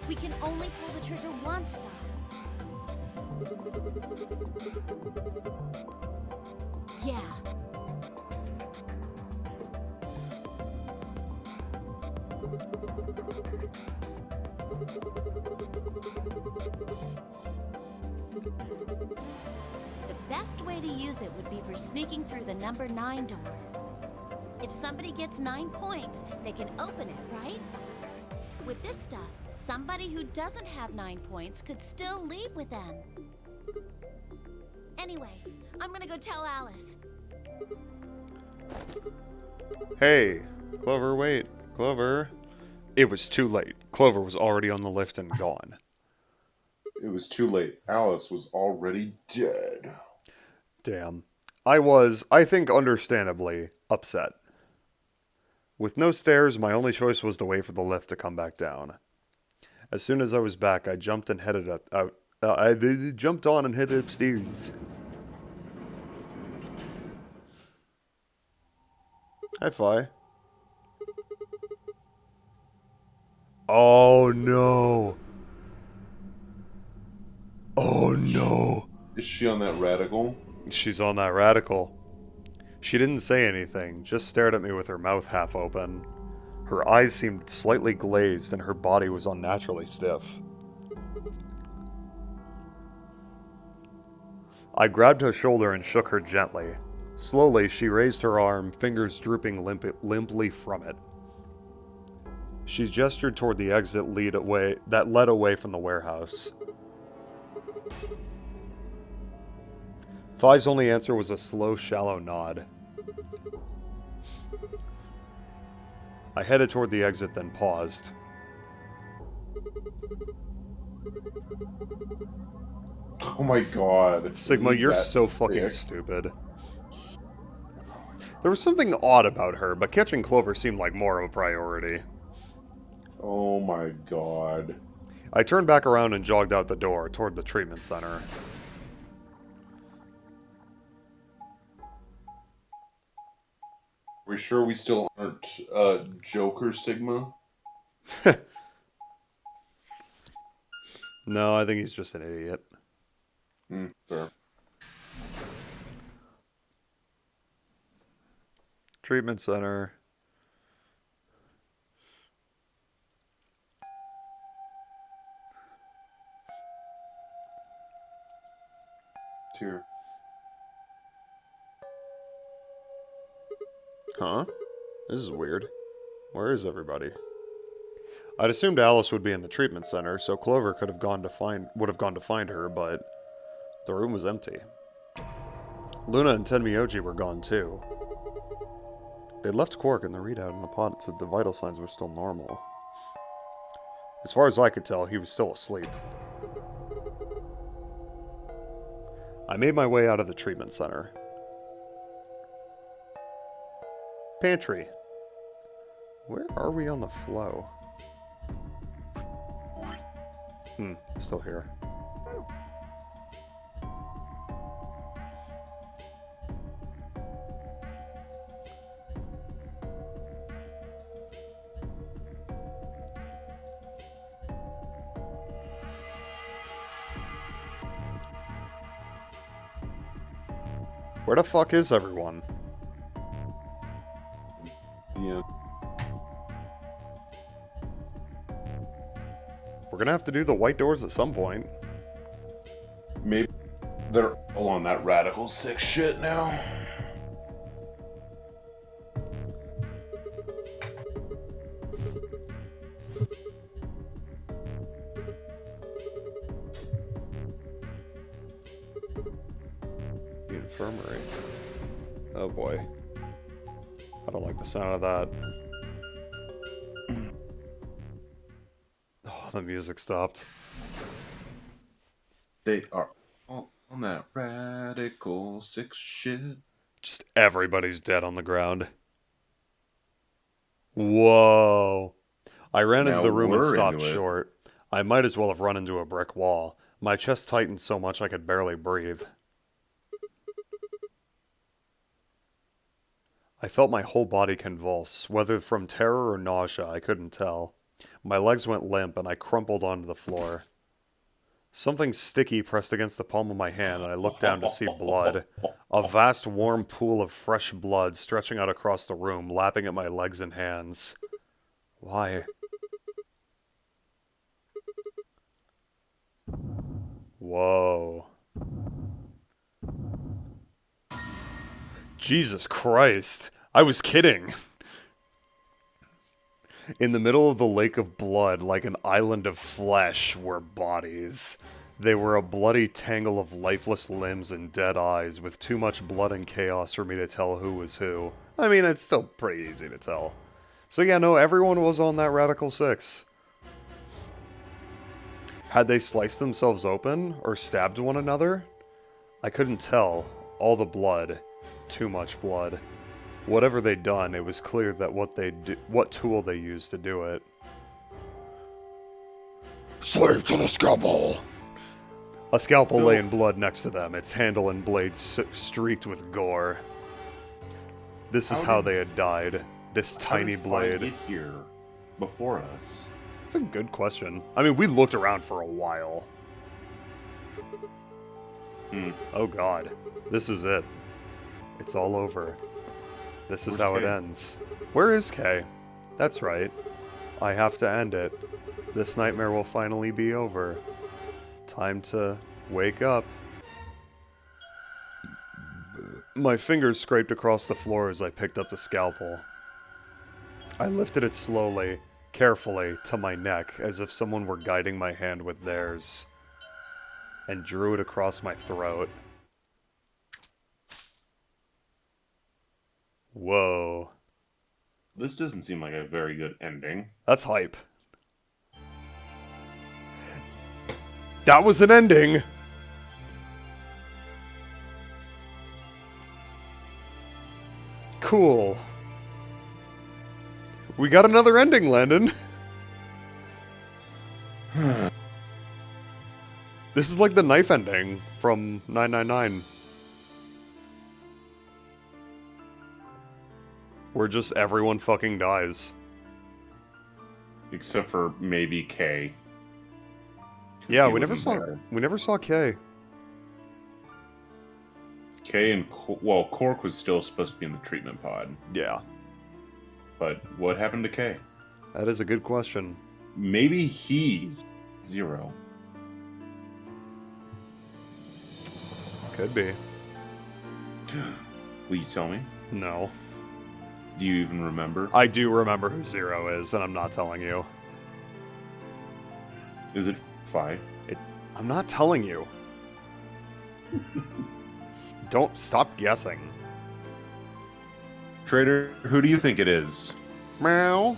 We can only pull the trigger once, though. Yeah. The best way to use it would be for sneaking through the number 9 door. If somebody gets 9 points, they can open it, right? With this stuff, somebody who doesn't have 9 points could still leave with them. Anyway, I'm gonna go tell Alice. Hey, Clover, wait. Clover. It was too late. Clover was already on the lift and gone. It was too late. Alice was already dead. Damn. I was, I think understandably, upset. With no stairs, my only choice was to wait for the lift to come back down. As soon as I was back, I jumped and headed I jumped on and headed upstairs. Hi, Fi. Oh no. Oh no. Is she on that radical? She's on that radical. She didn't say anything, just stared at me with her mouth half open. Her eyes seemed slightly glazed and her body was unnaturally stiff. I grabbed her shoulder and shook her gently. Slowly, she raised her arm, fingers drooping limply from it. She gestured toward the exit that led away from the warehouse. Fi's only answer was a slow, shallow nod. I headed toward the exit, then paused. Oh my god. Sigma, you're so fucking stupid. There was something odd about her, but catching Clover seemed like more of a priority. Oh my god. I turned back around and jogged out the door toward the treatment center. We sure we still aren't Joker Sigma? No, I think he's just an idiot. Fair. Treatment center. Here. Huh? This is weird. Where is everybody? I'd assumed Alice would be in the treatment center, so Clover would have gone to find her, but the room was empty. Luna and Tenmyoji were gone too. They'd left Quark in the readout in the pod. It said the vital signs were still normal. As far as I could tell, he was still asleep. I made my way out of the treatment center. Pantry. Where are we on the flow? Still here. Where the fuck is everyone? Yeah. We're gonna have to do the white doors at some point. Maybe they're all on that radical sick shit now. The infirmary. Oh boy. I don't like the sound of that. Oh, the music stopped. They are all on that radical sick shit. Just everybody's dead on the ground. Whoa. I ran into the room and stopped short. I might as well have run into a brick wall. My chest tightened so much I could barely breathe. I felt my whole body convulse, whether from terror or nausea, I couldn't tell. My legs went limp and I crumpled onto the floor. Something sticky pressed against the palm of my hand and I looked down to see blood. A vast warm pool of fresh blood stretching out across the room, lapping at my legs and hands. Why? Whoa. Jesus Christ. I was kidding. In the middle of the lake of blood, like an island of flesh, were bodies. They were a bloody tangle of lifeless limbs and dead eyes, with too much blood and chaos for me to tell who was who. I mean, it's still pretty easy to tell. So yeah, no, everyone was on that Radical 6. Had they sliced themselves open, or stabbed one another? I couldn't tell. All the blood. Too much blood. Whatever they'd done, it was clear that what tool they used to do it. Slave to the scalpel! A scalpel lay in blood next to them, its handle and blade streaked with gore. This is how they had died. This tiny blade. How did get here before us? That's a good question. I mean, we looked around for a while. Oh god. This is it. It's all over. This is how it ends. Where is Kay? That's right. I have to end it. This nightmare will finally be over. Time to wake up. My fingers scraped across the floor as I picked up the scalpel. I lifted it slowly, carefully, to my neck, as if someone were guiding my hand with theirs, and drew it across my throat. Whoa. This doesn't seem like a very good ending. That's hype. That was an ending! Cool. We got another ending, Landon. This is like the knife ending from 999. Where just everyone fucking dies. Except for maybe Kay. Yeah, we never saw Kay. Kay and Cork was still supposed to be in the treatment pod. Yeah. But what happened to Kay? That is a good question. Maybe he's Zero. Could be. Will you tell me? No. Do you even remember? I do remember who Zero is, and I'm not telling you. Is it Fi? I'm not telling you. Don't stop guessing. Trader, who do you think it is? Meow.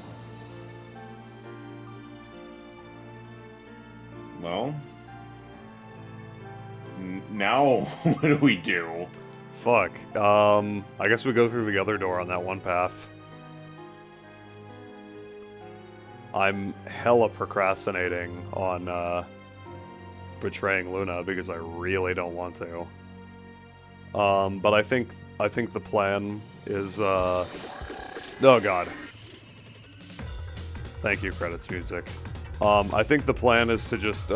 Well, now what do we do? Fuck. I guess we go through the other door on that one path. I'm hella procrastinating on betraying Luna because I really don't want to. But I think the plan is oh god. Thank you, credits music. I think the plan is to just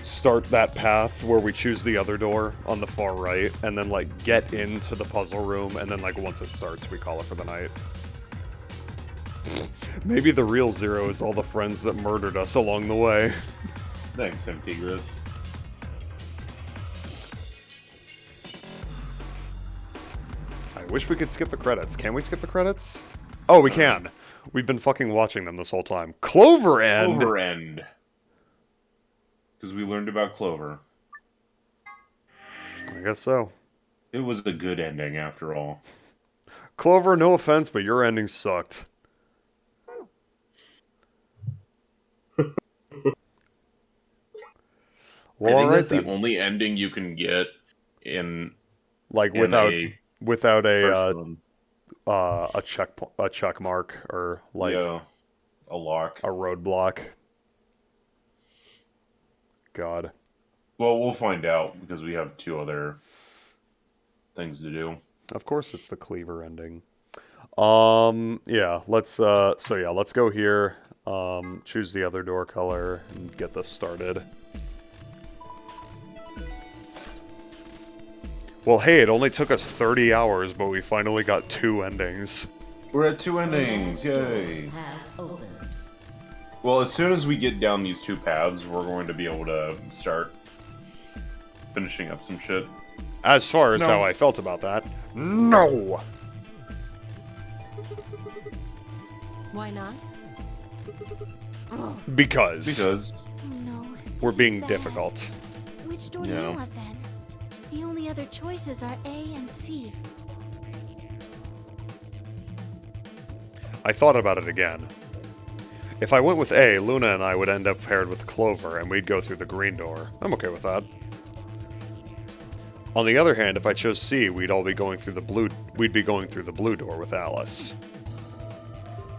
start that path where we choose the other door on the far right, and then like get into the puzzle room, and then like once it starts, we call it for the night. Maybe the real Zero is all the friends that murdered us along the way. Thanks, Antigras. I wish we could skip the credits. Can we skip the credits? Oh, we can. We've been fucking watching them this whole time. Clover End! Clover End. Because we learned about Clover. I guess so. It was a good ending, after all. Clover, no offense, but your ending sucked. Well, I think that's then. the only ending you can get in like without a check mark or like a lock, a roadblock. God. Well, we'll find out because we have 2 other things to do. Of course, it's the Cleaver ending. Yeah. Let's go here. Choose the other door color and get this started. Well, hey, it only took us 30 hours, but we finally got 2 endings. We're at 2 endings, yay! Well, as soon as we get down these 2 paths, we're going to be able to start finishing up some shit. As far as No. how I felt about that, no. Why not? Because Because Oh no. we're this being is bad. difficult. Which door do Yeah. you want then? The only other choices are A and C. I thought about it again. If I went with A, Luna and I would end up paired with Clover, and we'd go through the green door. I'm okay with that. On the other hand, if I chose C, we'd be going through the blue door with Alice.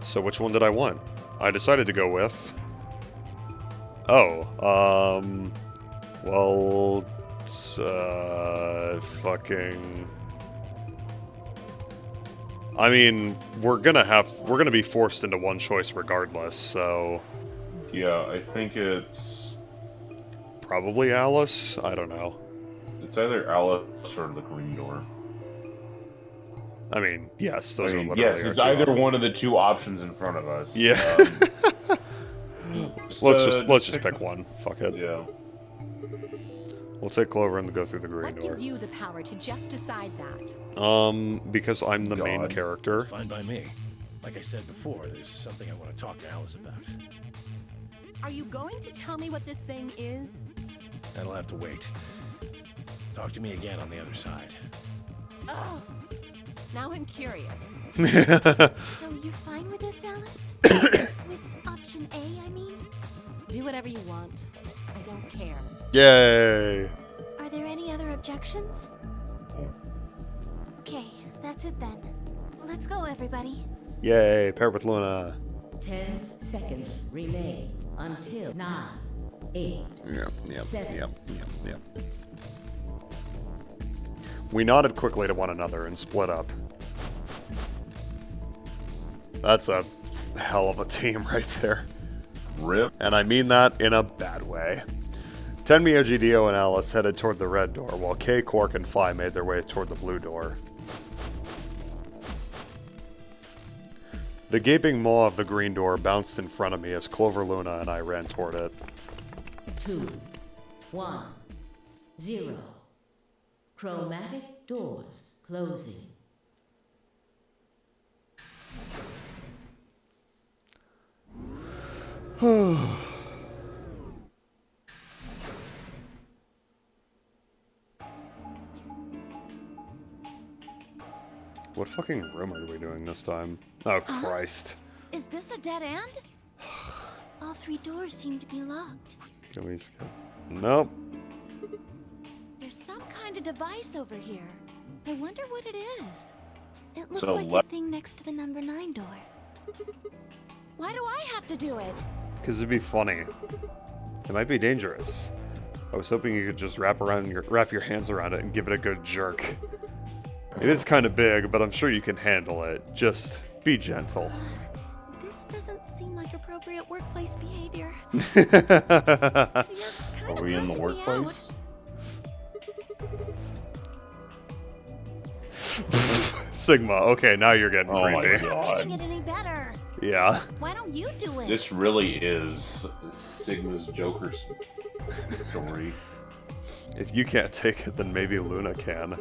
So which one did I want? I decided to go with... Well... fucking... I mean, we're gonna be forced into one choice regardless, so... yeah, I think it's Probably Alice? I don't know. it's either Alice or the green door. I mean, yes, those I are mean, literally yes, our it's two either options. one of the two options in front of us. Yeah. Let's just pick one. Fuck it. Yeah. We'll take Clover and go through the green What door. gives you the power to just decide that? Because I'm the main God. character. Fine by me. Like I said before, there's something I want to talk to Alice about. Are you going to tell me what this thing is? That'll have to wait. Talk to me again on the other side. Oh, now I'm curious. So you're fine with this, Alice? With option A, I mean? Do whatever you want. I don't care. Yay! Are there any other objections? Okay, that's it then. Let's go, everybody. Yay! Pair with Luna. 10 seconds remain until 9, 8, Yep. 7. We nodded quickly to one another and split up. That's a hell of a team right there. Rip. And I mean that in a bad way. Tenmi, Dio, and Alice headed toward the red door, while Kay, Quark, and Phi made their way toward the blue door. The gaping maw of the green door bounced in front of me as Clover, Luna, and I ran toward it. 2, 1, 0. Chromatic doors closing. What fucking room are we doing this time? Oh, Christ. Is this a dead end? All 3 doors seem to be locked. Can we skip? Nope. There's some kind of device over here. I wonder what it is. It looks So like le- the thing next to the number 9 door. Why do I have to do it? Because it'd be funny. It might be dangerous. I was hoping you could just wrap your hands around it and give it a good jerk. It is kind of big, but I'm sure you can handle it. Just be gentle. This doesn't seem like appropriate workplace behavior. Are You're we in the grossing me workplace? Sigma, okay, now you're getting Oh my creepy. out. god. Making it any better. Yeah. Why don't you do it? This really is Sigma's Joker story. If you can't take it, then maybe Luna can.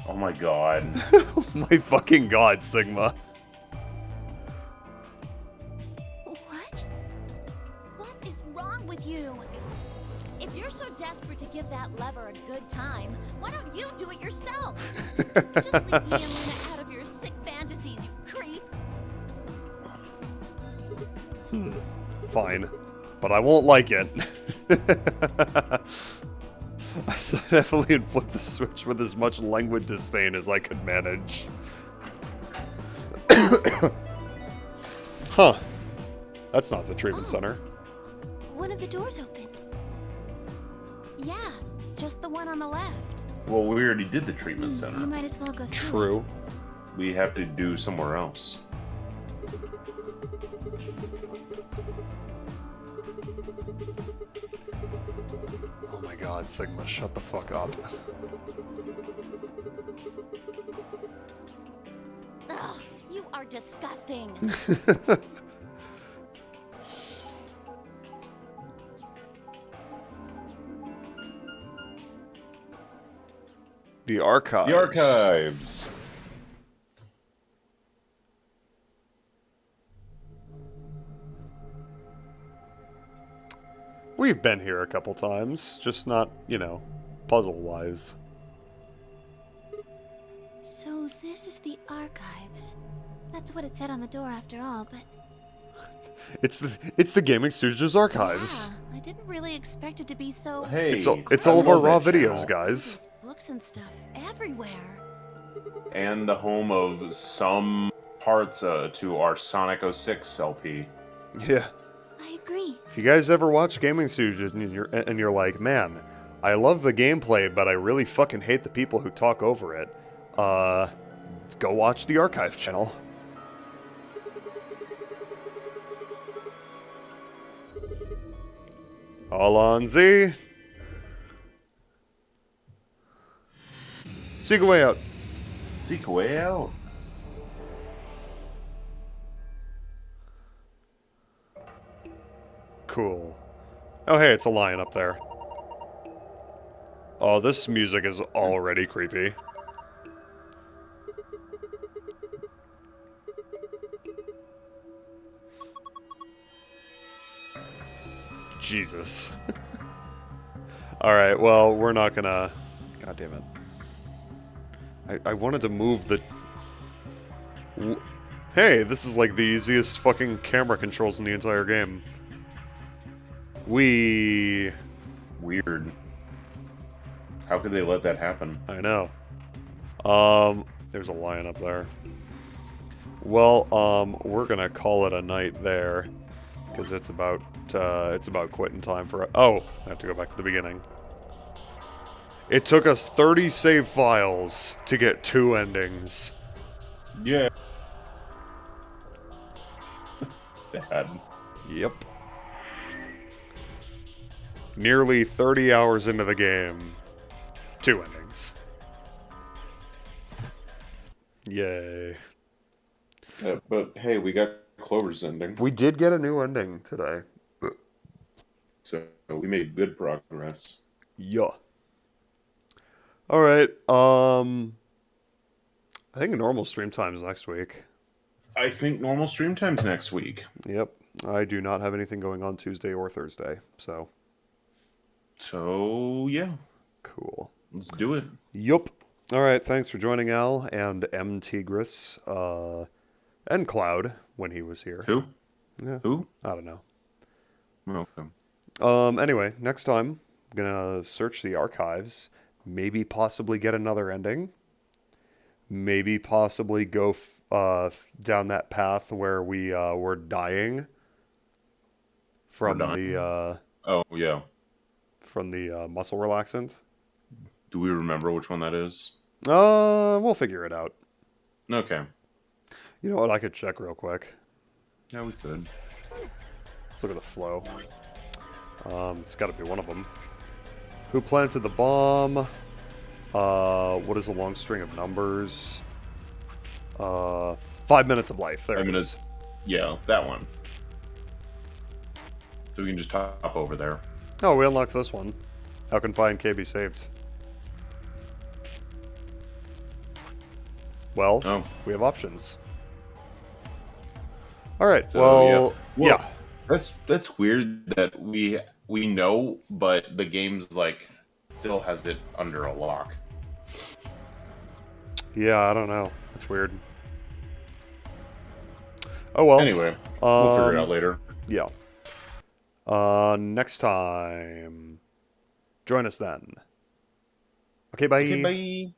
Oh my god. Oh my fucking god, Sigma. What? What is wrong with you? If you're so desperate to give that lever a good time, why don't you do it yourself? Just leave me and Luna out of your sick fantasies, you creep. Fine. But I won't like it. I sat heavily and flipped the switch with as much languid disdain as I could manage. Huh. That's not the treatment center. One of the doors opened. Yeah, just the one on the left. Well, we already did the treatment You center. might as well go through. True. We have to do somewhere else. Oh my god, Sigma, shut the fuck up. Ugh, you are disgusting. The archives. The archives. We've been here a couple times, just not, puzzle-wise. So this is the archives. That's what it said on the door after all, but... It's the Gaming Stooges archives. Yeah, I didn't really expect it to be so... Hey, It's I all of our love raw that videos, channel. guys. There's books and stuff everywhere. And the home of some parts to our Sonic 06 LP. Yeah. I agree. If you guys ever watch Gaming Stooges and you're like, man, I love the gameplay, but I really fucking hate the people who talk over it, go watch the archive channel. All on Z. Seek a way out. Seek a way out. Cool. Oh, hey, it's a lion up there. Oh, this music is already creepy. Jesus. Alright, well, we're not gonna... God damn it. I wanted to move the... Hey, this is like the easiest fucking camera controls in the entire game. Weird. How could they let that happen? I know. There's a lion up there. Well, we're gonna call it a night there. Because it's about quitting time for... Oh, I have to go back to the beginning. It took us 30 save files to get 2 endings. Yeah. Dad. Yep. Nearly 30 hours into the game. 2 endings. Yay. But hey, we got Clover's ending. We did get a new ending today. So we made good progress. Yeah. Alright, I think normal stream time's next week. I think normal stream time's next week. Yep. I do not have anything going on Tuesday or Thursday, so. So, yeah. Cool. Let's do it. Yup. Alright, thanks for joining Al and M. Tigris, and Cloud when he was here. Who? Yeah. Who? I don't know. Okay. Anyway, next time, I'm gonna search the archives, maybe possibly get another ending, maybe possibly go down that path where we were dying from the oh yeah, from the muscle relaxant. Do we remember which one that is? We'll figure it out. Okay. You know what? I could check real quick. Yeah, we could. Let's look at the flow. It's got to be one of them. Who planted the bomb? What is a long string of numbers? 5 minutes of life. There it is. Yeah, that one. So we can just hop over there. Oh, we unlocked this one. How can Phi and K be saved? Well, we have options. All right. So, yeah. That's weird that we know, but the game's like still has it under a lock. Yeah, I don't know. That's weird. Oh well. Anyway, we'll figure it out later. Yeah. Next time. Join us then. Okay, bye. Okay, bye.